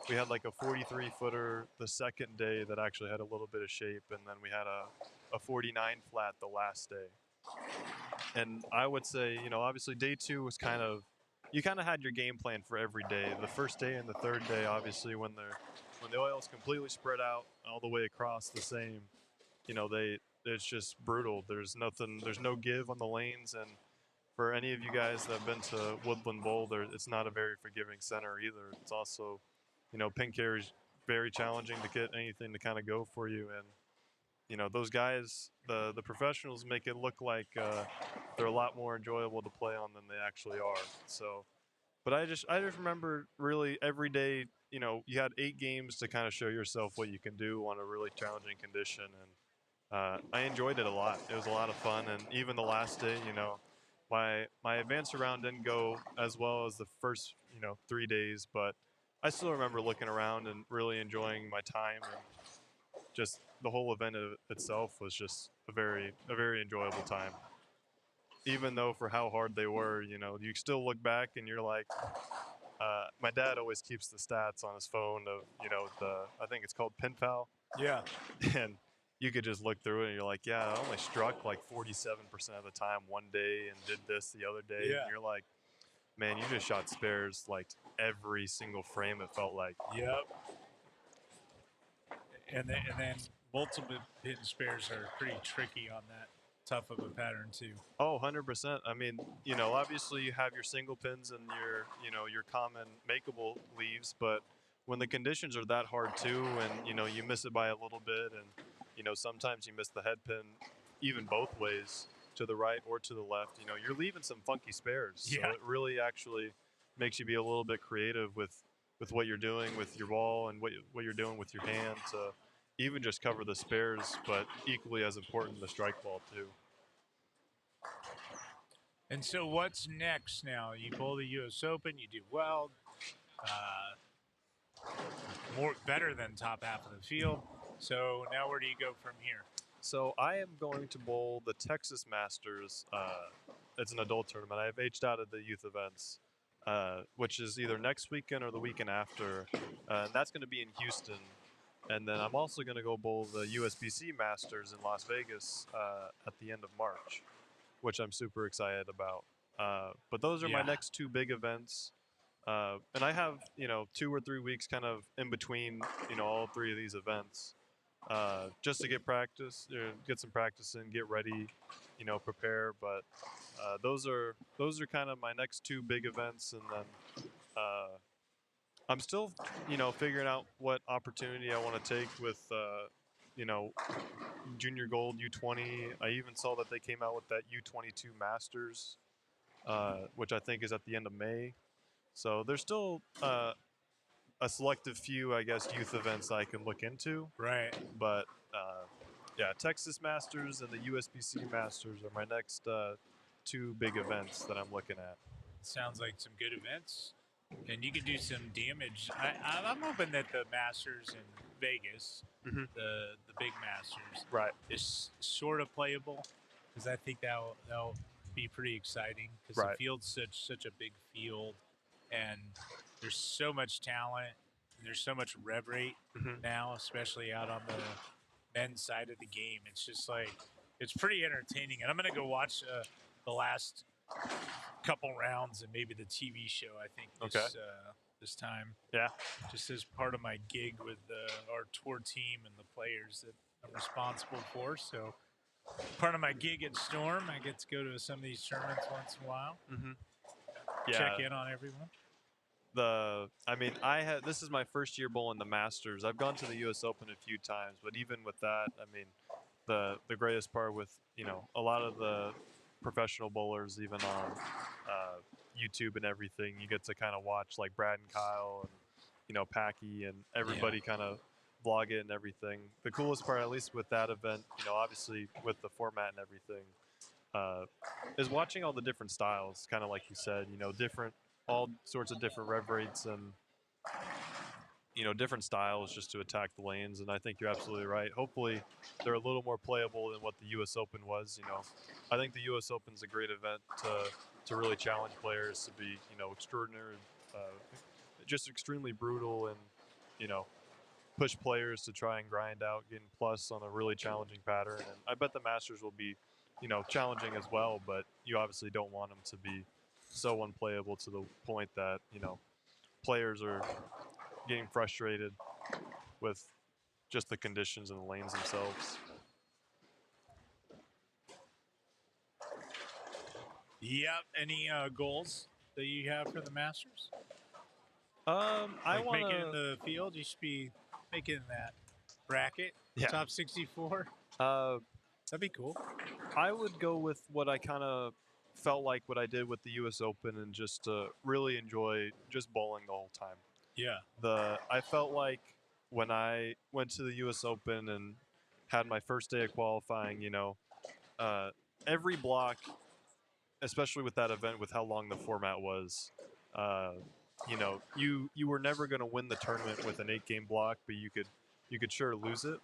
We had like a 43 footer the second day that actually had a little bit of shape, and then we had a 49 flat the last day. And I would say, obviously day 2 was you kind of had your game plan for every day. The first day and the third day, obviously, when the oil is completely spread out all the way across the same, it's just brutal. There's no give on the lanes, and for any of you guys that have been to Woodland Bowl, it's not a very forgiving center either. It's also, pin carry is very challenging to get anything to kind of go for you, and those guys, the professionals, make it look like they're a lot more enjoyable to play on than they actually are. So, but I just remember really every day, you had 8 games to kind of show yourself what you can do on a really challenging condition, and I enjoyed it a lot. It was a lot of fun, and even the last day, my advance round didn't go as well as the first 3 days, but I still remember looking around and really enjoying my time, and just the whole event itself was just a very enjoyable time. Even though for how hard they were, you still look back and you're like, my dad always keeps the stats on his phone of, I think it's called PinPal. Yeah. And you could just look through it and you're like, yeah, I only struck like 47% of the time one day and did this the other day. Yeah. And you're like, man, you just shot spares like every single frame, it felt like. Yep. And then multiple pin spares are pretty tricky on that tough of a pattern too. Oh, 100%. I mean, obviously you have your single pins and your common makeable leaves, but when the conditions are that hard too, and you miss it by a little bit, and sometimes you miss the head pin even both ways, to the right or to the left, you're leaving some funky spares. Yeah. So it really actually makes you be a little bit creative with what you're doing with your ball and what you're doing with your hand to even just cover the spares, but equally as important, the strike ball too. And so what's next now? You bowl the U.S. Open, you do well, better than top half of the field. So now where do you go from here? So I am going to bowl the Texas Masters. It's an adult tournament. I have aged out of the youth events. which is either next weekend or the weekend after, and that's going to be in Houston. And then I'm also going to go bowl the USBC Masters in Las Vegas at the end of March, which I'm super excited about. But those are my Yeah. next two big events. And I have, 2 or 3 weeks kind of in between, all three of these events, just to get practice, get some practice in, get ready, prepare. But those are kind of my next two big events, and then I'm still, figuring out what opportunity I want to take with, you know, Junior Gold U20. I even saw that they came out with that U22 Masters, which I think is at the end of May. So there's still a selective few, I guess, youth events I can look into. Right. But yeah, Texas Masters and the USBC Masters are my next two big events that I'm looking at. Sounds like some good events, and you could do some damage. I'm hoping that the Masters in Vegas, Mhm. the big Masters, Right. is sort of playable, because I think that'll be pretty exciting. Because Right. the field's such a big field, and there's so much talent, and there's so much rev rate Mhm. now, especially out on the men's side of the game. It's just like it's pretty entertaining, and I'm gonna go watch the last couple rounds and maybe the TV show. I think this time, Yeah. just as part of my gig with our tour team and the players that I'm responsible for. So part of my gig at Storm, I get to go to some of these tournaments once in a while, Mhm. Yeah. check in on everyone. This is my first year bowling the Masters. I've gone to the U.S. Open a few times, but even with that, I mean, the greatest part with a lot of the professional bowlers, even on YouTube and everything, you get to kind of watch like Brad and Kyle and Packy and everybody kind of vlog it and everything. The coolest part, at least with that event, obviously with the format and everything, is watching all the different styles. Kind of like you said, all sorts of different rev rates and different styles just to attack the lanes. And I think you're absolutely right. Hopefully they're a little more playable than what the US Open was. I think the US Open's a great event to really challenge players to be extraordinary, just extremely brutal, and push players to try and grind out getting plus on a really challenging pattern. And I bet the Masters will be challenging as well, but you obviously don't want them to be so unplayable to the point that players are getting frustrated with just the conditions and the lanes themselves. Yep. Any goals that you have for the Masters? I Like want making it in to. the field, you should be making that bracket, Yeah. top 64. That'd be cool. I would go with what I kind of felt like what I did with the U.S. Open, and just really enjoy just bowling the whole time. Yeah. I felt like when I went to the U.S. Open and had my first day of qualifying, every block, especially with that event, with how long the format was, you were never going to win the tournament with an 8-game block, but you could sure lose it.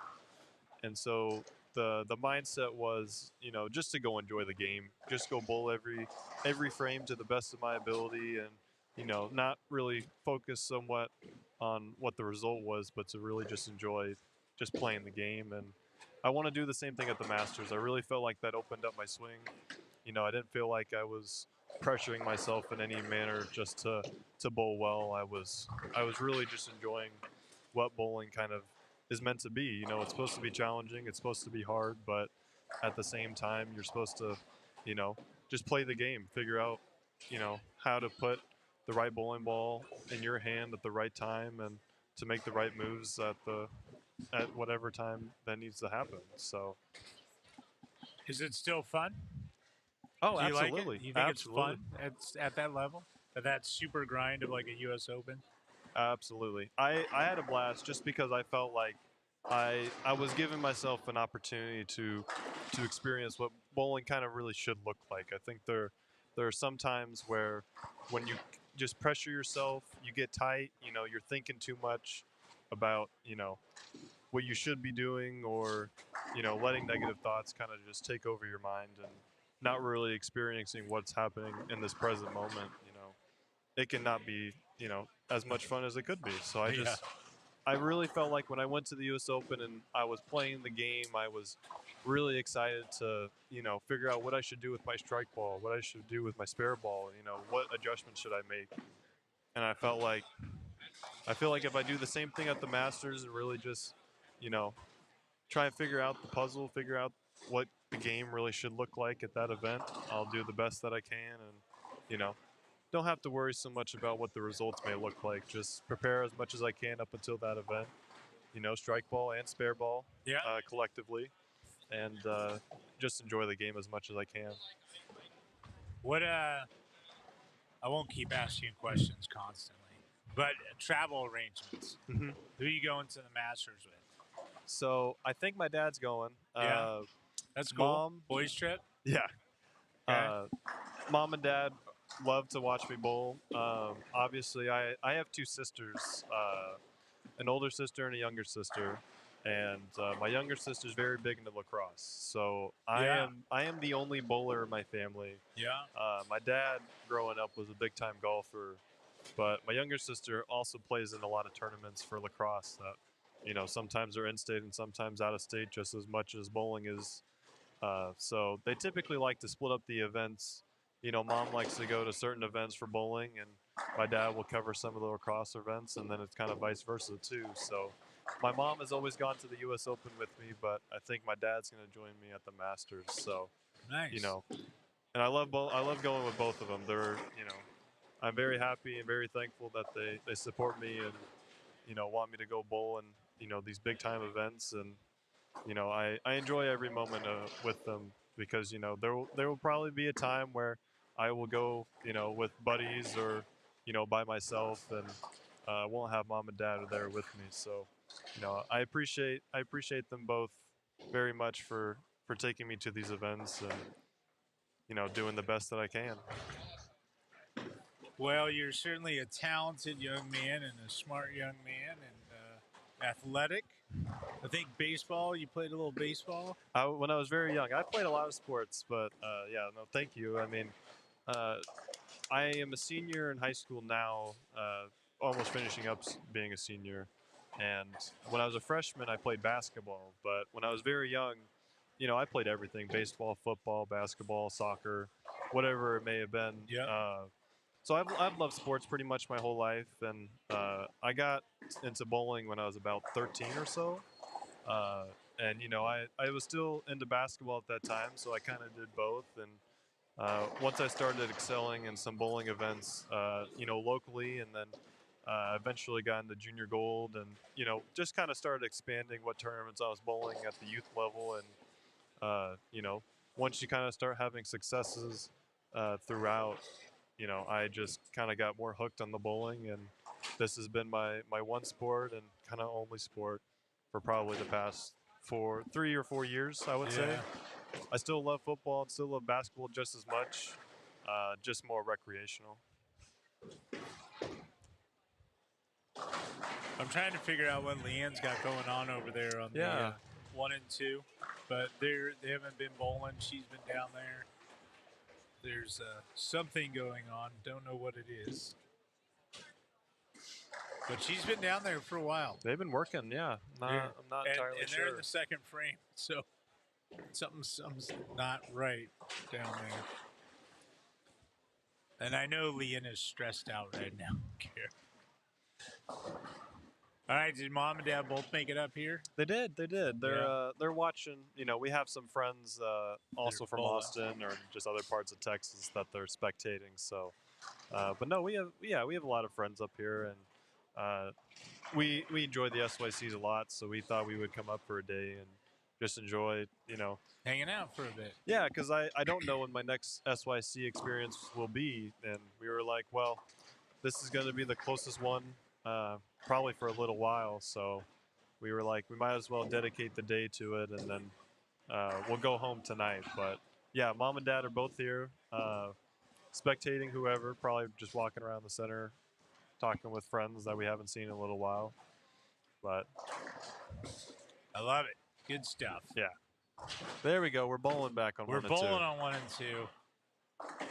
And so the mindset was, just to go enjoy the game, just go bowl every frame to the best of my ability, and not really focus somewhat on what the result was, but to really just enjoy just playing the game. And I want to do the same thing at the Masters. I really felt like that opened up my swing. I didn't feel like I was pressuring myself in any manner just to bowl well. I was really just enjoying what bowling kind of is meant to be. It's supposed to be challenging, it's supposed to be hard, but at the same time, you're supposed to, just play the game, figure out, how to put the right bowling ball in your hand at the right time, and to make the right moves at whatever time that needs to happen. So. Is it still fun? Oh, Do you absolutely. like it? You think Absolutely. it's fun at that level? At that super grind of like a U.S. Open? Absolutely. I had a blast just because I felt like I was giving myself an opportunity to experience what bowling kind of really should look like. I think there are some times where when you just pressure yourself, you get tight, you're thinking too much about, what you should be doing, or, letting negative thoughts kind of just take over your mind and not really experiencing what's happening in this present moment. it cannot be, as much fun as it could be. So Yeah. I really felt like when I went to the U.S. Open and I was playing the game, I was really excited to, figure out what I should do with my strike ball, what I should do with my spare ball, what adjustments should I make. And I feel like if I do the same thing at the Masters and really just, try and figure out the puzzle, figure out what the game really should look like at that event, I'll do the best that I can and, don't have to worry so much about what the results may look like. Just prepare as much as I can up until that event, strike ball and spare ball Yeah. collectively, and just enjoy the game as much as I can. What I won't keep asking questions constantly, but travel arrangements. Mm-hmm. Who are you going to the Masters with? So I think my dad's going. Yeah. That's cool. Mom, Boys trip? yeah. Okay. Mom and dad love to watch me bowl. Obviously, I have two sisters, an older sister and a younger sister, and my younger sister's very big into lacrosse. So I am the only bowler in my family. Yeah. My dad, growing up, was a big time golfer, but my younger sister also plays in a lot of tournaments for lacrosse that, sometimes are in state and sometimes out of state, just as much as bowling is. So they typically like to split up the events. Mom likes to go to certain events for bowling, and my dad will cover some of the lacrosse events, and then it's kind of vice versa too. So my mom has always gone to the U.S. Open with me, but I think my dad's going to join me at the Masters. So, Nice. And I love going with both of them. They're, I'm very happy and very thankful that they support me and, want me to go bowl and, these big time events. And, I enjoy every moment with them because, there will probably be a time where I will go, with buddies or, by myself and won't have mom and dad there with me. So, I appreciate them both very much for taking me to these events and, doing the best that I can. Well, you're certainly a talented young man and a smart young man and athletic. I think baseball, you played a little baseball? When I was very young, I played a lot of sports, but thank you. I mean, I am a senior in high school now, almost finishing up being a senior. And when I was a freshman, I played basketball. But when I was very young, I played everything: baseball, football, basketball, soccer, whatever it may have been. Yeah. So I've loved sports pretty much my whole life, and I got into bowling when I was about 13 or so. And I was still into basketball at that time, so I kind of did both. And once I started excelling in some bowling events, locally, and then eventually got into junior gold, and just kind of started expanding what tournaments I was bowling at the youth level. And once you kind of start having successes throughout, I just kind of got more hooked on the bowling, and this has been my one sport and kind of only sport for probably the past 3 or 4 years, I would say. I still love football and still love basketball just as much, just more recreational. I'm trying to figure out what Leanne's got going on over there on the 1 and 2, but they haven't been bowling. She's been down there. There's something going on. Don't know what it is. But she's been down there for a while. They've been working, yeah. I'm not entirely sure. And they're in the second frame, so something's not right down there. And I know Leanne is stressed out right now. All right, did mom and dad both make it up here? They did. They're watching. We have some friends also from Austin or just other parts of Texas that they're spectating. So, but no, we have a lot of friends up here, and we enjoy the SYCs a lot. So we thought we would come up for a day and just enjoy, hanging out for a bit. Yeah, because I don't know when my next SYC experience will be, and we were like, well, this is going to be the closest one. Probably for a little while, so we were like, we might as well dedicate the day to it, and then we'll go home tonight. But yeah, mom and dad are both here, spectating whoever, probably just walking around the center, talking with friends that we haven't seen in a little while. But I love it. Good stuff. Yeah. There we go. We're bowling back on 1 and 2. We're bowling on 1 and 2.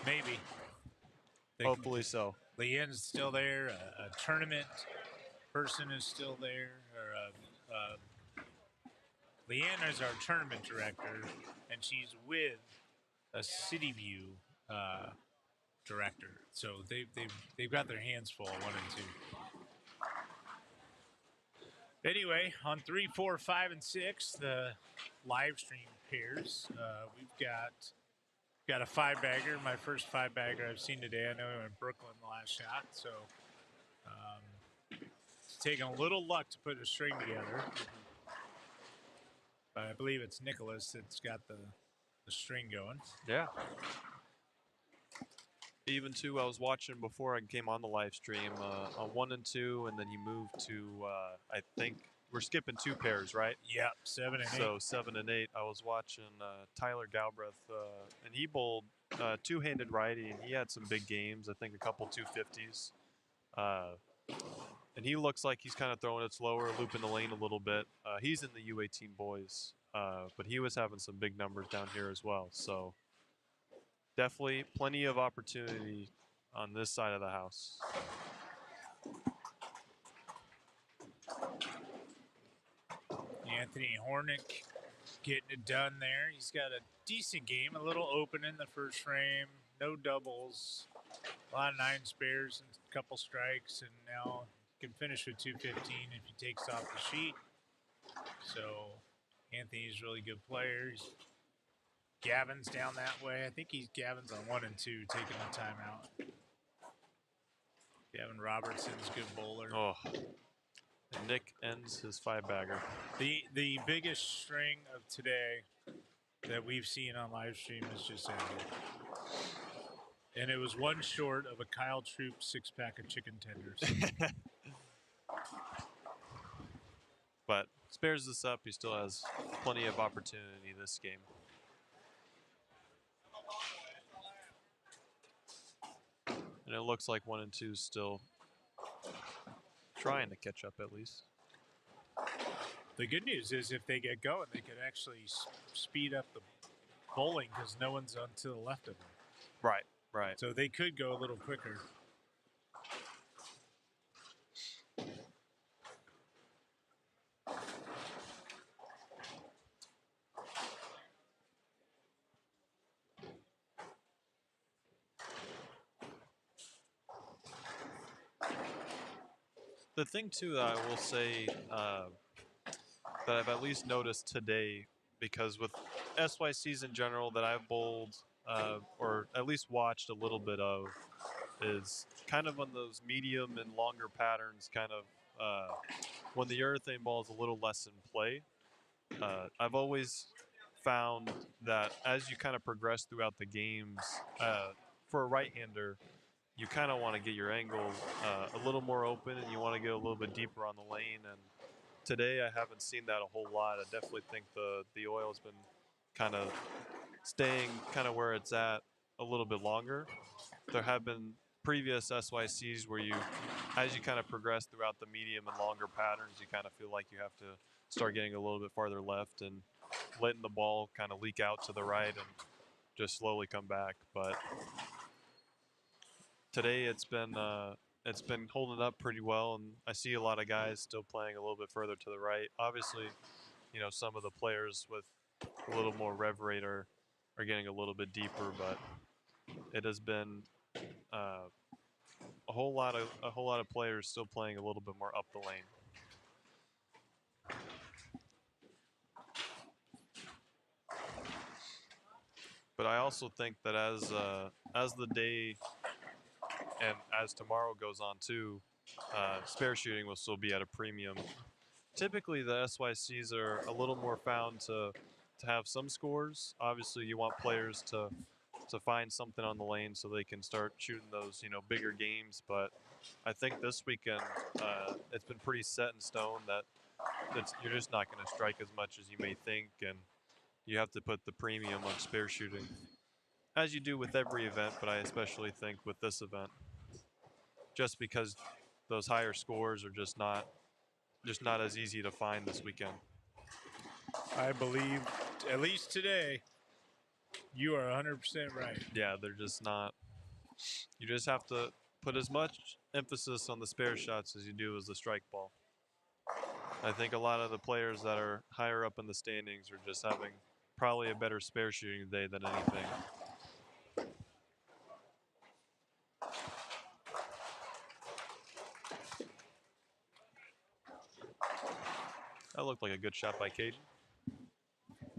Maybe. Hopefully so. Leanne's still there. A tournament person is still there. Leanne is our tournament director, and she's with a Cityview director. So they've got their hands full, 1 and 2. Anyway, on 3, 4, 5, and 6, the live stream pairs. We've got a 5-bagger, my first 5-bagger I've seen today. I know we went Brooklyn the last shot, so it's taking a little luck to put a string together. But I believe it's Nicholas that's got the string going. Yeah. Even too, I was watching before I came on the live stream, a 1 and 2, and then he moved to I think we're skipping 2 pairs, right? Yep, 7 and 8. So 7 and 8. I was watching Tyler Galbraith, and he bowled two-handed righty, and he had some big games. I think a couple 250s, and he looks like he's kind of throwing it slower, looping the lane a litlittle bit. He's in the U18 boys, but he was having some big numbers down here as well. So definitely plenty of opportunity on this side of the house. Anthony Hornick getting it done there. He's got a decent game, a little open in the first frame, no doubles, a lot of 9 spares and a couple strikes, and now can finish with 215 if he takes off the sheet. So Anthony's a really good player. Gavin's down that way. I think Gavin's on 1 and 2, taking the timeout. Gavin Robertson's good bowler. Oh, and Nick ends his 5-bagger. The biggest string of today that we've seen on live stream is just ended. And it was 1 short of a Kyle Troop 6-pack of chicken tenders. But spares this up. He still has plenty of opportunity this game. And it looks like 1 and 2 is still trying to catch up at least. The good news is if they get going, they could actually speed up the bowling because no one's on to the left of them. Right, right. So they could go a little quicker. The thing too that I will say that I've at least noticed today, because with SYCs in general that I've bowled or at least watched a little bit of, is kind of on those medium and longer patterns, kind of when the urethane ball is a little less in play. I've always found that as you kind of progress throughout the games, for a right-hander, you kind of want to get your angle a little more open, and you want to get a little bit deeper on the lane. And today I haven't seen that a whole lot. I definitely think the oil has been kind of staying kind of where it's at a little bit longer. There have been previous SYCs where as you kind of progress throughout the medium and longer patterns, you kind of feel like you have to start getting a little bit farther left and letting the ball kind of leak out to the right and just slowly come back. But today it's been holding up pretty well, and I see a lot of guys still playing a little bit further to the right. Obviously, you know, some of the players with a little more rev rate are getting a little bit deeper, but it has been a whole lot of players still playing a little bit more up the lane. But I also think that as the day and as tomorrow goes on too, spare shooting will still be at a premium. Typically, the SYCs are a little more found to have some scores. Obviously, you want players to find something on the lane so they can start shooting those, you know, bigger games. But I think this weekend it's been pretty set in stone that you're just not going to strike as much as you may think, and you have to put the premium on spare shooting, as you do with every event, but I especially think with this event, just because those higher scores are just not as easy to find this weekend. I believe, at least today, you are 100% right. Yeah, they're just not. You just have to put as much emphasis on the spare shots as you do as the strike ball. I think a lot of the players that are higher up in the standings are just having probably a better spare shooting day than anything. That looked like a good shot by KEGEL.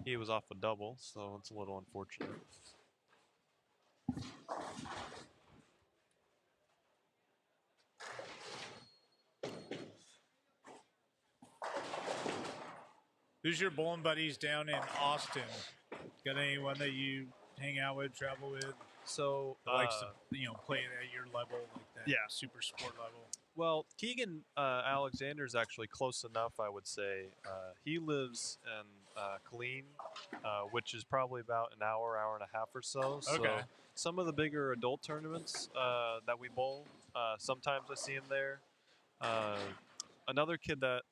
He was off a double, so it's a little unfortunate. Who's your bowling buddies down in Austin? Got anyone that you hang out with, travel with, So that likes to play at your level, like that Yeah. super sport level? Well, Keegan Alexander's actually close enough, I would say. He lives in Killeen, which is probably about an hour, hour and a half or so. Okay. So some of the bigger adult tournaments that we bowl, sometimes I see him there. Another kid that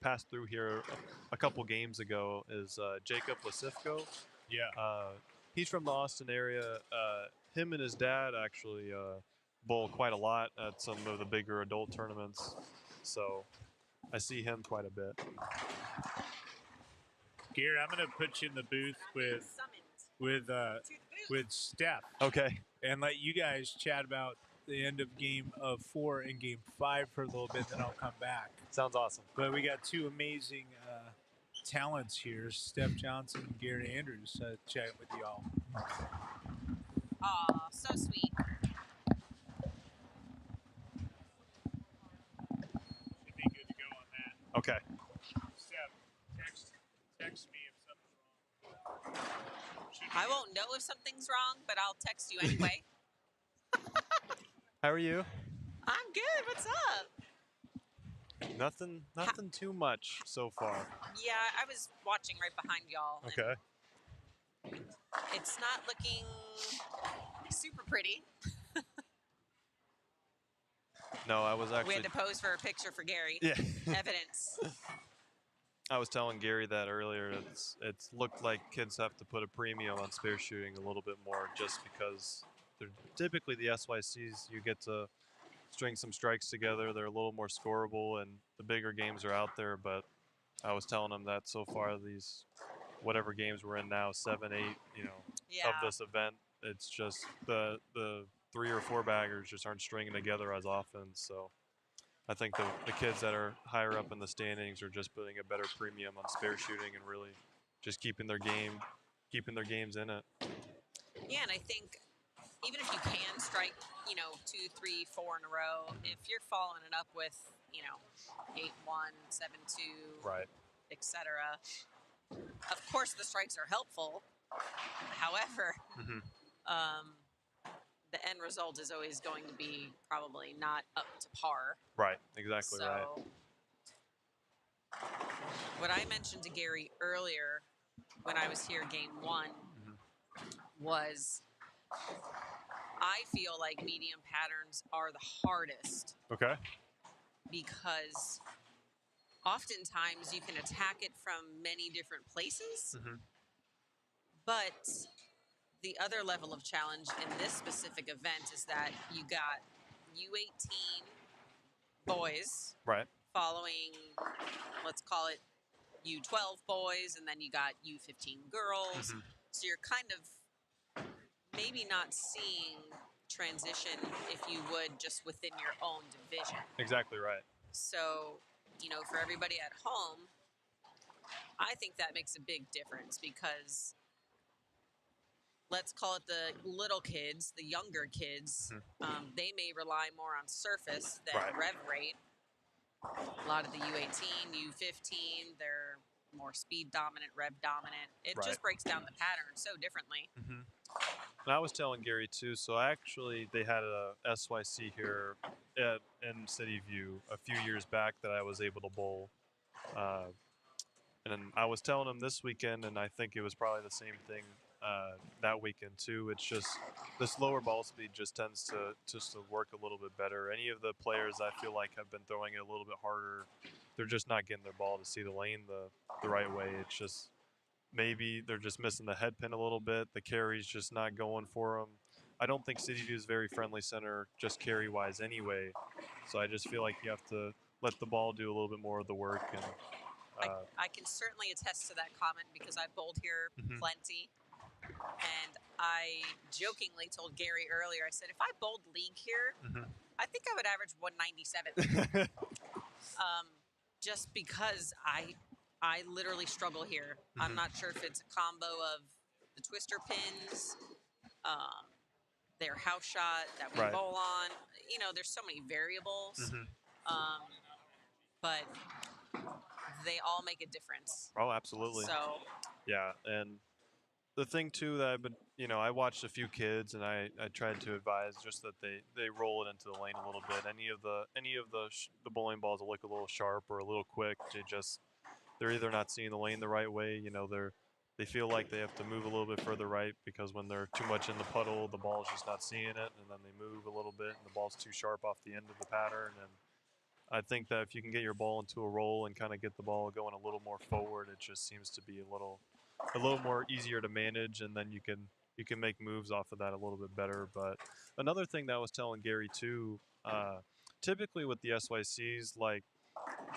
passed through here a couple games ago is Jacob Lasifko. Yeah. He's from the Austin area. Him and his dad actually bowl quite a lot at some of the bigger adult tournaments, so I see him quite a bit. Gary, I'm going to put you in the booth with Steph. Okay. And let you guys chat about the end of game of 4 and game 5 for a little bit, then I'll come back. Sounds awesome. But we got two amazing talents here, Steph Johnson and Gary Andrews, chatting with you all. Aw, so sweet. Should be good to go on that. Okay. Steph, text me if something's wrong. I won't know if something's wrong, but I'll text you anyway. How are you? I'm good. What's up? Nothing too much so far. Yeah, I was watching right behind y'all. and Okay. It's not looking super pretty. No, I was We actually. had to pose for a picture for Gary. Yeah. Evidence. I was telling Gary that earlier. It's looked like kids have to put a premium on spare shooting a little bit more, just because they're typically the SYCs. You get to string some strikes together. They're a little more scoreable, and the bigger games are out there. But I was telling him that so far these whatever games we're in now, 7, 8, Yeah. of this event, it's just the 3 or 4 baggers just aren't stringing together as often. So I think the kids that are higher up in the standings are just putting a better premium on spare shooting and really just keeping their games in it. Yeah, and I think even if you can strike, 2, 3, 4 in a row, if you're following it up with, 8-1, 7-2, Right. etc. Of course, the strikes are helpful. However, Mm-hmm. the end result is always going to be probably not up to par. Right. Exactly So, right. what I mentioned to Gary earlier when I was here game 1 was I feel like medium patterns are the hardest Okay. because oftentimes you can attack it from many different places, Mhm. but the other level of challenge in this specific event is that you got U18 boys Right. following, let's call it U12 boys, and then you got U15 girls. Mhm. So you're kind of maybe not seeing transition if you would just within your own division. Exactly right. So, for everybody at home, I think that makes a big difference because let's call it the little kids, the younger kids, they may rely more on surface than Right. rev rate. A lot of the U18, U15, they're more speed dominant, rev dominant. It Right. just breaks down the pattern so differently. Mm-hmm. And I was telling Gary too. So they had a SYC here in Cityview a few years back that I was able to bowl. And I was telling him this weekend, and I think it was probably the same thing that weekend too. It's just the slower ball speed just tends to work a little bit better. Any of the players I feel like have been throwing it a little bit harder, they're just not getting their ball to see the lane the right way. It's just maybe they're just missing the head pin a little bit. The carry's just not going for them. I don't think Cityview is very friendly center just carry wise anyway. So I just feel like you have to let the ball do a little bit more of the work. And I can certainly attest to that comment because I've bowled here Mhm. plenty. And I jokingly told Gary earlier, I said, if I bowled league here, Mhm. I think I would average 197. Just because I literally struggle here. I'm Mhm. not sure if it's a combo of the twister pins, their house shot that we Right. bowl on. You know, there's so many variables, Mhm. but they all make a difference. Oh, absolutely. So Yeah, and the thing too that I've been, I watched a few kids and I tried to advise just that they roll it into the lane a little bit. Any of the bowling balls that look a little sharp or a little quick, they're either not seeing the lane the right way. They feel like they have to move a little bit further right because when they're too much in the puddle, the ball's just not seeing it, and then they move a little bit and the ball's too sharp off the end of the pattern. And I think that if you can get your ball into a roll and kind of get the ball going a little more forward, it just seems to be a little more easier to manage, and then you can make moves off of that a little bit better. But another thing that I was telling Gary too, typically with the SYCs,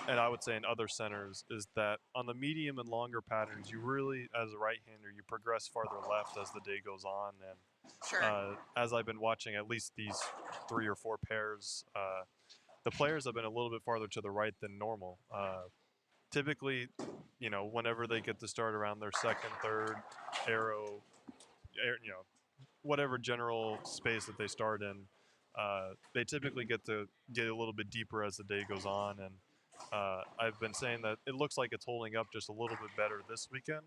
and I would say in other centers, is that on the medium and longer patterns, you really, as a right-hander, you progress farther left as the day goes on. And sure. as I've been watching at least these 3 or 4 pairs, the players have been a little bit farther to the right than normal. Typically, whenever they get to start around their second, third arrow, whatever general space that they start in, they typically get to get a little bit deeper as the day goes on. And I've been saying that it looks like it's holding up just a little bit better this weekend.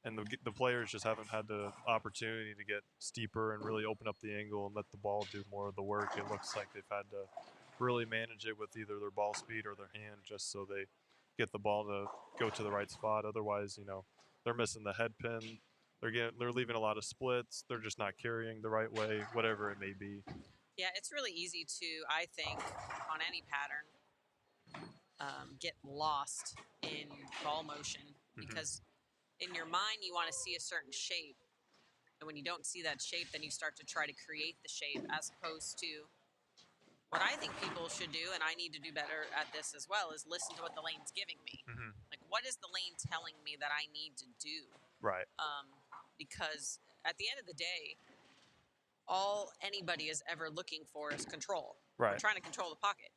And the players just haven't had the opportunity to get steeper and really open up the angle and let the ball do more of the work. It looks like they've had to really manage it with either their ball speed or their hand just so they get the ball to go to the right spot. Otherwise, they're missing the head pin. They're leaving a lot of splits. They're just not carrying the right way, whatever it may be. Yeah, it's really easy to, I think, on any pattern, get lost in ball motion because in your mind you want to see a certain shape, and when you don't see that shape, then you start to try to create the shape as opposed to what I think people should do, and I need to do better at this as well, is listen to what the lane's giving me. Like, what is the lane telling me that I need to do? Right. Because at the end of the day, all anybody is ever looking for is control. Right. We're trying to control the pocket.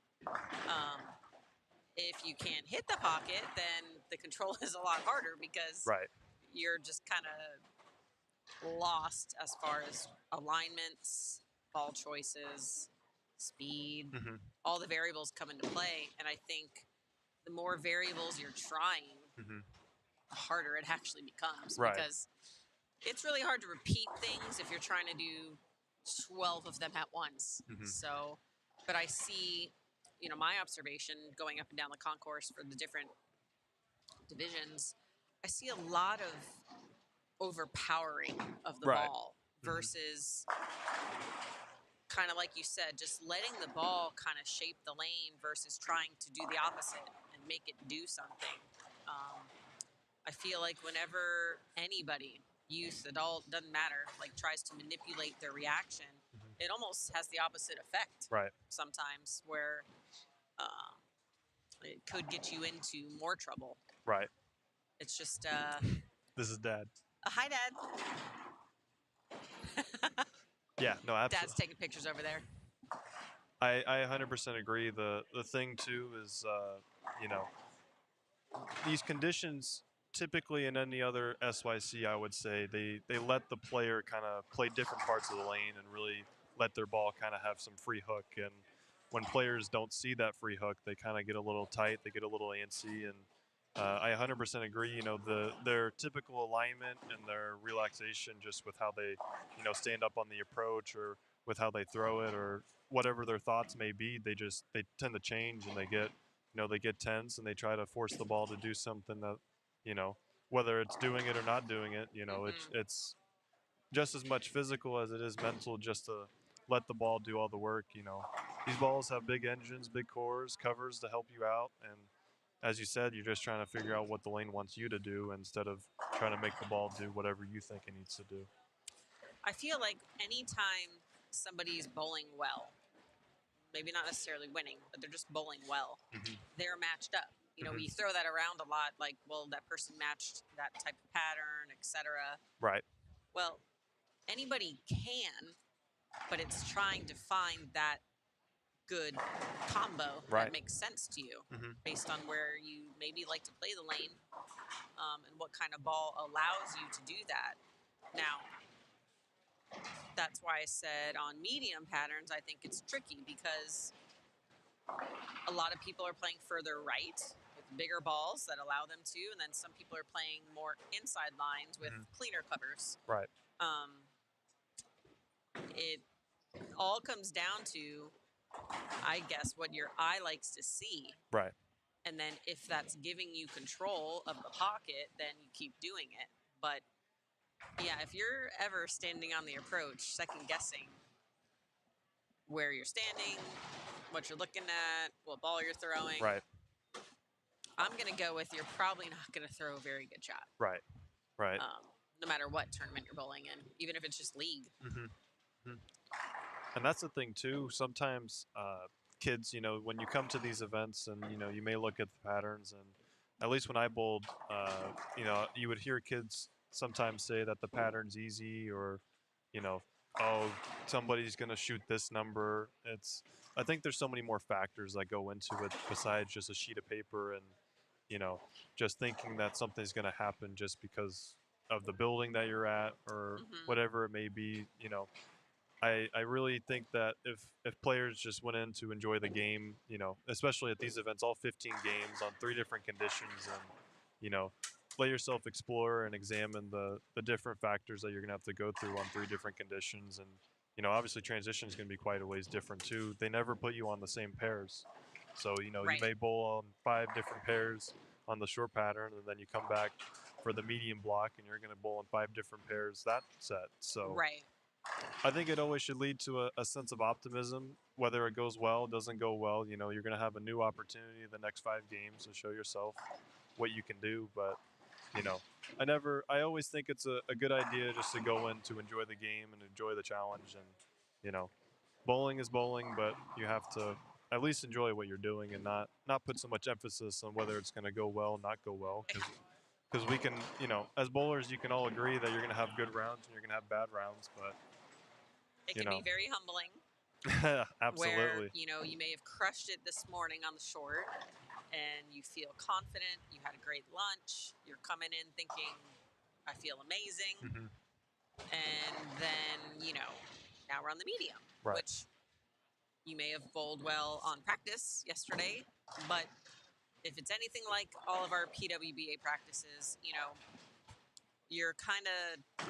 If you can't hit the pocket, then the control is a lot harder because Right. you're just kind of lost as far as alignments, ball choices, speed, all the variables come into play. And I think the more variables you're trying, the harder it actually becomes. Right. Because it's really hard to repeat things if you're trying to do 12 of them at once. So, but I see, my observation going up and down the concourse for the different divisions, I see a lot of overpowering of the Right. ball versus kind of like you said, just letting the ball kind of shape the lane versus trying to do the opposite and make it do something. I feel like whenever anybody, youth, adult, doesn't matter, like tries to manipulate their reaction, it almost has the opposite effect. Right. Sometimes where it could get you into more trouble. Right. It's just This is Dad. hi, Dad. Yeah. No. Absolutely. Dad's taking pictures over there. I 100% agree. The thing too is, these conditions typically in any other SYC, I would say they let the player kind of play different parts of the lane and really let their ball kind of have some free hook. And when players don't see that free hook, they kind of get a little tight, they get a little antsy. And I 100% agree. Their typical alignment and their relaxation, just with how they, stand up on the approach or with how they throw it or whatever their thoughts may be, they tend to change and they get tense and they try to force the ball to do something that, whether it's doing it or not doing it, it's just as much physical as it is mental, just to let the ball do all the work. These balls have big engines, big cores, covers to help you out. And as you said, you're just trying to figure out what the lane wants you to do instead of trying to make the ball do whatever you think it needs to do. I feel like anytime somebody's bowling well, maybe not necessarily winning, but they're just bowling well, they're matched up. You know, we throw that around a lot, like, well, that person matched that type of pattern, etc. Right. Well, anybody can, but it's trying to find that good combo Right. that makes sense to you based on where you maybe like to play the lane, and what kind of ball allows you to do that. Now, that's why I said on medium patterns, I think it's tricky because a lot of people are playing further right with bigger balls that allow them to, and then some people are playing more inside lines with cleaner covers. Right. It all comes down to, I guess, what your eye likes to see. Right. And then if that's giving you control of the pocket, then you keep doing it. But yeah, if you're ever standing on the approach, second guessing where you're standing, what you're looking at, what ball you're throwing, Right. I'm going to go with you're probably not going to throw a very good shot. Right. Right. No matter what tournament you're bowling in, even if it's just league. And that's the thing too. Sometimes kids, you know, when you come to these events and, you know, you may look at the patterns, and at least when I bowled, you know, you would hear kids sometimes say that the pattern's easy, or, you know, oh, somebody's going to shoot this number. I think there's so many more factors that go into it besides just a sheet of paper and, you know, just thinking that something's going to happen just because of the building that you're at or whatever it may be. You know, I really think that if players just went in to enjoy the game, you know, especially at these events, all 15 games on 3 different conditions, and, you know, let yourself explore and examine the different factors that you're going to have to go through on 3 different conditions. And, you know, obviously transition is going to be quite a ways different too. They never put you on the same pairs. So, you know, you may bowl on 5 different pairs on the short pattern, and then you come back for the medium block and you're going to bowl in 5 different pairs that set. So I think it always should lead to a sense of optimism, whether it goes well, doesn't go well. You know, you're going to have a new opportunity the next 5 games to show yourself what you can do. But, you know, I always think it's a good idea just to go in to enjoy the game and enjoy the challenge. And, you know, bowling is bowling, but you have to at least enjoy what you're doing and not put so much emphasis on whether it's going to go well, not go well. Because we can, you know, as bowlers, you can all agree that you're going to have good rounds and you're going to have bad rounds, but it can be very humbling. Absolutely. Where, you know, you may have crushed it this morning on the short and you feel confident, you had a great lunch, you're coming in thinking, I feel amazing. And then, you know, now we're on the medium, which you may have bowled well on practice yesterday, but if it's anything like all of our PWBA practices, you know, you're kind of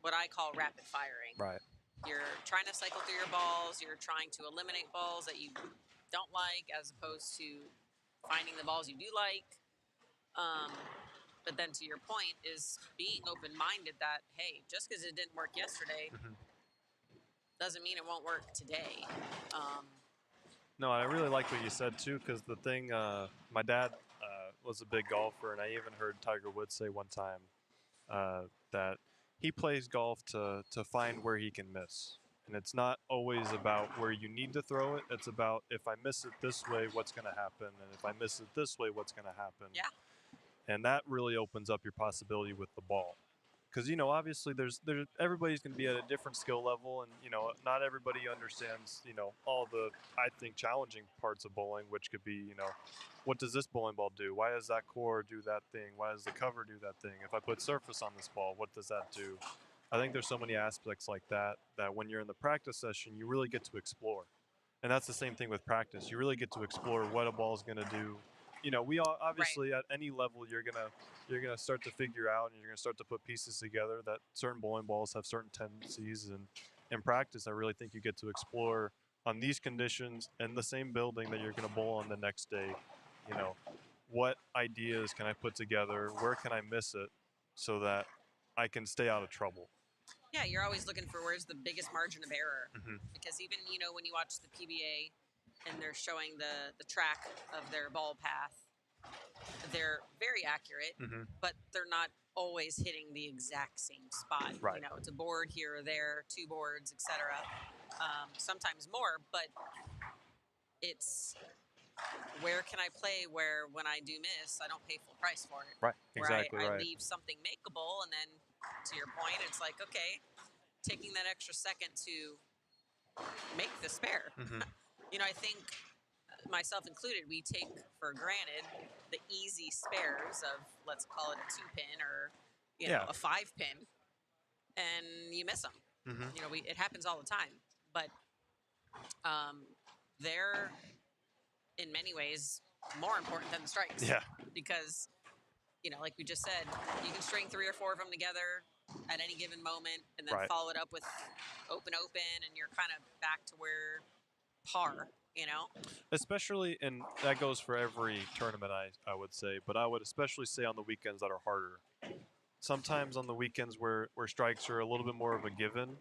what I call rapid firing. Right. You're trying to cycle through your balls. You're trying to eliminate balls that you don't like, as opposed to finding the balls you do like. But then to your point is being open-minded that, hey, just because it didn't work yesterday doesn't mean it won't work today. No, I really like what you said too, because the thing, my dad was a big golfer, and I even heard Tiger Woods say one time that he plays golf to find where he can miss. And it's not always about where you need to throw it. It's about, if I miss it this way, what's going to happen? And if I miss it this way, what's going to happen? Yeah. And that really opens up your possibility with the ball. Because, you know, obviously everybody's going to be at a different skill level, and, you know, not everybody understands, you know, all the, I think, challenging parts of bowling, which could be, you know, what does this bowling ball do? Why does that core do that thing? Why does the cover do that thing? If I put surface on this ball, what does that do? I think there's so many aspects like that when you're in the practice session, you really get to explore. And that's the same thing with practice. You really get to explore what a ball is going to do. You know, we all, obviously at any level, you're gonna start to figure out, and you're gonna start to put pieces together that certain bowling balls have certain tendencies. And in practice, I really think you get to explore on these conditions in the same building that you're gonna bowl on the next day. You know, what ideas can I put together? Where can I miss it so that I can stay out of trouble? Yeah, you're always looking for where's the biggest margin of error. Because even, you know, when you watch the PBA and they're showing the track of their ball path, they're very accurate, but they're not always hitting the exact same spot. Right. You know, it's a board here or there, 2 boards, etc. sometimes more, but it's where can I play where when I do miss, I don't pay full price for it. Right. Where Exactly I right. leave something makeable, and then to your point, it's like, okay, taking that extra second to make the spare. Mm-hmm. You know, I think myself included, we take for granted the easy spares of, let's call it a 2-pin or, you know, Yeah. a 5-pin, and you miss them. Mm-hmm. You know, it happens all the time, but they're in many ways more important than the strikes. Yeah. Because, you know, like we just said, you can string 3 or 4 of them together at any given moment and then Right. follow it up with open, and you're kind of back to where par, you know? Especially, and that goes for every tournament, I would say, but I would especially say on the weekends that are harder. Sometimes on the weekends where strikes are a little bit more of a given,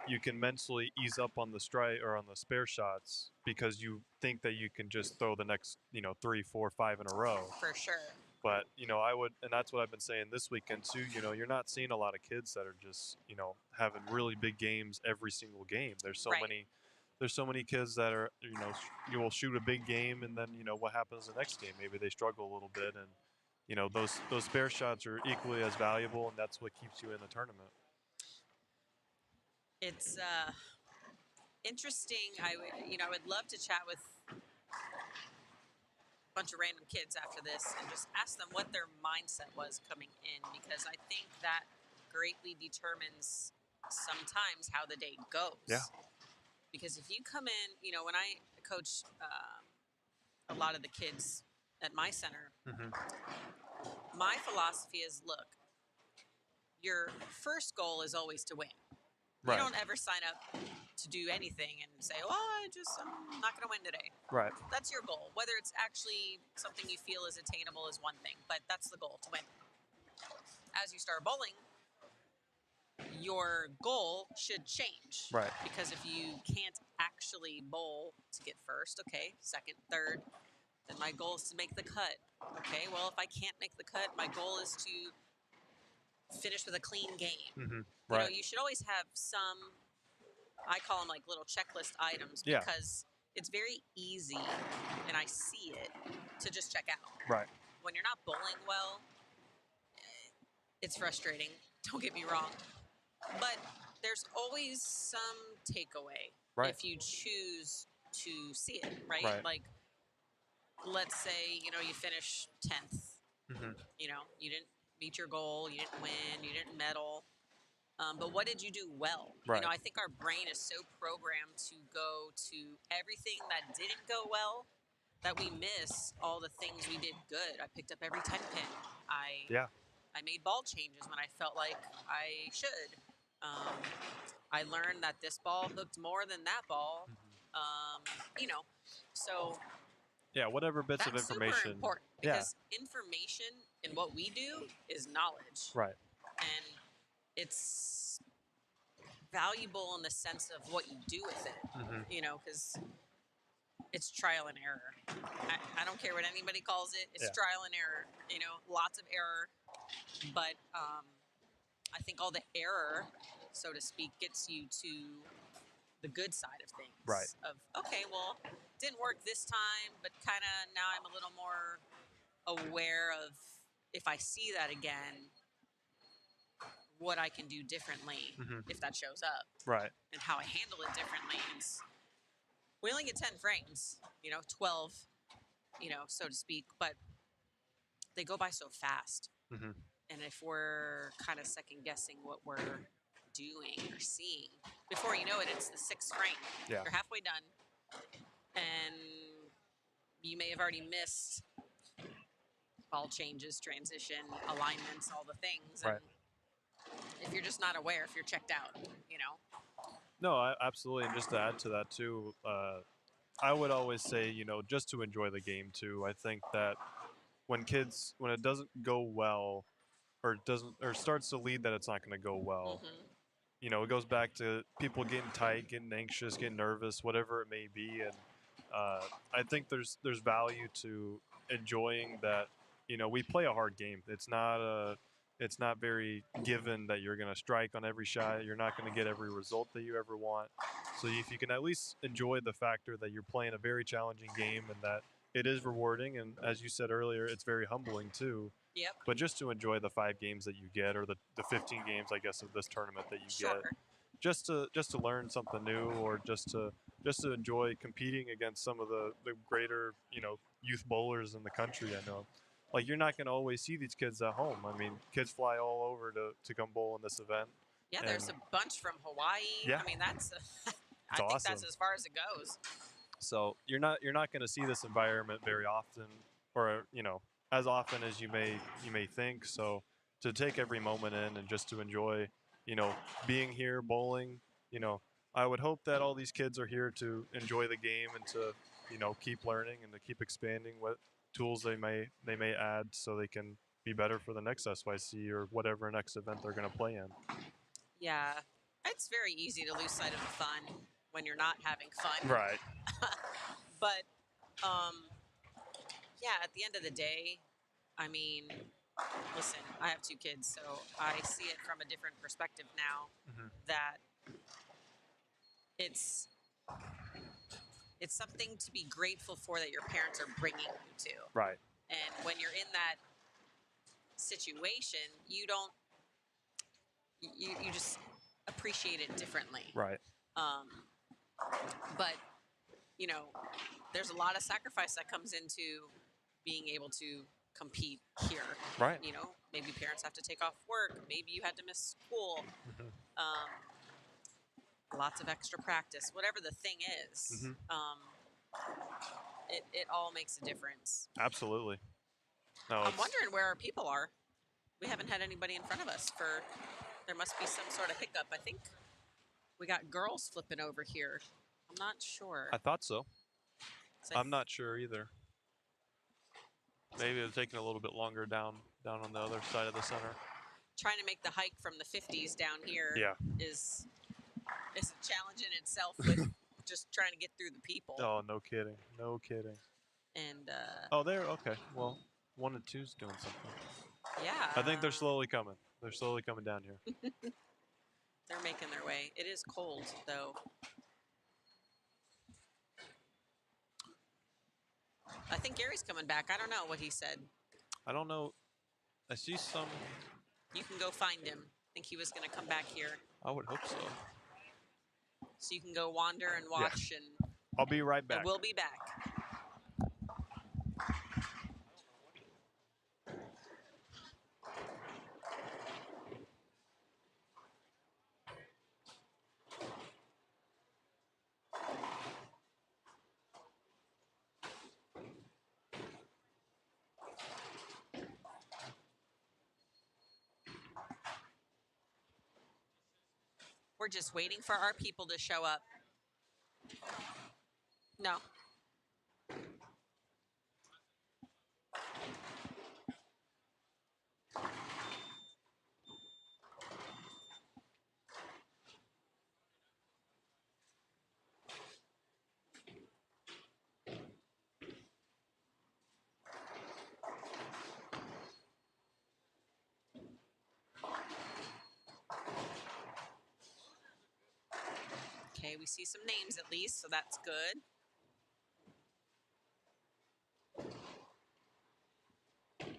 you can mentally ease up on the strike or on the spare shots because you think that you can just throw the next, 3, 4, 5 in a row. For sure. But, I would, and that's what I've been saying this weekend too, you're not seeing a lot of kids that are just, having really big games every single game. There's so Right. many kids that are, you will shoot a big game and then, what happens the next game? Maybe they struggle a little bit, and, those spare shots are equally as valuable, and that's what keeps you in the tournament. It's interesting. I would love to chat with a bunch of random kids after this and just ask them what their mindset was coming in, because I think that greatly determines sometimes how the day goes. Yeah. Because if you come in, when I coach a lot of the kids at my center, Mm-hmm. my philosophy is, look, your first goal is always to win. Right. You don't ever sign up to do anything and say, well, I'm not going to win today. Right. That's your goal. Whether it's actually something you feel is attainable is one thing, but that's the goal, to win. As you start bowling, your goal should change. Right. Because if you can't actually bowl to get first, okay, second, third, then my goal is to make the cut. Okay, well, if I can't make the cut, my goal is to finish with a clean game. Mm-hmm. You know, Right. you should always have some, I call them like little checklist items, Yeah. because it's very easy, and I see it, to just check out. Right. When you're not bowling well, it's frustrating. Don't get me wrong. But there's always some takeaway Right. if you choose to see it, right? Right. Like, let's say, you finish 10th. Mm-hmm. You didn't meet your goal, you didn't win, you didn't medal. But what did you do well? Right. I think our brain is so programmed to go to everything that didn't go well that we miss all the things we did good. I picked up every 10-pin. I made ball changes when I felt like I should. I learned that this ball hooked more than that ball. So Yeah, whatever bits of that's information. super important, Yeah. because information in what we do is knowledge. Right. And it's valuable in the sense of what you do with it, Mm-hmm. because it's trial and error. I don't care what anybody calls it. It's Yeah. trial and error, lots of error. But I think all the error, so to speak, gets you to the good side of things. Right. Of, okay, well, didn't work this time, but kind of now I'm a little more aware of, if I see that again, what I can do differently if that shows up, Right. and how I handle it differently. And we only get 10 frames, 12, so to speak, but they go by so fast. Mm-hmm. And if we're kind of second guessing what we're doing or seeing, before you know it, it's the 6th frame. Yeah. You're halfway done, and you may have already missed ball changes, transition, alignments, all the things. Right. And if you're just not aware, if you're checked out, No, absolutely. And just to add to that too, I would always say, just to enjoy the game too. I think that when it doesn't go well, or starts to lead that it's not going to go well, it goes back to people getting tight, getting anxious, getting nervous, whatever it may be. And I think there's value to enjoying that. We play a hard game. It's not It's not very given that you're going to strike on every shot. You're not going to get every result that you ever want. So if you can at least enjoy the factor that you're playing a very challenging game and that it is rewarding, and as you said earlier, it's very humbling too. Yep. But just to enjoy the 5 games that you get, or the 15 games, I guess, of this tournament that you Sure. get, just to learn something new, or just to enjoy competing against some of the greater youth bowlers in the country. I know, like, you're not going to always see these kids at home. I mean, kids fly all over to come bowl in this event. Yeah, there's a bunch from Hawaii. Yeah. I mean, that's I think awesome. that's as far as it goes. So you're not going to see this environment very often, or as often as you may think. So to take every moment in and just to enjoy, being here bowling, I would hope that all these kids are here to enjoy the game and to keep learning and to keep expanding what tools they may add so they can be better for the next SYC or whatever next event they're going to play in. Yeah, it's very easy to lose sight of the fun when you're not having fun. Right. But yeah, at the end of the day, I mean, listen, I have 2 kids, so I see it from a different perspective now. That it's something to be grateful for that your parents are bringing you to. Right. And when you're in that situation, you don't, you just appreciate it differently. Right. But there's a lot of sacrifice that comes into being able to compete here. Right. Maybe parents have to take off work. Maybe you had to miss school. Lots of extra practice. Whatever the thing is, it all makes a difference. Absolutely. No, I'm wondering where our people are. We haven't had anybody in front of us for. There must be some sort of hiccup. I think we got girls flipping over here. I'm not sure. I thought so. So I'm not sure either. Maybe it's taking a little bit longer down on the other side of the center. Trying to make the hike from the 50s down here is a challenge in itself with just trying to get through the people. Oh, no kidding. No kidding. And oh, there. Okay. Well, 1 and 2's doing something. yeah. I think they're slowly coming. They're slowly coming down here. They're making their way. It is cold, though. I think Gary's coming back. I don't know what he said. I don't know. I see some. You can go find him. I think he was going to come back here. I would hope so. So you can go wander and watch, and I'll be right back. and we'll be back. We're just waiting for our people to show up. No. Okay, we see some names at least, so that's good. It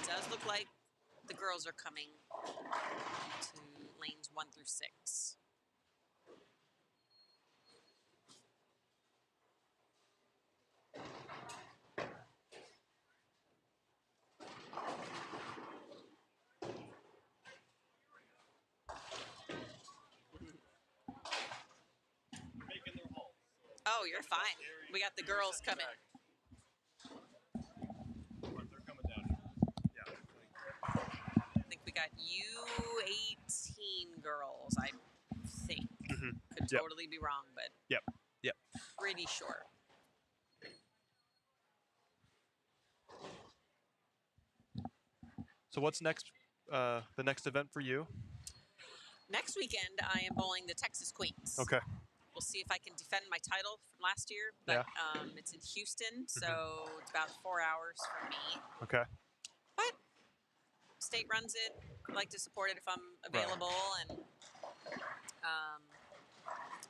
does look like the girls are coming to lanes 1 through 6. Oh, you're fine. We got the girls coming. They're coming down here. Yeah. I think we got U18 girls, I think. Could totally be wrong, but Yep. pretty sure. So what's next? The next event for you? Next weekend, I am bowling the Texas Queens. Okay. We'll see if I can defend my title from last year, but it's in Houston, so it's about 4 hours from me. Okay. But state runs it. I like to support it if I'm available, and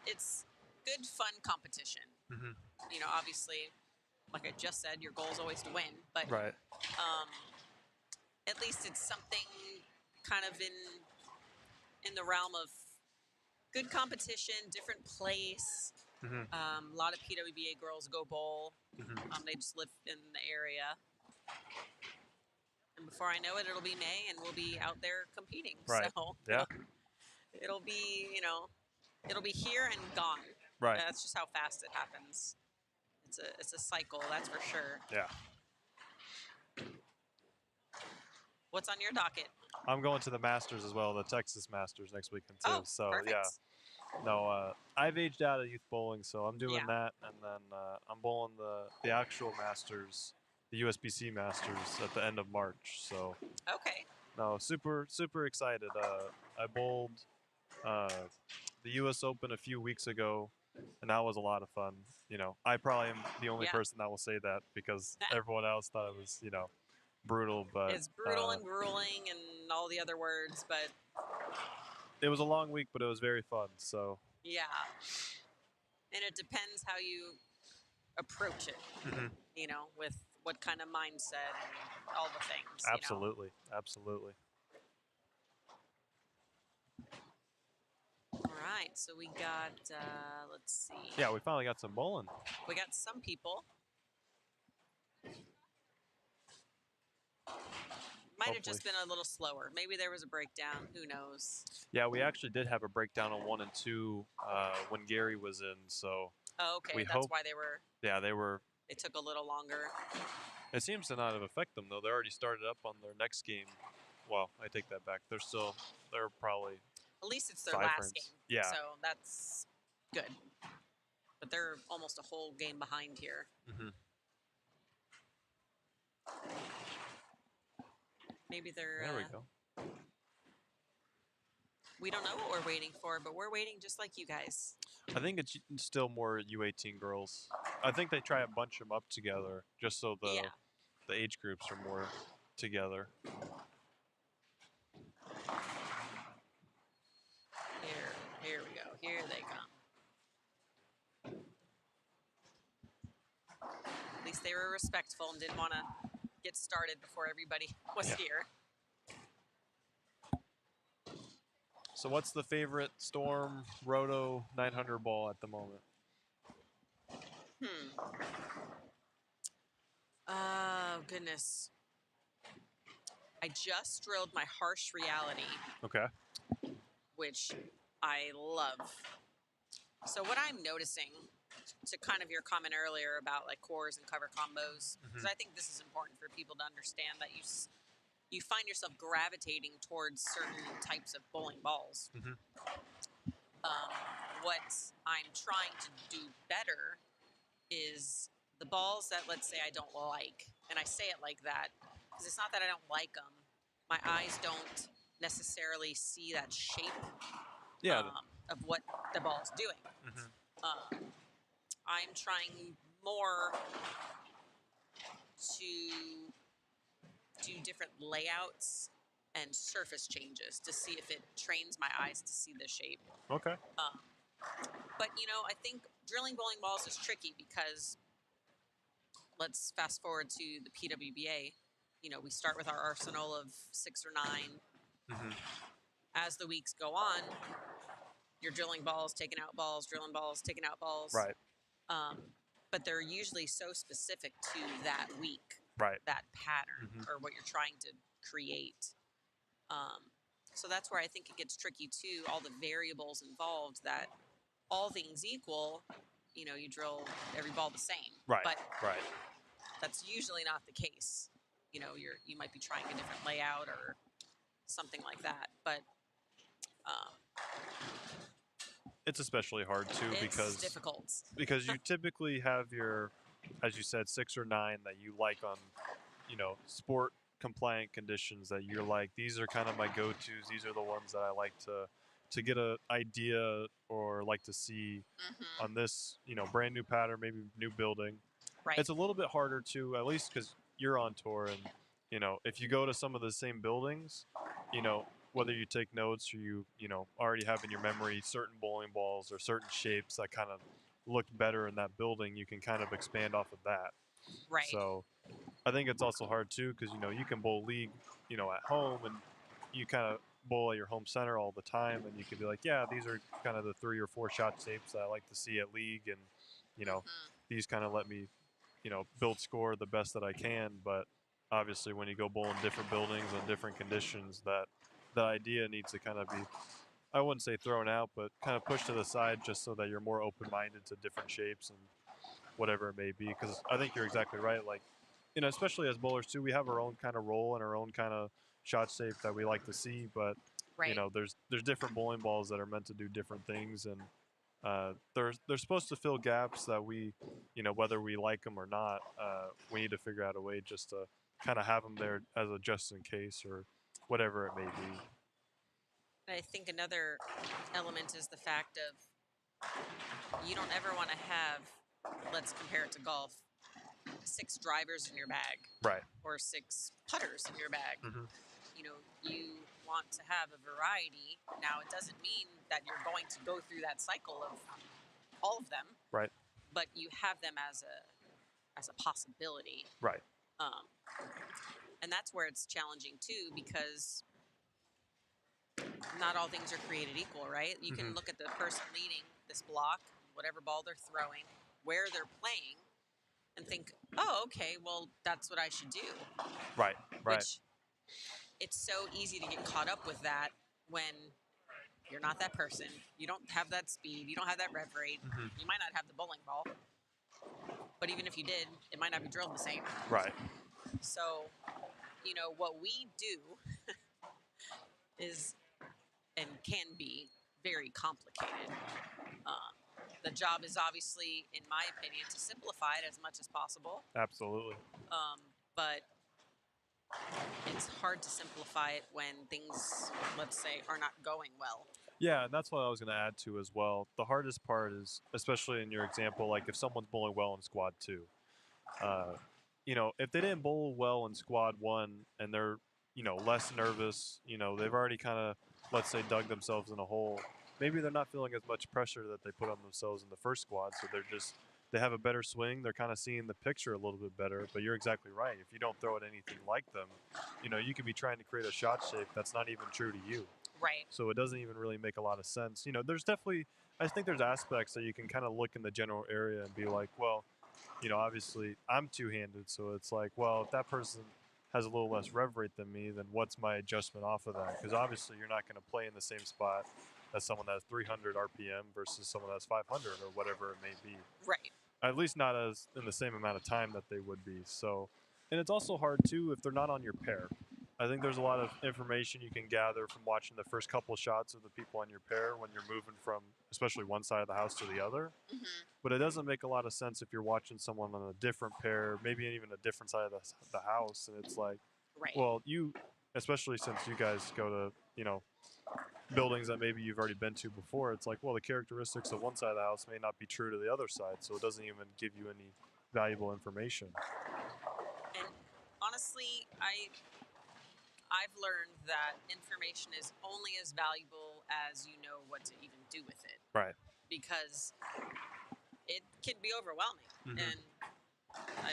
it's good, fun competition. You know, obviously, like I just said, your goal is always to win, but Right. at least it's something kind of in the realm of good competition, different place. A lot of PWBA girls go bowl. They just live in the area. And before I know it, it'll be May, and we'll be out there competing. Right. So Yeah. it'll be, you know, it'll be here and gone. Right. That's just how fast it happens. It's a cycle, that's for sure. Yeah. What's on your docket? I'm going to the Masters as well, the Texas Masters next weekend too. Oh, so perfect. yeah. No, I've aged out of youth bowling, so I'm doing Yeah. that, and then I'm bowling the actual Masters, the USBC Masters at the end of March. So Okay. no, super excited. I bowled the U.S. Open a few weeks ago, and that was a lot of fun. You know, I probably am the only Yeah. person that will say that because everyone else thought it was, you know, brutal. But It's brutal and grueling and all the other words, but it was a long week, but it was very fun. So yeah. And it depends how you approach it, you know, with what kind of mindset and all the things. absolutely, absolutely. All right, so we got, let's see. Yeah, we finally got some bowling. We got some people. Might have just been a little slower. Maybe there was a breakdown. Who knows? Yeah, we actually did have a breakdown on 1 and 2 when Gary was in. So Oh, okay. we That's hope- why they were. yeah, They took a little longer. It seems to not have affected them though. They already started up on their next game. Well, I take that back. They're probably At least it's their 5 last frames. game. Yeah. So that's good. But they're almost a whole game behind here. Maybe they're. There we go. We don't know what we're waiting for, but we're waiting just like you guys. I think it's still more U18 girls. I think they try to bunch them up together just so the age groups are more together. Here we go. Here they come. At least they were respectful and didn't want to get started before everybody was here. So what's the favorite Storm Roto 900 ball at the moment? Oh, goodness. I just drilled my Harsh Reality, Okay. which I love. So what I'm noticing, to kind of your comment earlier about like cores and cover combos, because I think this is important for people to understand that you find yourself gravitating towards certain types of bowling balls. What I'm trying to do better is the balls that, let's say, I don't like, and I say it like that because it's not that I don't like them. My eyes don't necessarily see that shape of what the ball's doing. I'm trying more to do different layouts and surface changes to see if it trains my eyes to see the shape. Okay. But, you know, I think drilling bowling balls is tricky because let's fast forward to the PWBA. You know, we start with our arsenal of 6 or 9. As the weeks go on, you're drilling balls, taking out balls, drilling balls, taking out balls. Right. But they're usually so specific to that week, Right. that pattern, or what you're trying to create. So that's where I think it gets tricky too, all the variables involved, that all things equal, you know, you drill every ball the same. Right. But right. that's usually not the case. You know, you might be trying a different layout or something like that. But It's especially hard too it's difficult. because you typically have your, as you said, 6 or 9 that you like on, you know, sport compliant conditions that you're like, these are kind of my go-tos. These are the ones that I like to get an idea or like to see on this, you know, brand new pattern, maybe new building. Right. It's a little bit harder to, at least because you're on tour and, you know, if you go to some of the same buildings, you know, whether you take notes or you know, already have in your memory certain bowling balls or certain shapes that kind of looked better in that building, you can kind of expand off of that. Right. So I think it's also hard too because, you know, you can bowl league, you know, at home and you kind of bowl at your home center all the time, and you can be like, yeah, these are kind of the 3 or 4 shot shapes that I like to see at league, and you know, these kind of let me, you know, build score the best that I can. But obviously, when you go bowl in different buildings and different conditions, that the idea needs to kind of be, I wouldn't say thrown out, but kind of pushed to the side just so that you're more open-minded to different shapes and whatever it may be. Because I think you're exactly right. Like, you know, especially as bowlers too, we have our own kind of role and our own kind of shot shape that we like to see. But you Right. know, there's different bowling balls that are meant to do different things, and they're supposed to fill gaps that we, you know, whether we like them or not, we need to figure out a way just to kind of have them there as a just in case or whatever it may be. I think another element is the fact of you don't ever want to have, let's compare it to golf, 6 drivers in your bag Right. or 6 putters in your bag. Mhm. You know, you want to have a variety. Now, it doesn't mean that you're going to go through that cycle of all of them, Right. but you have them as a possibility. Right. Um, and that's where it's challenging too, because not all things are created equal, right? You can look at the person leading this block, whatever ball they're throwing, where they're playing, and think, oh, okay, well, that's what I should do. Right. Right. Which it's so easy to get caught up with that when you're not that person. You don't have that speed. You don't have that rev rate. You might not have the bowling ball. But even if you did, it might not be drilled the same. Right. So, you know, what we do is and can be very complicated. The job is obviously, in my opinion, to simplify it as much as possible. Absolutely. But it's hard to simplify it when things, let's say, are not going well. Yeah, and that's what I was going to add to as well. The hardest part is, especially in your example, like if someone's bowling well in squad 2, you know, if they didn't bowl well in squad 1 and they're, you know, less nervous, you know, they've already kind of, let's say, dug themselves in a hole. Maybe they're not feeling as much pressure that they put on themselves in the first squad, so they have a better swing. They're kind of seeing the picture a little bit better. But you're exactly right. If you don't throw at anything like them, you know, you could be trying to create a shot shape that's not even true to you. Right. So it doesn't even really make a lot of sense. You know, there's definitely, I think there's aspects that you can kind of look in the general area and be like, well, you know, obviously I'm two-handed, so it's like, well, if that person has a little less rev rate than me, then what's my adjustment off of that? Because obviously you're not going to play in the same spot as someone that has 300 RPM versus someone that has 500 or whatever it may be. Right. At least not as in the same amount of time that they would be. So, and it's also hard too if they're not on your pair. I think there's a lot of information you can gather from watching the first couple shots of the people on your pair when you're moving from especially one side of the house to the other. But it doesn't make a lot of sense if you're watching someone on a different pair, maybe even a different side of the house, and it's like, Right. well, you, especially since you guys go to, you know, buildings that maybe you've already been to before, it's like, well, the characteristics of one side of the house may not be true to the other side, so it doesn't even give you any valuable information. And honestly, I've learned that information is only as valuable as you know what to even do with it. Right. Because it can be overwhelming. And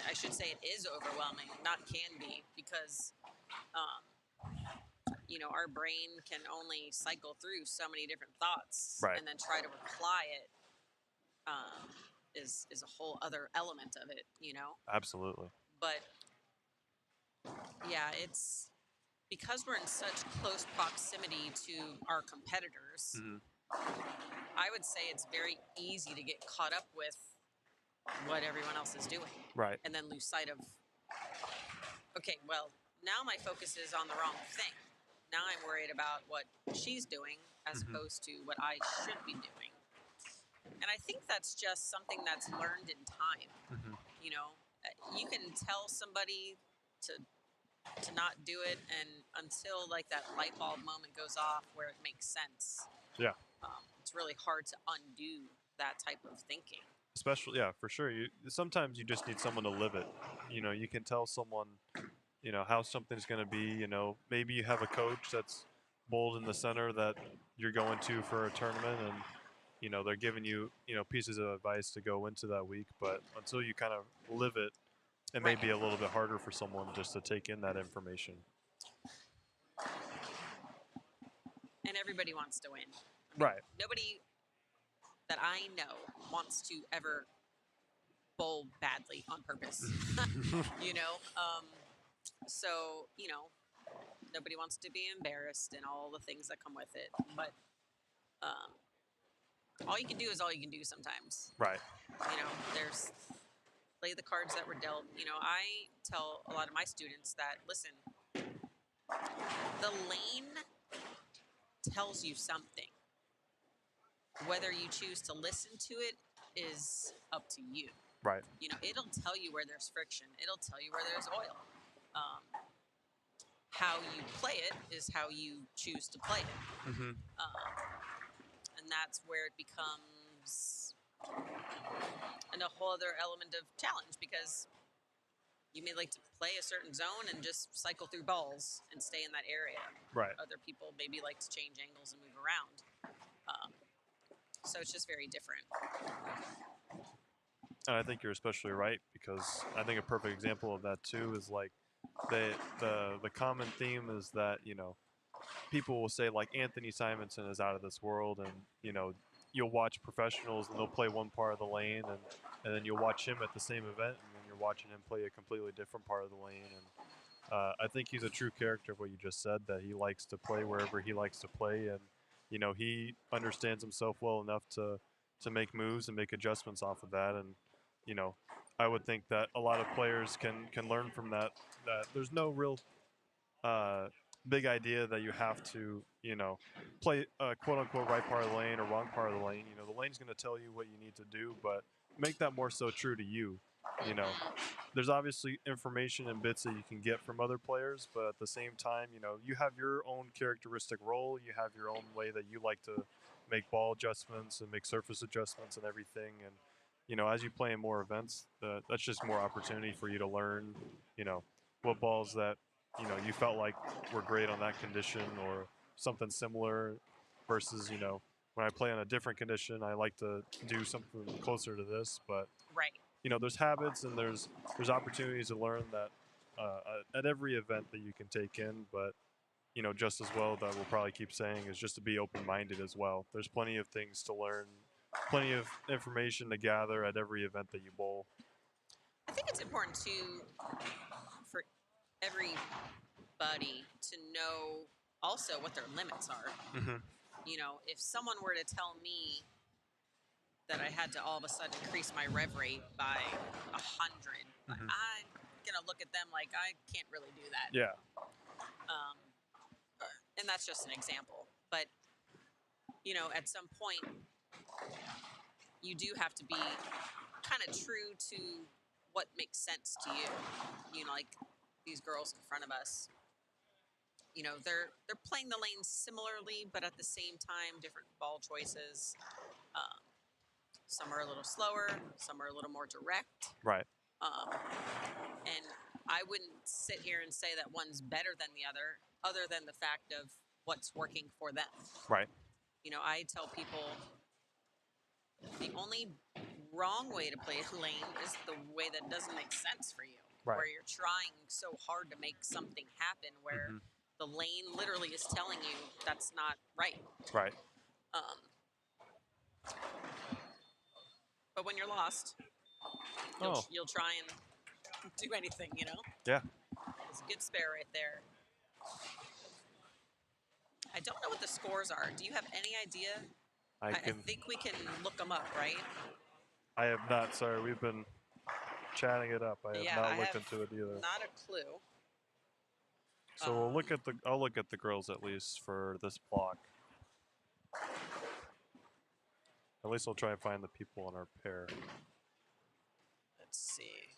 I should say it is overwhelming, not can be, because, you know, our brain can only cycle through so many different thoughts. Right. And then try to apply it is a whole other element of it, you know? Absolutely. But, yeah, it's because we're in such close proximity to our competitors, I would say it's very easy to get caught up with what everyone else is doing. Right. And then lose sight of, okay, well, now my focus is on the wrong thing. Now I'm worried about what she's doing as opposed to what I should be doing. And I think that's just something that's learned in time. You know, you can tell somebody to not do it, and until like that light bulb moment goes off where it makes sense, it's really hard to undo that type of thinking. Especially, yeah, for sure. Sometimes you just need someone to live it. You know, you can tell someone, how something's going to be. Maybe you have a coach that's bold in the center that you're going to for a tournament, and they're giving you pieces of advice to go into that week. But until you kind of live it, it may Right. be a little bit harder for someone just to take in that information. And everybody wants to win. Right. Nobody that I know wants to ever bowl badly on purpose. So nobody wants to be embarrassed and all the things that come with it. But all you can do is all you can do sometimes. Right. There's play the cards that were dealt. I tell a lot of my students that, listen, the lane tells you something. Whether you choose to listen to it is up to you. Right. It'll tell you where there's friction. It'll tell you where there's oil. How you play it is how you choose to play it. Mm-hmm. And that's where it becomes a whole other element of challenge, because you may like to play a certain zone and just cycle through balls and stay in that area. Right. Other people maybe like to change angles and move around. So it's just very different. And I think you're especially right, because I think a perfect example of that too is like the common theme is that people will say like Anthony Simonson is out of this world, and you'll watch professionals and they'll play one part of the lane, and then you'll watch him at the same event, and then you're watching him play a completely different part of the lane. And I think he's a true character of what you just said, that he likes to play wherever he likes to play, and he understands himself well enough to make moves and make adjustments off of that. And I would think that a lot of players can learn from that. That there's no real big idea that you have to play quote unquote right part of the lane or wrong part of the lane. The lane's going to tell you what you need to do, but make that more so true to you. There's obviously information and bits that you can get from other players, but at the same time, you have your own characteristic role. You have your own way that you like to make ball adjustments and make surface adjustments and everything. And as you play in more events, that's just more opportunity for you to learn what balls that you felt like were great on that condition or something similar, versus when I play on a different condition, I like to do something closer to this. But Right. there's habits and there's opportunities to learn that at every event that you can take in. But just as well, that we'll probably keep saying, is just to be open-minded as well. There's plenty of things to learn, plenty of information to gather at every event that you bowl. I think it's important for everybody to know also what their limits are. Mm-hmm. If someone were to tell me that I had to all of a sudden increase my rev rate by 100, Mm-hmm. I'm gonna look at them like I can't really do that. Yeah. And that's just an example. But at some point, you do have to be kind of true to what makes sense to you. Like these girls in front of us, they're playing the lane similarly, but at the same time, different ball choices. Some are a little slower, some are a little more direct. Right. And I wouldn't sit here and say that one's better than the other than the fact of what's working for them. Right. I tell people the only wrong way to play a lane is the way that doesn't make sense for you. Right. Where you're trying so hard to make something happen, where Mm-hmm. the lane literally is telling you that's not right. Right. But when you're lost, you'll try and do anything, Yeah. It's a good spare right there. I don't know what the scores are. Do you have any idea? I think we can look them up, right? I have not. Sorry, we've been chatting it up. I have not looked have into it either. Not a clue. So we'll look at I'll look at the girls at least for this block. At least I'll try and find the people on our pair. Let's see.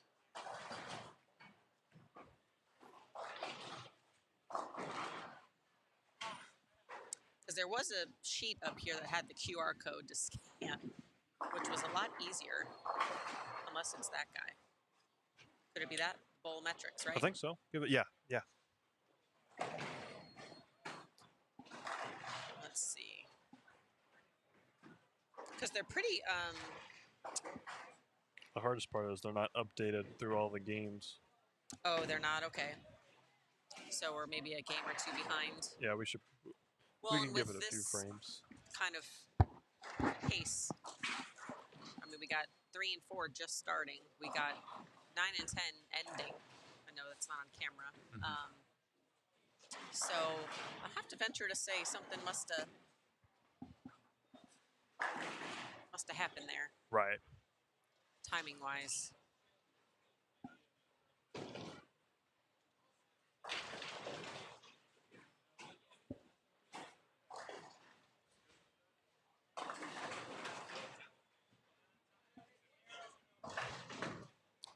Because there was a sheet up here that had the QR code to scan, which was a lot easier. Unless it's that guy. Could it be that? bowl metrics, right? I think so. Give it, yeah. Let's see. Because they're pretty. The hardest part is they're not updated through all the games. Oh, they're not? Okay. So we're maybe a game or two behind. Yeah, we should. Well, We can and give with it a few this frames. kind of pace, I mean, we got 3 and 4 just starting. We got 9 and 10 ending. I know that's not on camera. So I have to venture to say something must have happened there, Right. timing wise.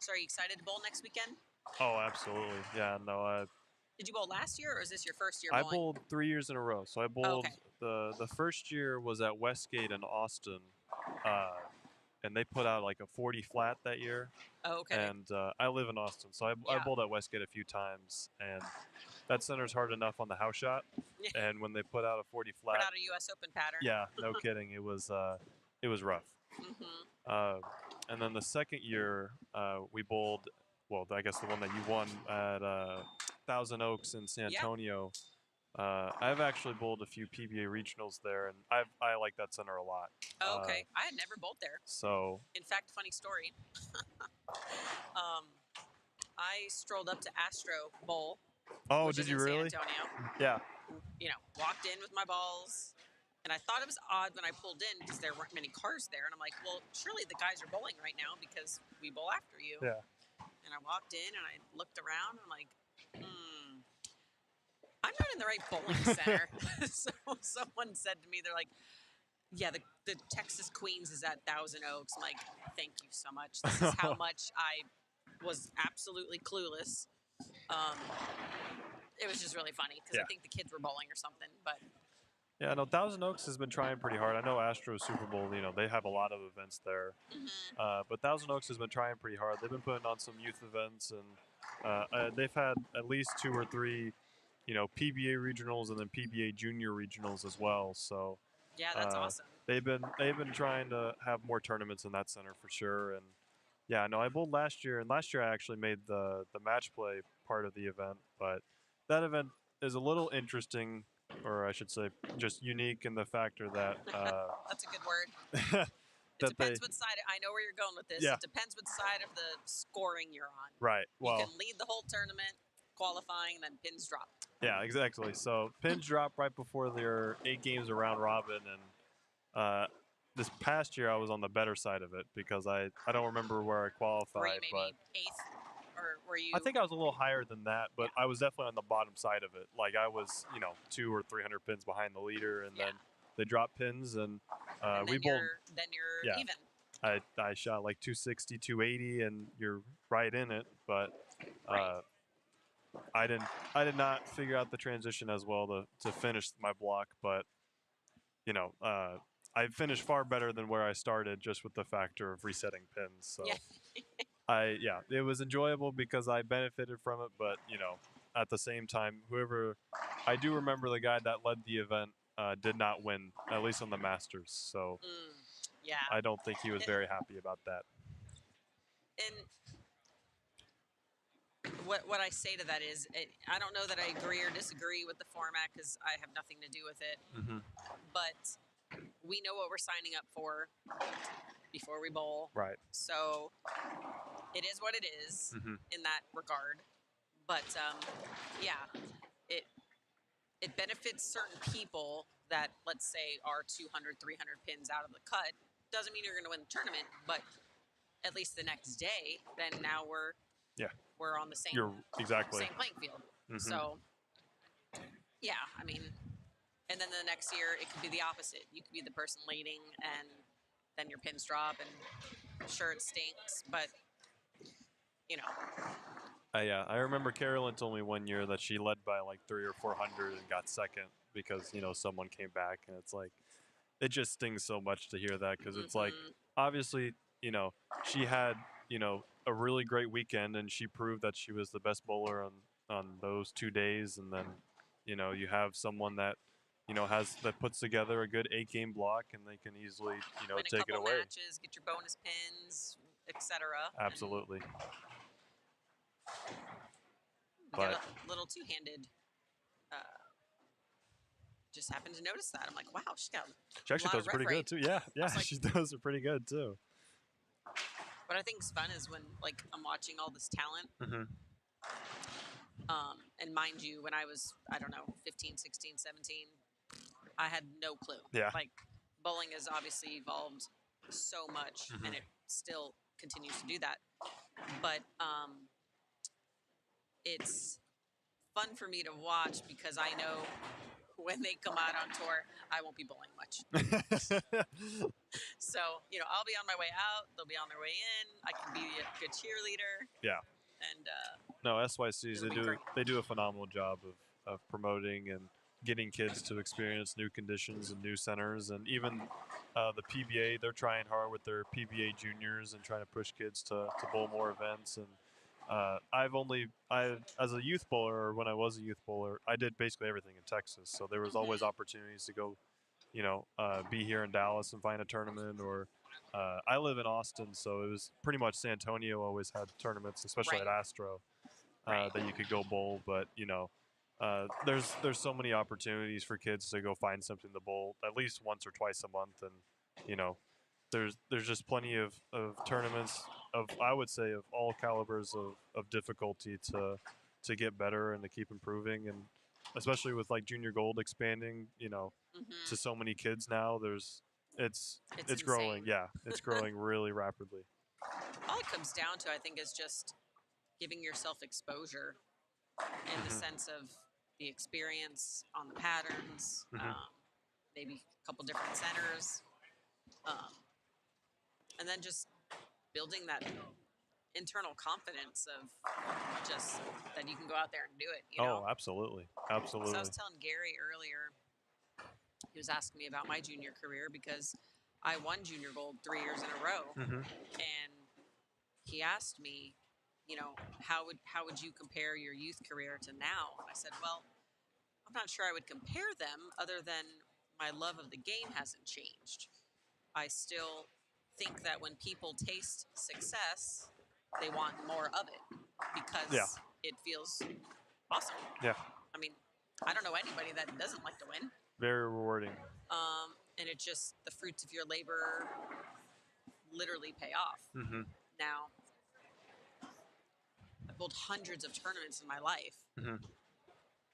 So are you excited to bowl next weekend? Oh, absolutely. Yeah. No. Did you bowl last year, or is this your first year I bowling? bowled 3 years in a row. So I bowled okay. the first year was at Westgate in Austin, and they put out like a 40 flat that year. Oh, okay. And I live in Austin, so I Yeah. bowled at Westgate a few times, and that center's hard enough on the house shot. Yeah. And when they put out a 40 Put flat, out a U.S. Open pattern. yeah, no kidding, it was rough. And then the second year, we bowled. Well, I guess the one that you won at Thousand Oaks in San Yeah. Antonio. I've actually bowled a few PBA regionals there, and I like that center a lot. Oh, okay. I had never bowled there. So. In fact, funny story. I strolled up to Astro Bowl. Oh, which did is you in really? San Antonio. Yeah. You know, walked in with my balls, and I thought it was odd when I pulled in because there weren't many cars there, and I'm like, well, surely the guys are bowling right now because we bowl after you. Yeah. And I walked in and I looked around and I'm like, I'm not in the right bowling center. So someone said to me, they're like, yeah, the Texas Queens is at Thousand Oaks. I'm like, thank you so much. This is how much I was absolutely clueless. It was just really funny because I think the kids were bowling or something. But yeah, no, Thousand Oaks has been trying pretty hard. I know Astro Super Bowl, they have a lot of events there. But Thousand Oaks has been trying pretty hard. They've been putting on some youth events, and they've had at least 2 or 3, PBA regionals and then PBA junior regionals as well. So yeah, that's awesome. They've been trying to have more tournaments in that center for sure. And yeah, no, I bowled last year, and last year I actually made the match play part of the event. But that event is a little interesting, or I should say, just unique in the factor that that's a good word. It depends what side. I know where you're going with this. Yeah. It depends what side of the scoring you're on. Right. Well, you can lead the whole tournament, qualifying, and then pins drop. Yeah, exactly. So pins drop right before their 8 games around robin, and this past year I was on the better side of it because I don't remember where I qualified. Were you maybe but 8th, or were you? I think I was a little higher than that, but I was definitely on the bottom side of it. Like I was, 200 or 300 pins behind the leader, and then they dropped pins, and we bowled. Then you're even. I shot like 260, 280, and you're right in it, but I did not figure out the transition as well to finish my block, but I finished far better than where I started just with the factor of resetting pins. So it was enjoyable because I benefited from it, but at the same time, I do remember the guy that led the event did not win, at least on the Masters. So I don't think he was very happy about that. And what I say to that is, I don't know that I agree or disagree with the format because I have nothing to do with it. But we know what we're signing up for before we bowl. Right. So it is what it is in that regard. But it benefits certain people that, let's say, are 200, 300 pins out of the cut. Doesn't mean you're going to win the tournament, but at least the next day, then now we're on the same same playing field. So I mean, and then the next year it could be the opposite. You could be the person leading, and then your pins drop, and sure it stinks, but I remember Carolyn told me one year that she led by like 300 or 400 and got second because someone came back, and it's like it just stings so much to hear that because it's like obviously she had a really great weekend, and she proved that she was the best bowler on those 2 days. And then, you have someone that, that puts together a good 8-game block, and they can easily, Win a take it couple away. matches, get your bonus pins, etc. Absolutely. Got But a little two-handed. Just happened to notice that. I'm like, wow, she's got she actually a lot does of pretty ref good too. Yeah, like, she does it pretty good too. What I think is fun is when, like, I'm watching all this talent. Mm-hmm. And mind you, when I was, I don't know, 15, 16, 17, I had no clue. Yeah. Like, bowling has obviously evolved so much, Mm-hmm. and it still continues to do that. But it's fun for me to watch because I know when they come out on tour, I won't be bowling much. So, I'll be on my way out. They'll be on their way in. I can be a good cheerleader. Yeah. And no, SYCs, it'll be great. they do a phenomenal job of promoting and getting kids to experience new conditions and new centers. And even the PBA, they're trying hard with their PBA juniors and trying to push kids to bowl more events. And as a youth bowler, or when I was a youth bowler, I did basically everything in Texas. So there was always opportunities to go, be here in Dallas and find a tournament. Or I live in Austin, so it was pretty much San Antonio always had tournaments, especially at Astro, that you could go bowl. But there's so many opportunities for kids to go find something to bowl at least once or twice a month. And there's just plenty of tournaments of, I would say, of all calibers of difficulty to get better and to keep improving. And especially with like junior gold expanding, to so many kids now, it's growing. Yeah, it's growing really rapidly. All it comes down to, I think, is just giving yourself exposure in the sense of the experience on the patterns, maybe a couple different centers, and then just building that internal confidence of just that you can go out there and do it. Oh, absolutely. Absolutely. So I was telling Gary earlier, he was asking me about my junior career because I won junior gold 3 years in a row. And he asked me, how would you compare your youth career to now? And I said, well, I'm not sure I would compare them other than my love of the game hasn't changed. I still think that when people taste success, they want more of it because it feels awesome. Yeah. I mean, I don't know anybody that doesn't like to win. Very rewarding. And it just, the fruits of your labor literally pay off. Now, I've bowled hundreds of tournaments in my life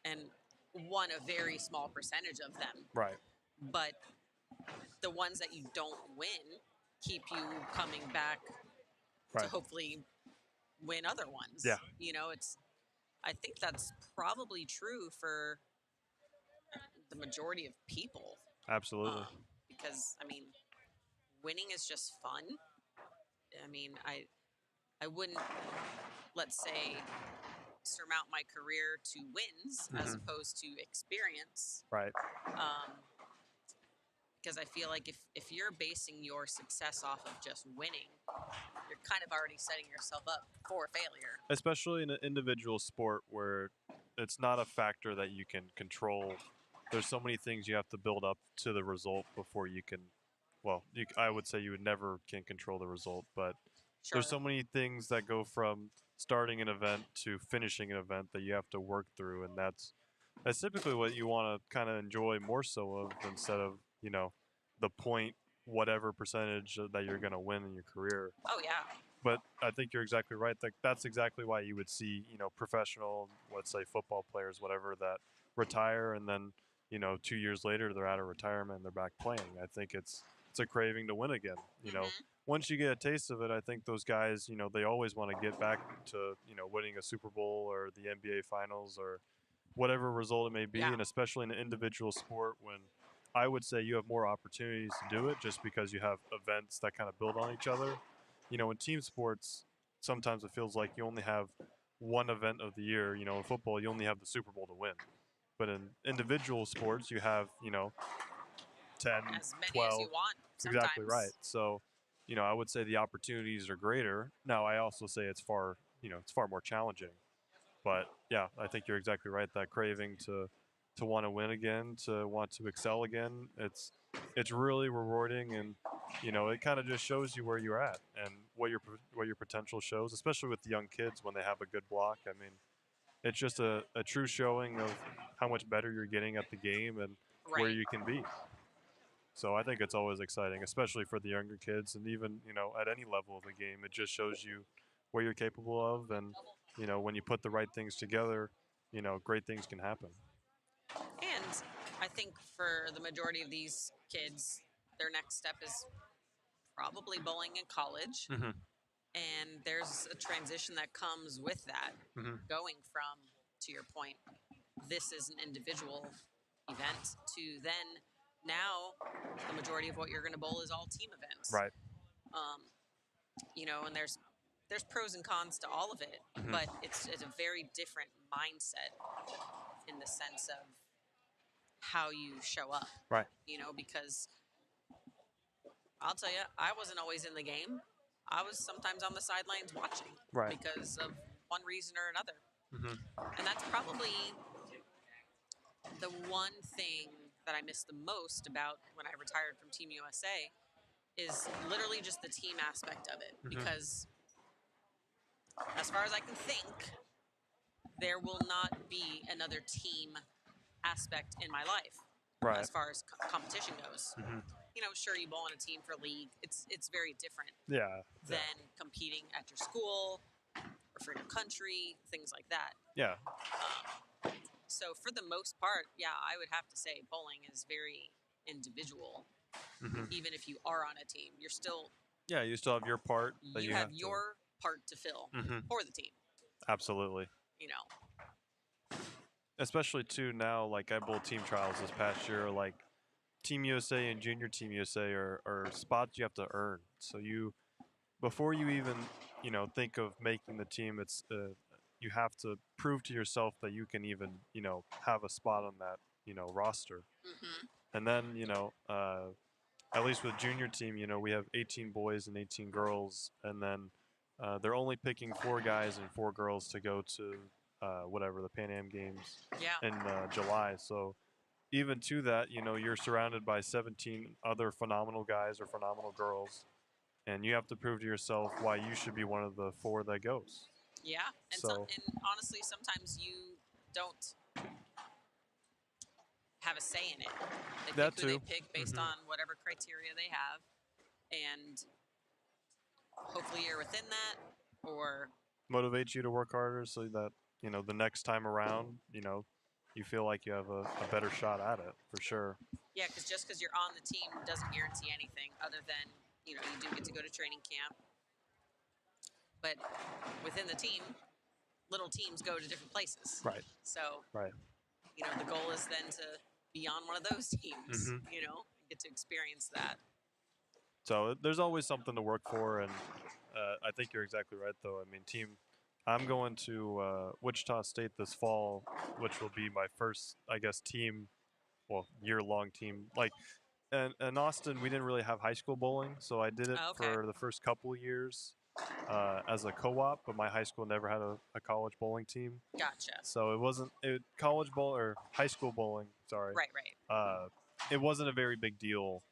and won a very small percentage of them. Right. But the ones that you don't win keep you coming back to hopefully win other ones. Yeah. I think that's probably true for the majority of people. Absolutely. Because, winning is just fun. I wouldn't, let's say, surmount my career to wins as opposed to experience. Right. Because I feel like if you're basing your success off of just winning, you're kind of already setting yourself up for failure. Especially in an individual sport where it's not a factor that you can control. There's so many things you have to build up to the result before you can, I would say you would never can control the result, but there's so many things that go from starting an event to finishing an event that you have to work through, and that's typically what you want to kind of enjoy more so of instead of, the point whatever percentage that you're going to win in your career. Oh, yeah. But I think you're exactly right. That's exactly why you would see, professional, let's say football players, whatever, that retire and then, 2 years later they're out of retirement and they're back playing. I think it's a craving to win again. Once you get a taste of it, I think those guys, they always want to get back to, winning a Super Bowl or the NBA Finals or whatever result it may be. And especially in an individual sport when I would say you have more opportunities to do it just because you have events that kind of build on each other. In team sports, sometimes it feels like you only have one event of the year. In football, you only have the Super Bowl to win. But in individual sports, you have, 10, as many 12. as you want sometimes. Exactly right. So, I would say the opportunities are greater. Now, I also say it's far more challenging. But yeah, I think you're exactly right. That craving to want to win again, to want to excel again, it's really rewarding, and it kind of just shows you where you're at and what your potential shows, especially with the young kids when they have a good block. I mean, it's just a true showing of how much better you're getting at the game and where Right. you can be. So I think it's always exciting, especially for the younger kids, and even at any level of the game, it just shows you what you're capable of, and when you put the right things together, great things can happen. And I think for the majority of these kids, their next step is probably bowling in college. Mm-hmm. And there's a transition that comes with that, Mm-hmm. going from, to your point, this is an individual event, to then now the majority of what you're going to bowl is all team events. Right. And there's pros and cons to all of it, Mm-hmm. but it's a very different mindset in the sense of how you show up. Right. Because I'll tell you, I wasn't always in the game. I was sometimes on the sidelines watching, Right. because of one reason or another. Mm-hmm. And that's probably the one thing that I miss the most about when I retired from Team USA is literally just the team aspect of it. Mm-hmm. Because as far as I can think, there will not be another team aspect in my life. Right. As far as competition goes. Mm-hmm. Sure, you bowl on a team for league. It's very different Yeah. than competing at your school or for your country, things like that. Yeah. So for the most part, yeah, I would have to say bowling is very individual. Mm-hmm. Even if you are on a team, you're still Yeah, you still have your part that you have your part to fill Mm-hmm. for the team. Absolutely. Especially too now, like I bowled team trials this past year, like Team USA and Junior Team USA are spots you have to earn. So before you even think of making the team, it's you have to prove to yourself that you can even have a spot on that roster. Mm-hmm. And then at least with junior team, we have 18 boys and 18 girls, and then they're only picking 4 guys and 4 girls to go to whatever the Pan Am Games in July. So even to that, you're surrounded by 17 other phenomenal guys or phenomenal girls, and you have to prove to yourself why you should be one of the 4 that goes. Yeah, and So- and honestly, sometimes you don't have a say in it. They That pick who they too. pick based Mhm. on whatever criteria they have, and hopefully you're within that, or Motivates you to work harder so that the next time around you feel like you have a better shot at it, for sure. yeah, because just because you're on the team doesn't guarantee anything other than you do get to go to training camp. But within the team, little teams go to different places. Right. So Right. the goal is then to be on one of those teams. Mhm. Get to experience that. So there's always something to work for, and I think you're exactly right, though. I mean, I'm going to Wichita State this fall, which will be my first, I guess, team, well, year-long team. Like, in Austin, we didn't really have high school bowling, so I did it Okay. for the first couple of years as a co-op, but my high school never had a college bowling team. Gotcha. So it wasn't college bowl or high school bowling. Sorry. Right. It wasn't a very big deal,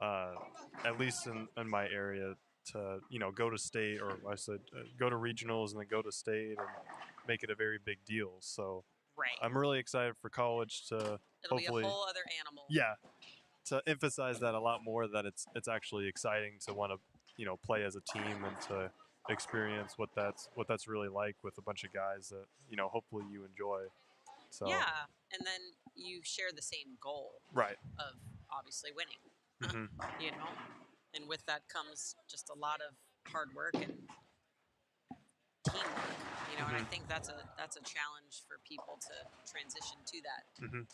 at least in my area, to go to state, or I said go to regionals and then go to state and make it a very big deal. So Right. I'm really excited for college to It'll hopefully be a whole other animal. to emphasize that a lot more, that it's actually exciting to want to play as a team and to experience what that's really like with a bunch of guys that hopefully you enjoy. So Yeah, and then you share the same goal right. of obviously winning. Mhm. And with that comes just a lot of hard work and teamwork. And I Mhm. think that's a challenge for people to transition to that. Mhm.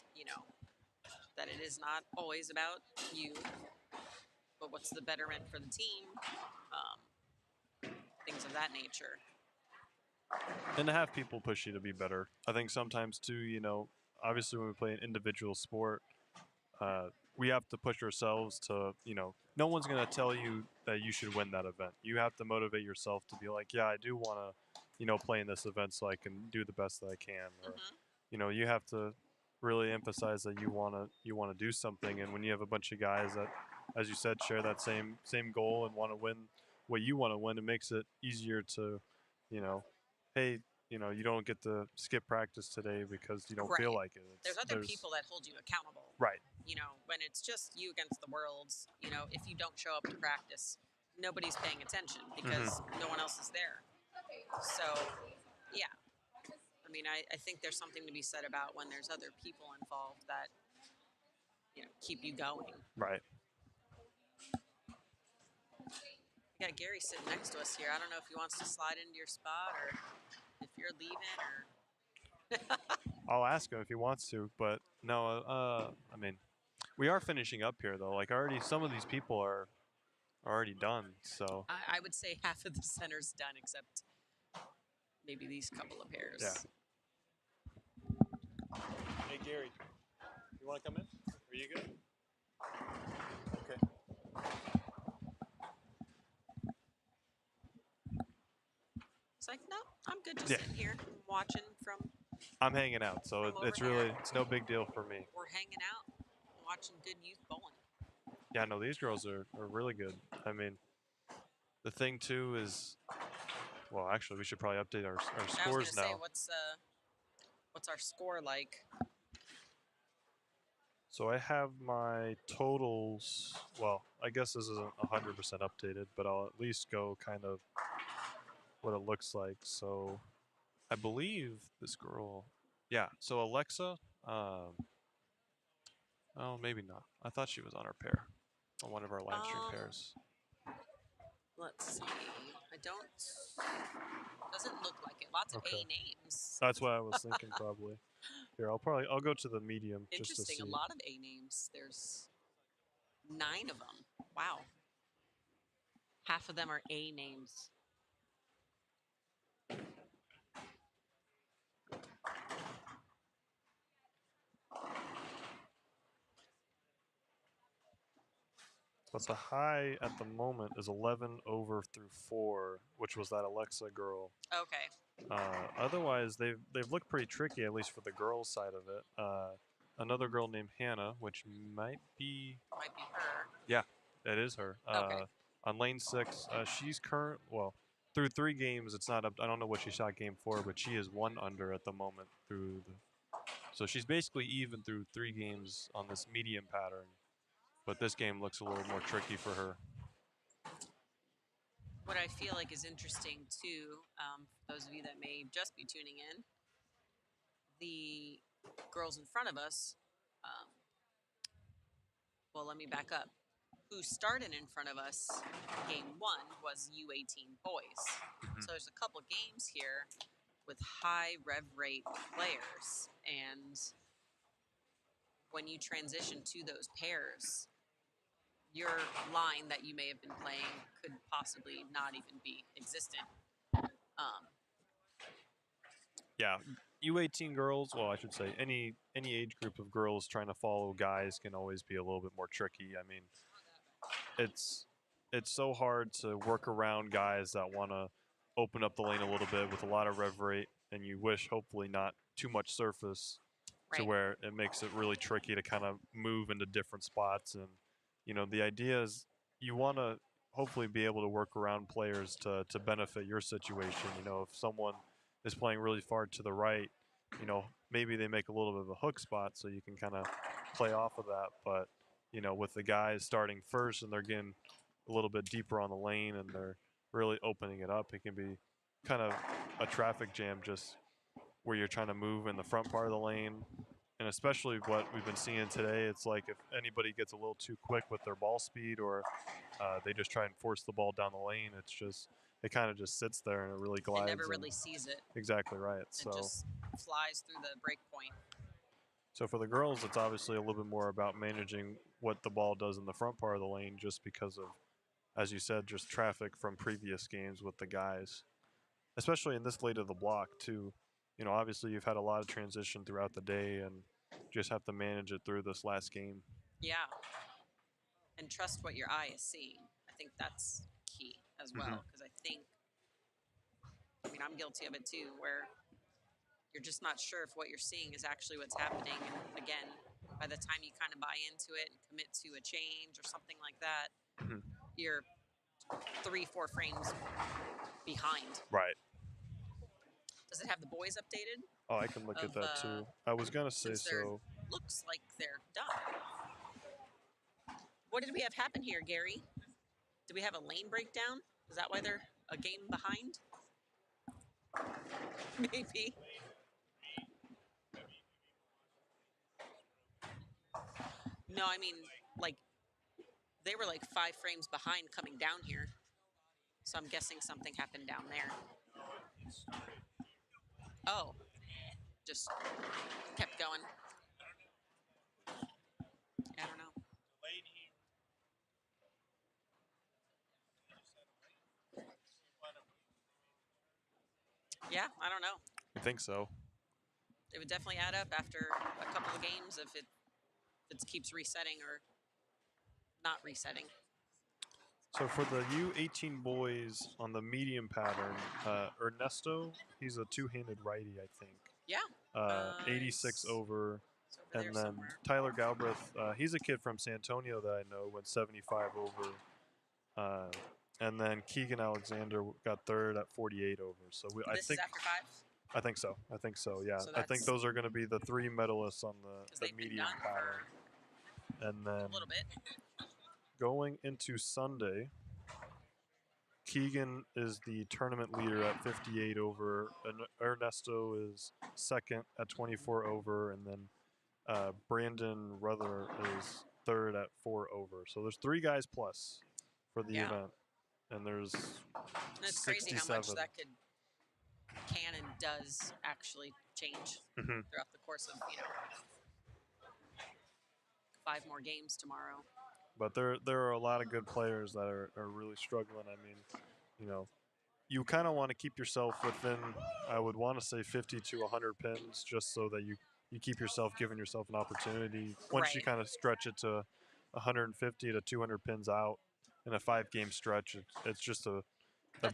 That it is not always about you, but what's the betterment for the team, things of that nature. And to have people push you to be better. I think sometimes too, obviously when we play an individual sport, we have to push ourselves to, no one's going to tell you that you should win that event. You have to motivate yourself to be like, yeah, I do want to, play in this event so I can do the best that I can. Or, you have to really emphasize that you want to do something. And when you have a bunch of guys that, as you said, share that same goal and want to win what you want to win, it makes it easier to, hey, you don't get to skip practice today because you don't feel like it. There's other people that hold you accountable. Right. When it's just you against the world, if you don't show up to practice, nobody's paying attention because no one else is there. So, yeah. I mean, I think there's something to be said about when there's other people involved that, keep you going. Right. We got Gary sitting next to us here. I don't know if he wants to slide into your spot or if you're leaving or... I'll ask him if he wants to, but no, I mean, we are finishing up here, though. Like, already some of these people are already done, so... I would say half of the center's done, except maybe these couple of pairs. Yeah. Hey, Gary, you want to come in? Are you good? Okay. It's like, no, I'm good just sitting here watching from... I'm hanging out, so it's no big deal for me. We're hanging out, watching good youth bowling. Yeah, no, these girls are really good. I mean, the thing, too, is... Well, actually, we should probably update our scores now. I was going to say, what's our score like? So I have my totals. Well, I guess this isn't 100% updated, but I'll at least go kind of what it looks like. So I believe this girl. Yeah, so Alexa. Oh, maybe not. I thought she was on our pair, on one of our line string pairs. Let's see. Doesn't look like it. Lots of A names. That's what I was thinking probably. Here, I'll go to the medium just to see. Interesting, a lot of A names. There's 9 of them. Wow. Half of them are A names. But the high at the moment is 11 over through 4, which was that Alexa girl. Okay. Otherwise, they've looked pretty tricky, at least for the girls' side of it. Another girl named Hannah, which might be her. Yeah, it is her. Okay. On lane 6, she's through 3 games. It's not up. I don't know what she shot game 4, but she is 1 under at the moment so she's basically even through 3 games on this medium pattern. But this game looks a little more tricky for her. What I feel like is interesting, too, for those of you that may just be tuning in, the girls in front of us, well, let me back up. Who started in front of us, game 1, was U18 boys. So there's a couple games here with high rev rate players. And when you transition to those pairs, your line that you may have been playing could possibly not even be existent. Yeah, U18 girls, well, I should say any age group of girls trying to follow guys can always be a little bit more tricky. I mean, it's so hard to work around guys that want to open up the lane a little bit with a lot of rev rate, and you wish hopefully not too much surface to where it makes it really tricky to kind of move into different spots. And the idea is you want to hopefully be able to work around players to benefit your situation. If someone is playing really far to the right, maybe they make a little bit of a hook spot so you can kind of play off of that. But, with the guys starting first and they're getting a little bit deeper on the lane and they're really opening it up, it can be kind of a traffic jam just where you're trying to move in the front part of the lane. And especially what we've been seeing today, it's like if anybody gets a little too quick with their ball speed or they just try and force the ball down the lane, it kind of just sits there and it really glides. It never really sees it. Exactly right. It just flies through the break point. So for the girls, it's obviously a little bit more about managing what the ball does in the front part of the lane just because of, as you said, just traffic from previous games with the guys. Especially in this late of the block, too. Obviously you've had a lot of transition throughout the day and just have to manage it through this last game. Yeah. And trust what your eye is seeing. I think that's key as well. Because I mean, I'm guilty of it too, where you're just not sure if what you're seeing is actually what's happening. And again, by the time you kind of buy into it and commit to a change or something like that, you're 3-4 frames behind. Right. Does it have the boys updated? Oh, I can look at that too. I was gonna say so. Looks like they're done. What did we have happen here, Gary? Did we have a lane breakdown? Is that why they're a game behind? Maybe. No, I mean, like, they were like 5 frames behind coming down here. So I'm guessing something happened down there. Oh, just kept going. I don't know. Yeah, I don't know. I think so. It would definitely add up after a couple of games if it keeps resetting or not resetting. So for the U18 boys on the medium pattern, Ernesto, he's a two-handed righty, I think. Yeah. 86 over. Over And then somewhere. Tyler Galbraith, he's a kid from San Antonio that I know, went 75 over. And then Keegan Alexander got third at 48 over. So I This think is after 5? I think so. I think so. Yeah. So I think those are going to be the 3 medalists on the they've been medium done pattern. And then a little bit. going into Sunday, Keegan is the tournament leader at 58 over, and Ernesto is second at 24 over, and then Brandon Ruther is third at 4 over. So there's 3 guys plus for the event, and there's And it's 67. crazy how much that can and does actually change throughout the course of 5 more games tomorrow. But there are a lot of good players that are really struggling. I mean, you kind of want to keep yourself within, I would want to say 50 to 100 pins, just so that you keep yourself, giving yourself an opportunity. Once you kind of stretch it to 150 to 200 pins out in a 5-game stretch, it's just a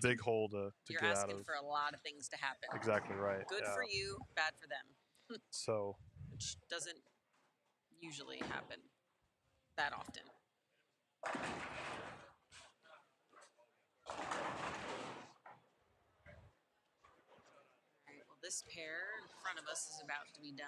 big hole to get out of. You're asking for a lot of things to happen. Exactly right. Good for you, bad for them. So, which doesn't usually happen that often. All right, well, this pair in front of us is about to be done.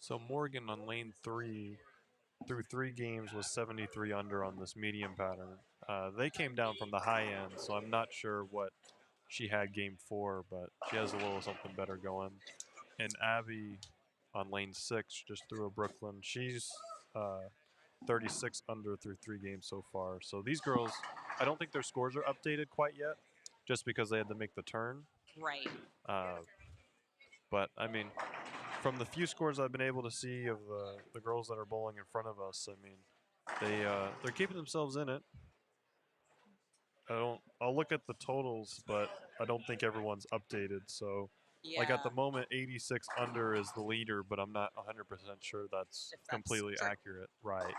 So Morgan on lane 3 through 3 games was 73 under on this medium pattern. They came down from the high end, so I'm not sure what she had game 4, but she has a little something better going. And Abby on lane 6 just threw a Brooklyn. She's 36 under through 3 games so far. So these girls, I don't think their scores are updated quite yet, just because they had to make the turn. Right. But I mean, from the few scores I've been able to see of the girls that are bowling in front of us, I mean, they're keeping themselves in it. I'll look at the totals, but I don't think everyone's updated. So, like at the moment, 86 under is the leader, but I'm not 100% sure that's completely accurate. Right.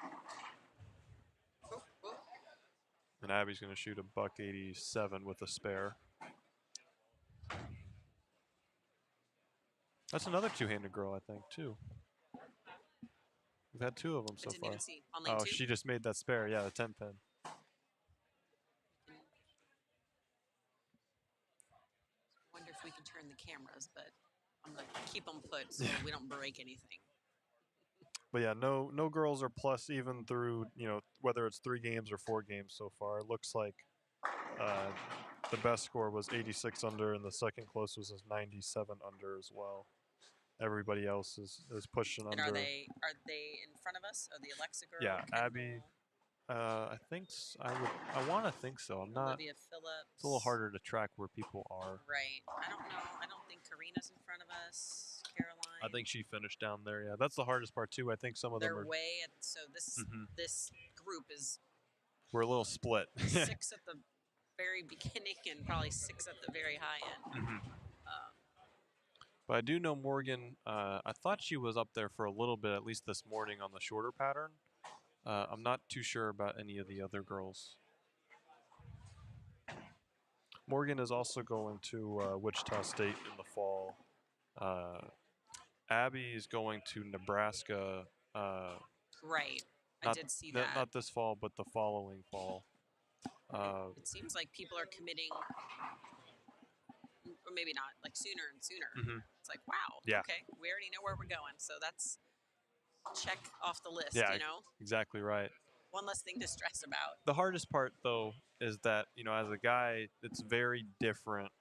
And Abby's going to shoot a $187 with a spare. That's another two-handed girl, I think, too. We've had 2 of them so far. Even see. On lane 2? She just made that spare. Yeah, the 10 pin. Wonder if we can turn the cameras, but I'm gonna keep them put so we don't break anything. But yeah, no girls are plus even through, whether it's 3 games or 4 games so far. It looks like the best score was 86 under, and the second closest was 97 under as well. Everybody else is pushing under. And are they in front of us? Are the Alexa girl? Yeah, Kendall, Abby. I think I want to think so. I'm not. Olivia Phillips. It's a little harder to track where people are. Right. I don't know. I don't think Karina's in front of us. Caroline. I think she finished down there. Yeah, that's the hardest part too. I think some of them are way. So this group is We're a little split. 6 at the very beginning and probably 6 at the very high end. But I do know Morgan. I thought she was up there for a little bit, at least this morning, on the shorter pattern. I'm not too sure about any of the other girls. Morgan is also going to Wichita State in the fall. Abby is going to Nebraska. Right. I Not, did see that. Not this fall, but the following fall. It seems like people are committing, or maybe not, like sooner and sooner. It's like, wow, Yeah. okay, we already know where we're going. So that's check off the list, Yeah, you know? exactly right. One less thing to stress about. The hardest part, though, is that, as a guy, it's very different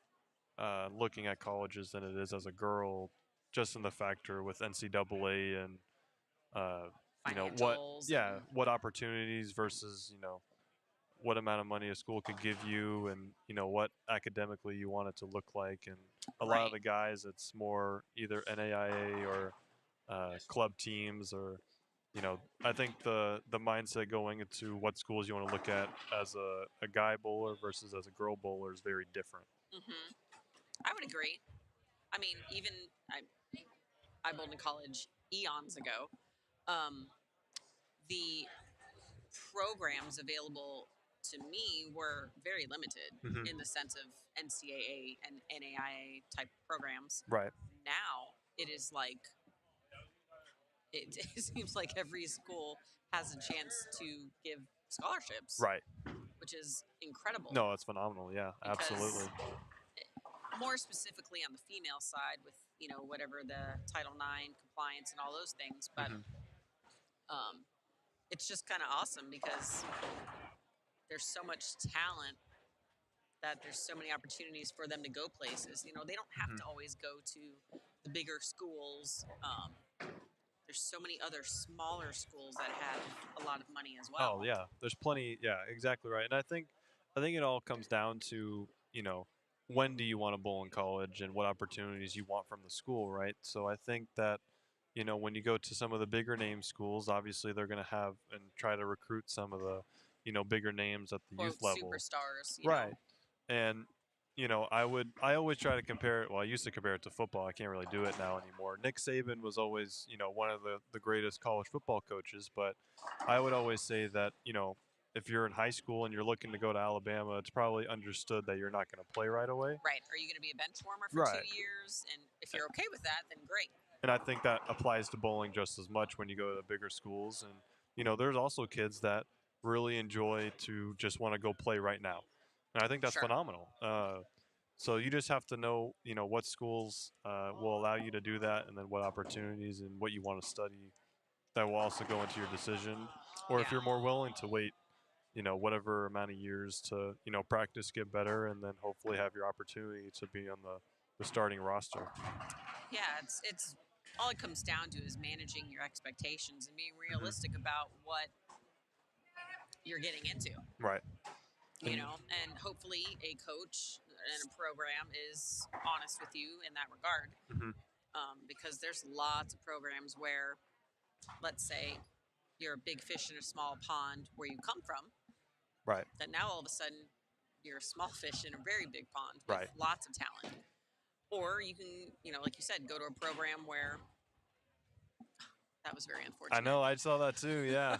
looking at colleges than it is as a girl, just in the factor with NCAA and, what opportunities versus, what amount of money a school could give you and, what academically you want it to look like. And a lot of the guys, it's more either NAIA or club teams or, I think the mindset going into what schools you want to look at as a guy bowler versus as a girl bowler is very different. I would agree. I mean, even I bowled in college eons ago. The programs available to me were very limited in the sense of NCAA and NAIA type programs. Right. Now it is like, it seems like every school has a chance to give scholarships. Right. Which is incredible. No, it's phenomenal. Yeah, absolutely. More specifically on the female side with, whatever the Title IX compliance and all those things. But it's just kind of awesome because there's so much talent that there's so many opportunities for them to go places. They don't have to always go to the bigger schools. There's so many other smaller schools that have a lot of money as well. Oh yeah, there's plenty. Yeah, exactly right. And I think it all comes down to when do you want to bowl in college and what opportunities you want from the school, right? So I think that when you go to some of the bigger name schools, obviously they're going to have and try to recruit some of the bigger names at the youth level, superstars, right? And I always try to compare it. Well, I used to compare it to football. I can't really do it now anymore. Nick Saban was always, one of the greatest college football coaches. But I would always say that, if you're in high school and you're looking to go to Alabama, it's probably understood that you're not going to play right away. Right. Are you going to be a bench warmer for 2 years? And if you're okay with that, then great. And I think that applies to bowling just as much when you go to the bigger schools. And, there's also kids that really enjoy to just want to go play right now. And I think that's phenomenal. So you just have to know, what schools will allow you to do that, and then what opportunities and what you want to study that will also go into your decision. Or if you're more willing to wait, whatever amount of years to, practice, get better, and then hopefully have your opportunity to be on the starting roster. Yeah, it's all it comes down to is managing your expectations and being realistic about what you're getting into. Right. And hopefully a coach and a program is honest with you in that regard. Because there's lots of programs where, let's say, you're a big fish in a small pond where you come from. Right. That now all of a sudden you're a small fish in a very big pond with lots of talent. Or you can, like you said, go to a program where that was very unfortunate. I know, I saw that too, yeah.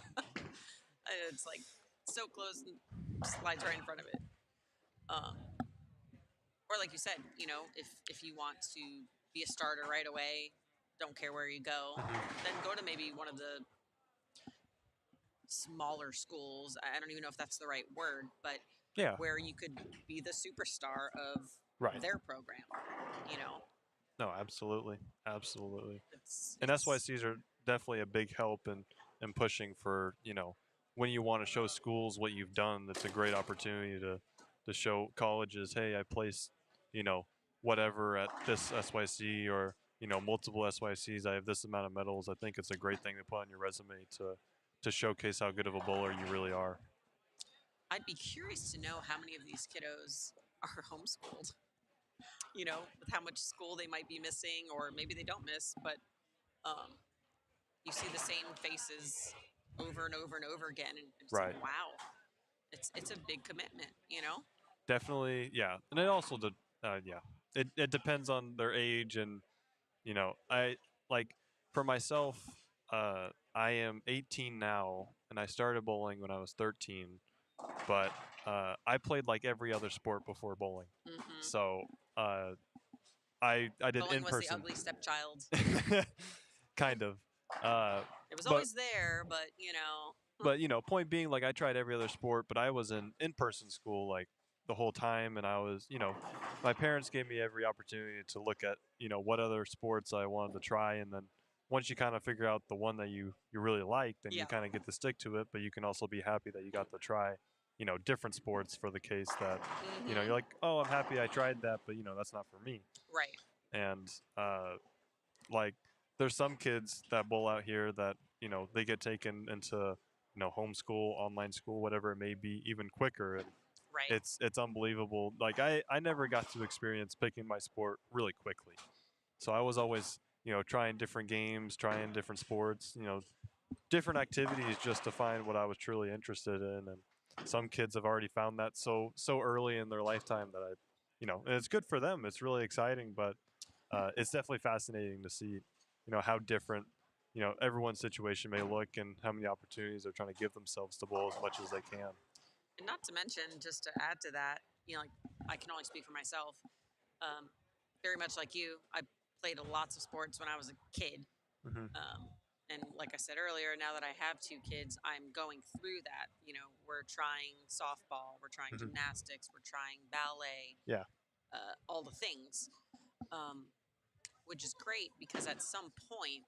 It's like so close and slides right in front of it. Or like you said, if you want to be a starter right away, don't care where you go, then go to maybe one of the smaller schools. I don't even know if that's the right word, but where you could be the superstar of their program, No, absolutely. And SYCs are definitely a big help in pushing for, when you want to show schools what you've done. It's a great opportunity to show colleges, hey, I placed, whatever at this SYC or, multiple SYCs. I have this amount of medals. I think it's a great thing to put on your resume to showcase how good of a bowler you really are. I'd be curious to know how many of these kiddos are homeschooled, with how much school they might be missing, or maybe they don't miss, but you see the same faces over and over and over again. And it's like, wow. it's a big commitment, you know. Definitely, yeah. And it also, yeah, it depends on their age, and I like for myself, I am 18 now, and I started bowling when I was 13, but I played like every other sport before bowling. Hmm. So I did Bowling in was the person, ugly stepchild. kind of. Uh, It was but always there, but you know. but point being, like I tried every other sport, but I was in person school like the whole time, and I was my parents gave me every opportunity to look at what other sports I wanted to try, and then once you kind of figure out the one that you really like, then you Yeah. kind of get to stick to it. But you can also be happy that you got to try different sports for the case that Hmm. you're like, oh, I'm happy I tried that, but that's not for me. Right. And like there's some kids that bowl out here that they get taken into homeschool, online school, whatever it may be, even quicker, and Right. it's unbelievable. Like I never got to experience picking my sport really quickly, so I was always trying different games, trying different sports, different activities, just to find what I was truly interested in. And some kids have already found that so early in their lifetime that and it's good for them, it's really exciting, but it's definitely fascinating to see how different everyone's situation may look, and how many opportunities they're trying to give themselves to bowl as much as they can. And not to mention, just to add to that, like I can only speak for myself. Um, Very much like you, I played lots of sports when I was a kid. Hmm. And like I said earlier, now that I have two kids, I'm going through that. We're trying softball, we're trying Hmm. gymnastics, we're trying ballet, Yeah. all the things, um, which is great because at some point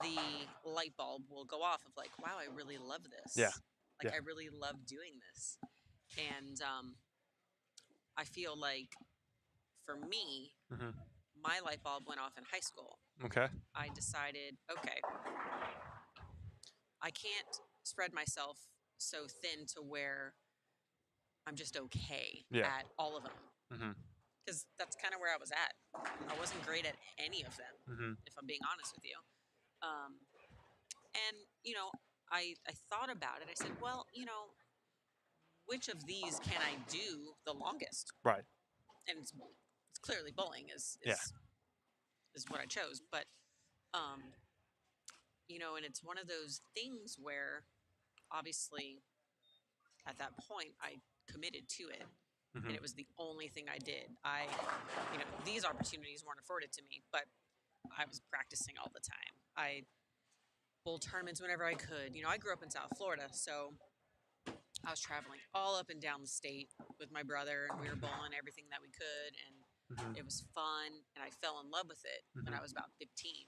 the light bulb will go off of like, wow, I really love this. Yeah. Like, Yeah. I really love doing this. And I feel like for me, Hmm. my light bulb went off in high school. Okay. I decided, okay, I can't spread myself so thin to where I'm just okay Yeah. at all of them. Hmm. Because that's kind of where I was at. I wasn't great at any of them, Hmm. if I'm being honest with you. And, I thought about it. I said, well, which of these can I do the longest? Right. And it's clearly bowling is, Yeah. is, is what I chose. But, and it's one of those things where obviously at that point I committed to it. Hmm. And it was the only thing I did. These opportunities weren't afforded to me, but I was practicing all the time. I bowled tournaments whenever I could. I grew up in South Florida, so I was traveling all up and down the state with my brother, and we were bowling everything that we could, and Hmm. it was fun, and I fell in love with it when I was about 15.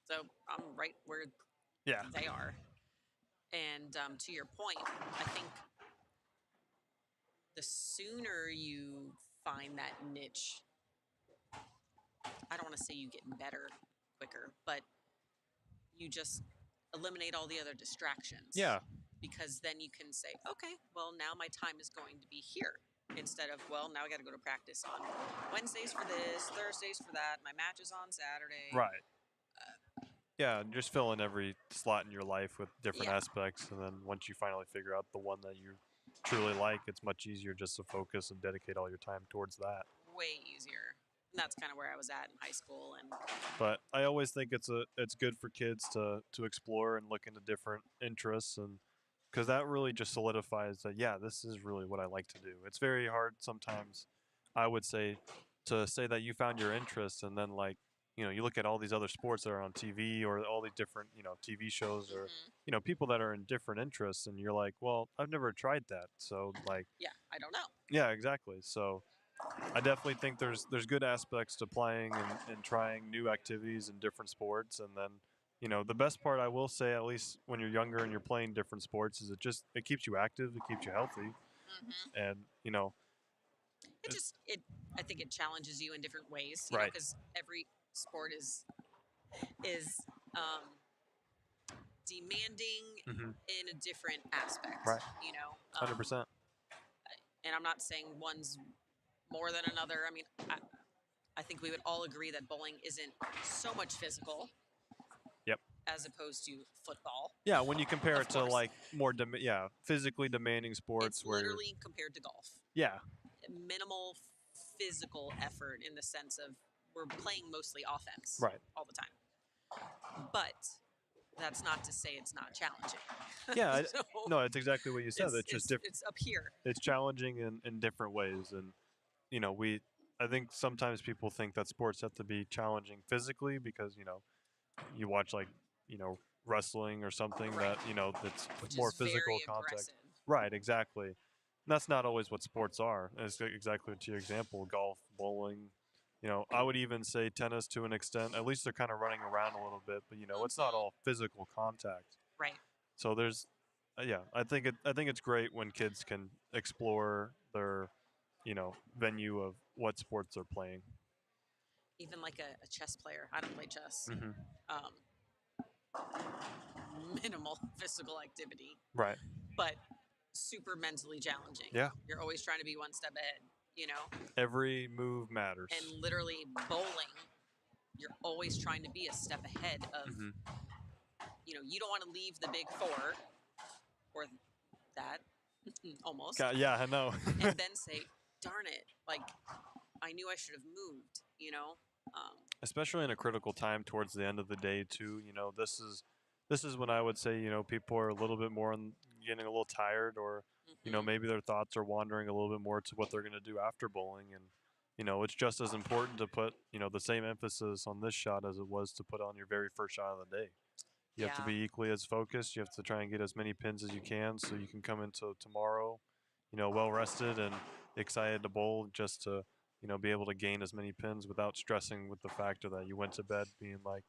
So I'm right where Yeah. they are. And to your point, I think the sooner you find that niche, I don't want to say you get better quicker, but you just eliminate all the other distractions. Yeah. Because then you can say, okay, well, now my time is going to be here. Instead of, well, now I got to go to practice on Wednesdays for this, Thursdays for that, my match is on Saturday. Right. Yeah, just fill in every slot in your life with different Yeah. aspects, and then once you finally figure out the one that you truly like, it's much easier just to focus and dedicate all your time towards that. Way easier. And that's kind of where I was at in high school. And But I always think it's good for kids to explore and look into different interests, and because that really just solidifies that, yeah, this is really what I like to do. It's very hard sometimes, I would say, to say that you found your interest, and then like you look at all these other sports that are on TV, or all these different TV shows, or people that are in different interests, and you're like, well, I've never tried that, so like, yeah, I don't know. yeah, exactly. So I definitely think there's good aspects to playing and trying new activities in different sports. And then the best part, I will say, at least when you're younger and you're playing different sports, is it keeps you active, it keeps you healthy, Hmm. and I think it challenges you in different ways, right. because every sport is demanding Hmm. in a different aspect, Right. you know. 100%. And I'm not saying one's more than another. I mean, I think we would all agree that bowling isn't so much physical Yep. as opposed to football. Yeah, when you compare Of it to course. like more physically demanding sports It's where literally compared to golf. yeah, Minimal physical effort in the sense of we're playing mostly offense right. all the time. But that's not to say it's not challenging. Yeah, So no, it's exactly what you said. It's just different. it's up here. It's challenging in different ways, and I think sometimes people think that sports have to be challenging physically because you watch like wrestling or something Right. that's Which more is physical very contact. aggressive. Right, exactly. And that's not always what sports are. It's exactly to your example, golf, bowling. I would even say tennis to an extent. At least they're kind of running around a little bit, but it's not all physical contact. Right. So there's, yeah, I think it's great when kids can explore their, venue of what sports they're playing. Even like a chess player. I don't play chess. Mm-hmm. Um, minimal physical activity, Right. but super mentally challenging. Yeah. You're always trying to be one step ahead, Every move matters. And literally bowling, you're always trying to be a step ahead of, Mm-hmm. You don't want to leave the big four or that almost. Yeah, I know. And then say, darn it, like I knew I should have moved, Especially in a critical time towards the end of the day too. This is when I would say people are a little bit more getting a little tired, or maybe their thoughts are wandering a little bit more to what they're going to do after bowling, and it's just as important to put the same emphasis on this shot as it was to put on your very first shot of the day. You have to be equally as focused. You have to try and get as many pins as you can so you can come into tomorrow well rested and excited to bowl, just to be able to gain as many pins without stressing with the factor that you went to bed being like,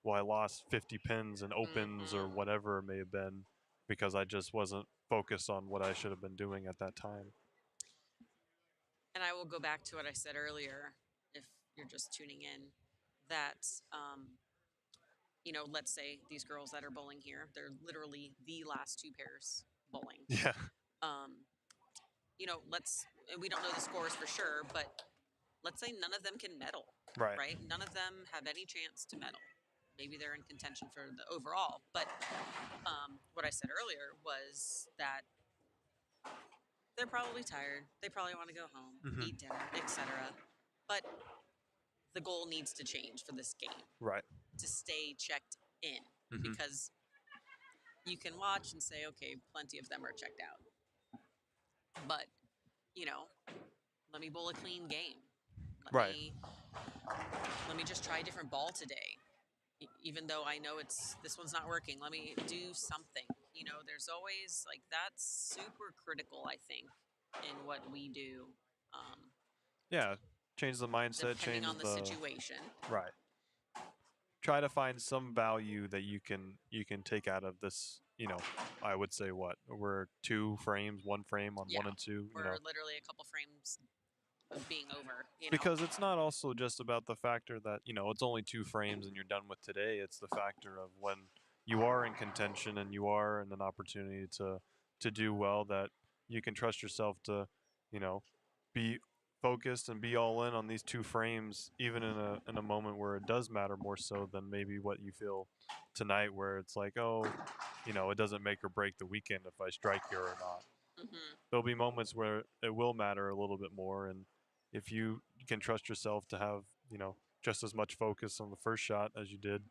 well, I lost 50 pins in opens or whatever it may have been because I just wasn't focused on what I should have been doing at that time. And I will go back to what I said earlier, if you're just tuning in, that, let's say these girls that are bowling here, they're literally the last two pairs bowling. Yeah. We don't know the scores for sure, but let's say none of them can medal, right? None of them have any chance to medal. Maybe they're in contention for the overall, but what I said earlier was that they're probably tired. They probably want to go home, eat dinner, etc. But the goal needs to change for this game. Right. To stay checked in, because you can watch and say, okay, plenty of them are checked out. But, let me bowl a clean game. Let me just try a different ball today. Even though I know this one's not working, let me do something. There's always that's super critical, I think, in what we do. Yeah, change the mindset, Depending change on the situation. Right. Try to find some value that you can take out of this. I would say we're 2 frames, 1 frame on 1 and 2. We're literally a couple frames of being over. Because it's not also just about the factor that it's only 2 frames and you're done with today. It's the factor of when you are in contention and you are in an opportunity to do well, that you can trust yourself to be focused and be all in on these 2 frames, even in a moment where it does matter more so than maybe what you feel tonight, where it's like, it doesn't make or break the weekend if I strike here or not. There'll be moments where it will matter a little bit more, and if you can trust yourself to have just as much focus on the first shot as you did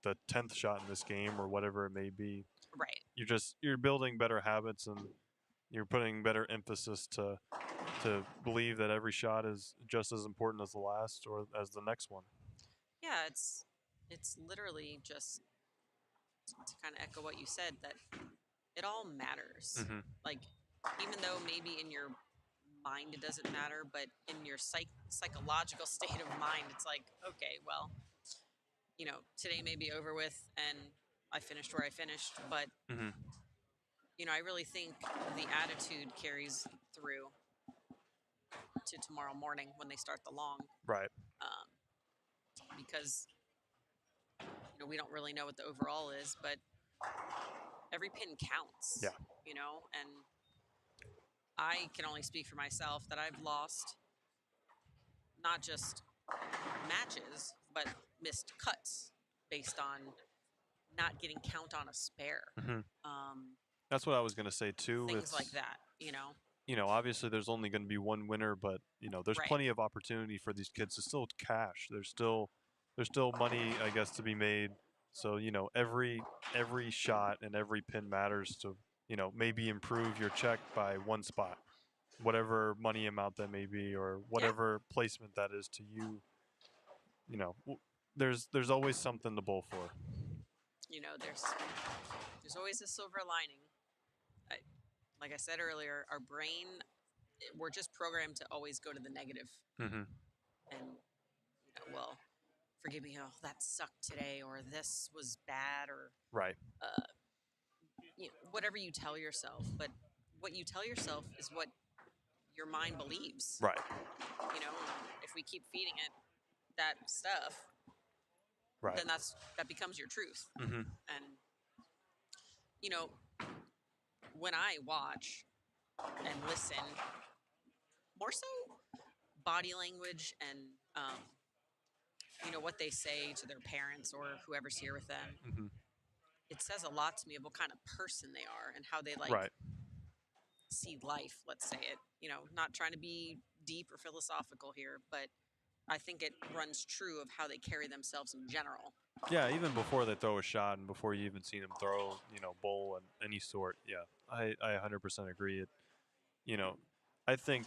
the 10th shot in this game or whatever it may be, right, you're building better habits, and you're putting better emphasis to believe that every shot is just as important as the last or as the next one. Yeah, it's literally just to kind of echo what you said, that it all matters. Like, even though maybe in your mind it doesn't matter, but in your psychological state of mind, it's like, okay, well, today may be over with and I finished where I finished, but I really think the attitude carries through to tomorrow morning when they start the long. Right. Because we don't really know what the overall is, but every pin counts. Yeah. And I can only speak for myself that I've lost not just matches, but missed cuts based on not getting count on a spare. Mhm. Um, That's what I was gonna say too. things It's like that, you know? obviously there's only going to be one winner, but there's Right. plenty of opportunity for these kids to still cash. There's still money, I guess, to be made. So every shot and every pin matters to maybe improve your check by one spot, whatever money amount that may be, or whatever placement that is to you. There's always something to bowl for. You know, there's always a silver lining. I, like I said earlier, our brain, we're just programmed to always go to the negative. Mm-hmm. And, well, forgive me, oh, that sucked today, or this was bad, or Right. whatever you tell yourself. But what you tell yourself is what your mind believes. Right. If we keep feeding it that stuff, Right. then that becomes your truth. Mm-hmm. And when I watch and listen, more so body language and what they say to their parents or whoever's here with them, Mm-hmm. it says a lot to me of what kind of person they are and how they Right. see life. Let's say it. Not trying to be deep or philosophical here, but I think it runs true of how they carry themselves in general. Yeah, even before they throw a shot and before you even see them throw, bowl and any sort. Yeah, I 100% agree. I think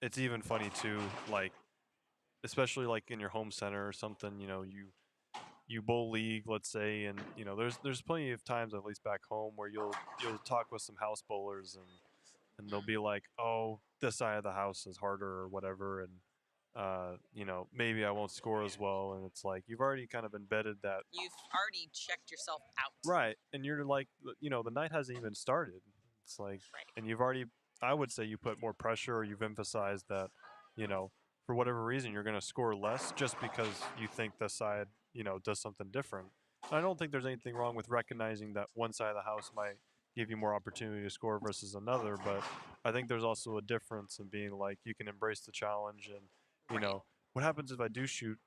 it's even funny too, like, especially like in your home center or something, you bowl league, let's say, and there's plenty of times, at least back home, where you'll talk with some house bowlers and they'll be like, oh, this side of the house is harder or whatever, and maybe I won't score as well, and it's like you've already kind of embedded that. You've already checked yourself out. Right, and you're like, the night hasn't even started. It's like, Right. and you've already, I would say, you put more pressure, or you've emphasized that, for whatever reason, you're going to score less just because you think this side, does something different. I don't think there's anything wrong with recognizing that one side of the house might give you more opportunity to score versus another, but I think there's also a difference in being like, you can embrace the challenge and, Right. what happens if I do shoot,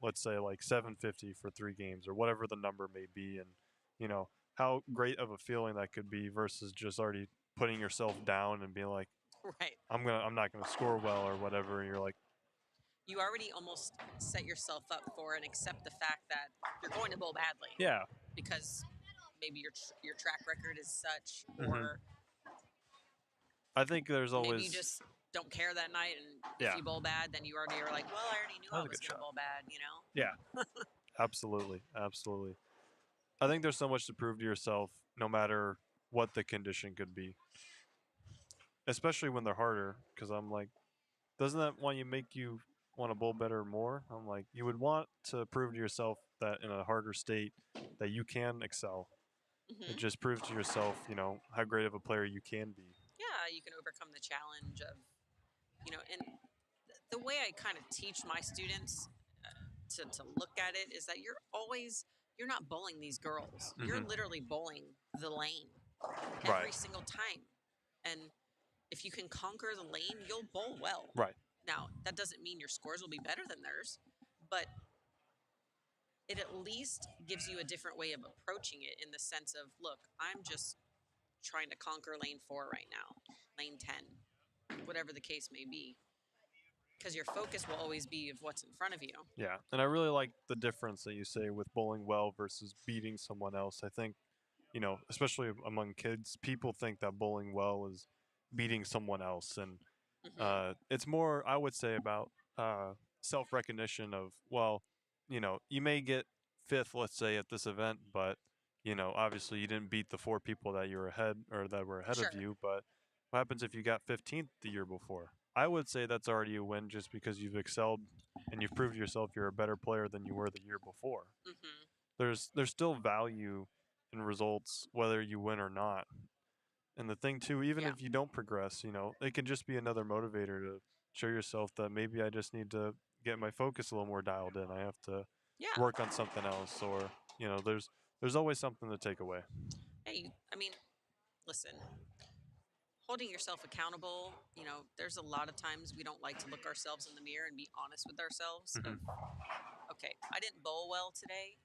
let's say like 750 for 3 games or whatever the number may be, and how great of a feeling that could be versus just already putting yourself down and being like, Right. I'm not gonna score well or whatever. And you're like, You already almost set yourself up for and accept the fact that you're going to bowl badly. yeah, Because maybe your track record is such, Mhm. or I think there's always maybe you just don't care that night, and Yeah. if you bowl bad, then you already are like, well, I already knew That I was a was good going to shot. bowl bad, yeah, absolutely. I think there's so much to prove to yourself, no matter what the condition could be, especially when they're harder. Because I'm like, doesn't that make you want to bowl better more? I'm like, you would want to prove to yourself that in a harder state that you can excel. Mm-hmm. It just proves to yourself, how great of a player you can be. Yeah, you can overcome the challenge of, and the way I kind of teach my students to look at it is that you're not bowling these girls. You're Mhm. literally bowling the lane Right. every single time. And if you can conquer the lane, you'll bowl well. Right. Now, that doesn't mean your scores will be better than theirs, but it at least gives you a different way of approaching it, in the sense of, look, I'm just trying to conquer lane 4 right now, lane 10, whatever the case may be. Because your focus will always be of what's in front of you. Yeah. And I really like the difference that you say with bowling well versus beating someone else. I think, especially among kids, people think that bowling well is beating someone else. And Mm-hmm. it's more, I would say, about self recognition of, well, you may get 5th, let's say, at this event, but, obviously you didn't beat the 4 people that you were ahead or that were ahead Sure. of you. But what happens if you got 15th the year before? I would say that's already a win just because you've excelled and you've proved to yourself you're a better player than you were the year before. Mm-hmm. There's still value in results whether you win or not. And the thing too, even Yeah. if you don't progress, it can just be another motivator to show yourself that maybe I just need to get my focus a little more dialed in. I have to Yeah. work on something else, or there's always something to take away. Hey, I mean, listen, holding yourself accountable, there's a lot of times we don't like to look ourselves in the mirror and be honest with ourselves. Mhm. Of, okay, I didn't bowl well today.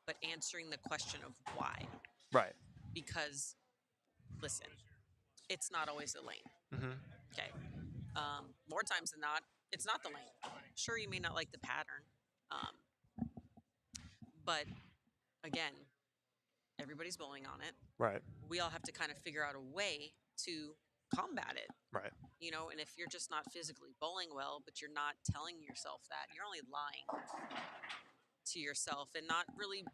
but answering the question of why. Right. Because, listen, it's not always the lane. Mm-hmm. Okay. More times than not, it's not the lane. Sure, you may not like the pattern, but again, everybody's bowling on it. Right. We all have to kind of figure out a way to combat it. Right. You know, and if you're just not physically bowling well, but you're not telling yourself that, you're only lying to yourself and not really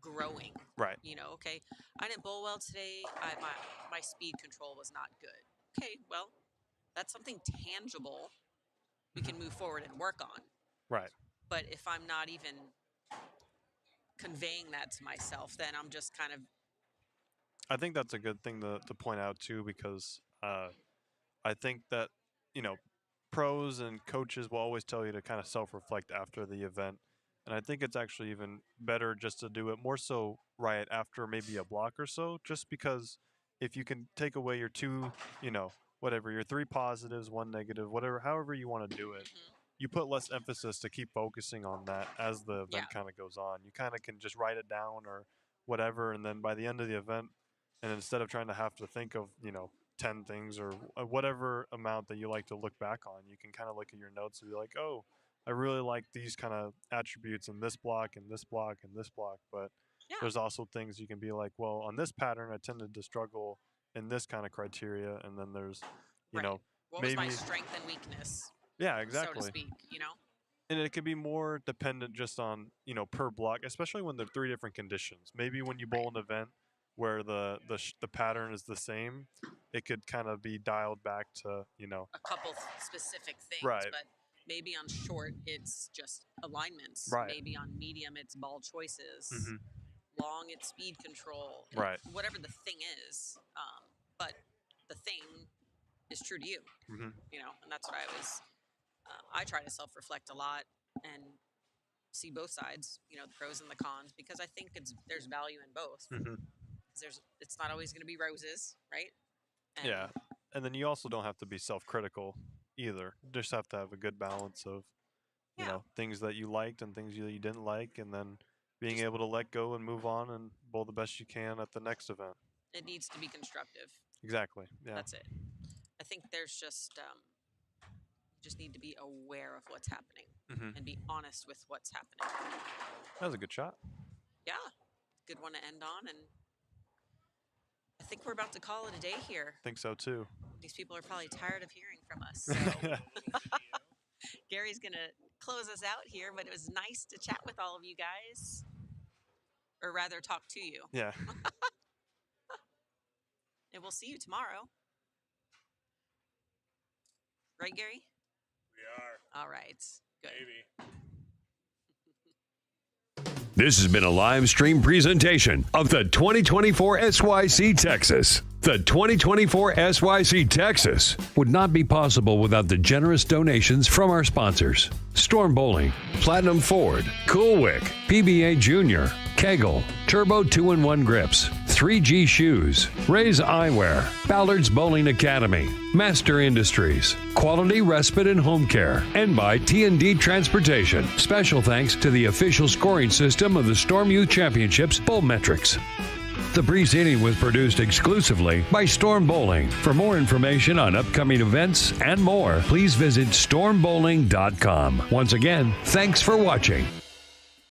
growing. Right. You know, okay, I didn't bowl well today. My speed control was not good. Okay, well, that's something tangible we can move forward and work on. Right. But if I'm not even conveying that to myself, then I'm just kind of... I think that's a good thing to point out too, because I think that, you know, pros and coaches will always tell you to kind of self-reflect after the event. And I think it's actually even better just to do it more so right after maybe a block or so, just because if you can take away your two, you know, whatever, your three positives, one negative, whatever, however you want to do it, you put less emphasis to keep focusing on that as the event kind of goes on. You kind of can just write it down or whatever, and then by the end of the event, and instead of trying to have to think of, you know, 10 things or whatever amount that you like to look back on, you can kind of look at your notes and be like, oh, I really like these kind of attributes in this block and this block and this block, but there's also things you can be like, well, on this pattern, I tended to struggle in this kind of criteria, and then there's, you know, what maybe was my strength and weakness? Yeah, exactly. So to speak, you know? And it could be more dependent just on, you know, per block, especially when there are three different conditions. Maybe when you bowl an event where the pattern is the same, it could kind of be dialed back to, you know, a couple specific things. Right. But maybe on short, it's just alignments. Right. Maybe on medium, it's ball choices. Mm-hmm. Long, it's speed control. Right. Whatever the thing is. But the thing is true to you. Mm-hmm. You know, and that's what I always... I try to self-reflect a lot and see both sides, you know, the pros and the cons, because I think there's value in both. Mm-hmm. It's not always going to be roses, right? And yeah. And then you also don't have to be self-critical either. You just have to have a good balance of, you know, things that you liked and things that you didn't like, and then being able to let go and move on and bowl the best you can at the next event. It needs to be constructive. Exactly. Yeah. That's it. I think there's just need to be aware of what's happening and be honest with what's happening. That was a good shot. Yeah. Good one to end on. And I think we're about to call it a day here. I think so too. These people are probably tired of hearing from us. So Gary's going to close us out here, but it was nice to chat with all of you guys. Or rather, talk to you. Yeah. And we'll see you tomorrow. Right, Gary? We are. All right. Good. Maybe. This has been a live stream presentation of the 2024 SYC Texas. The 2024 SYC Texas would not be possible without the generous donations from our sponsors: Storm Bowling, Platinum Ford, Cool Wick, PBA Junior, KEGEL, Turbo 2-in-1 Grips, 3G Shoes, Ray's Eyewear, Ballard's Bowling Academy, Master Industries, Quality Respite and Home Care, and by T&D Transportation. Special thanks to the official scoring system of the Storm Youth Championships, Bowlmetrics. The preceding was produced exclusively by Storm Bowling. For more information on upcoming events and more, please visit stormbowling.com. Once again, thanks for watching.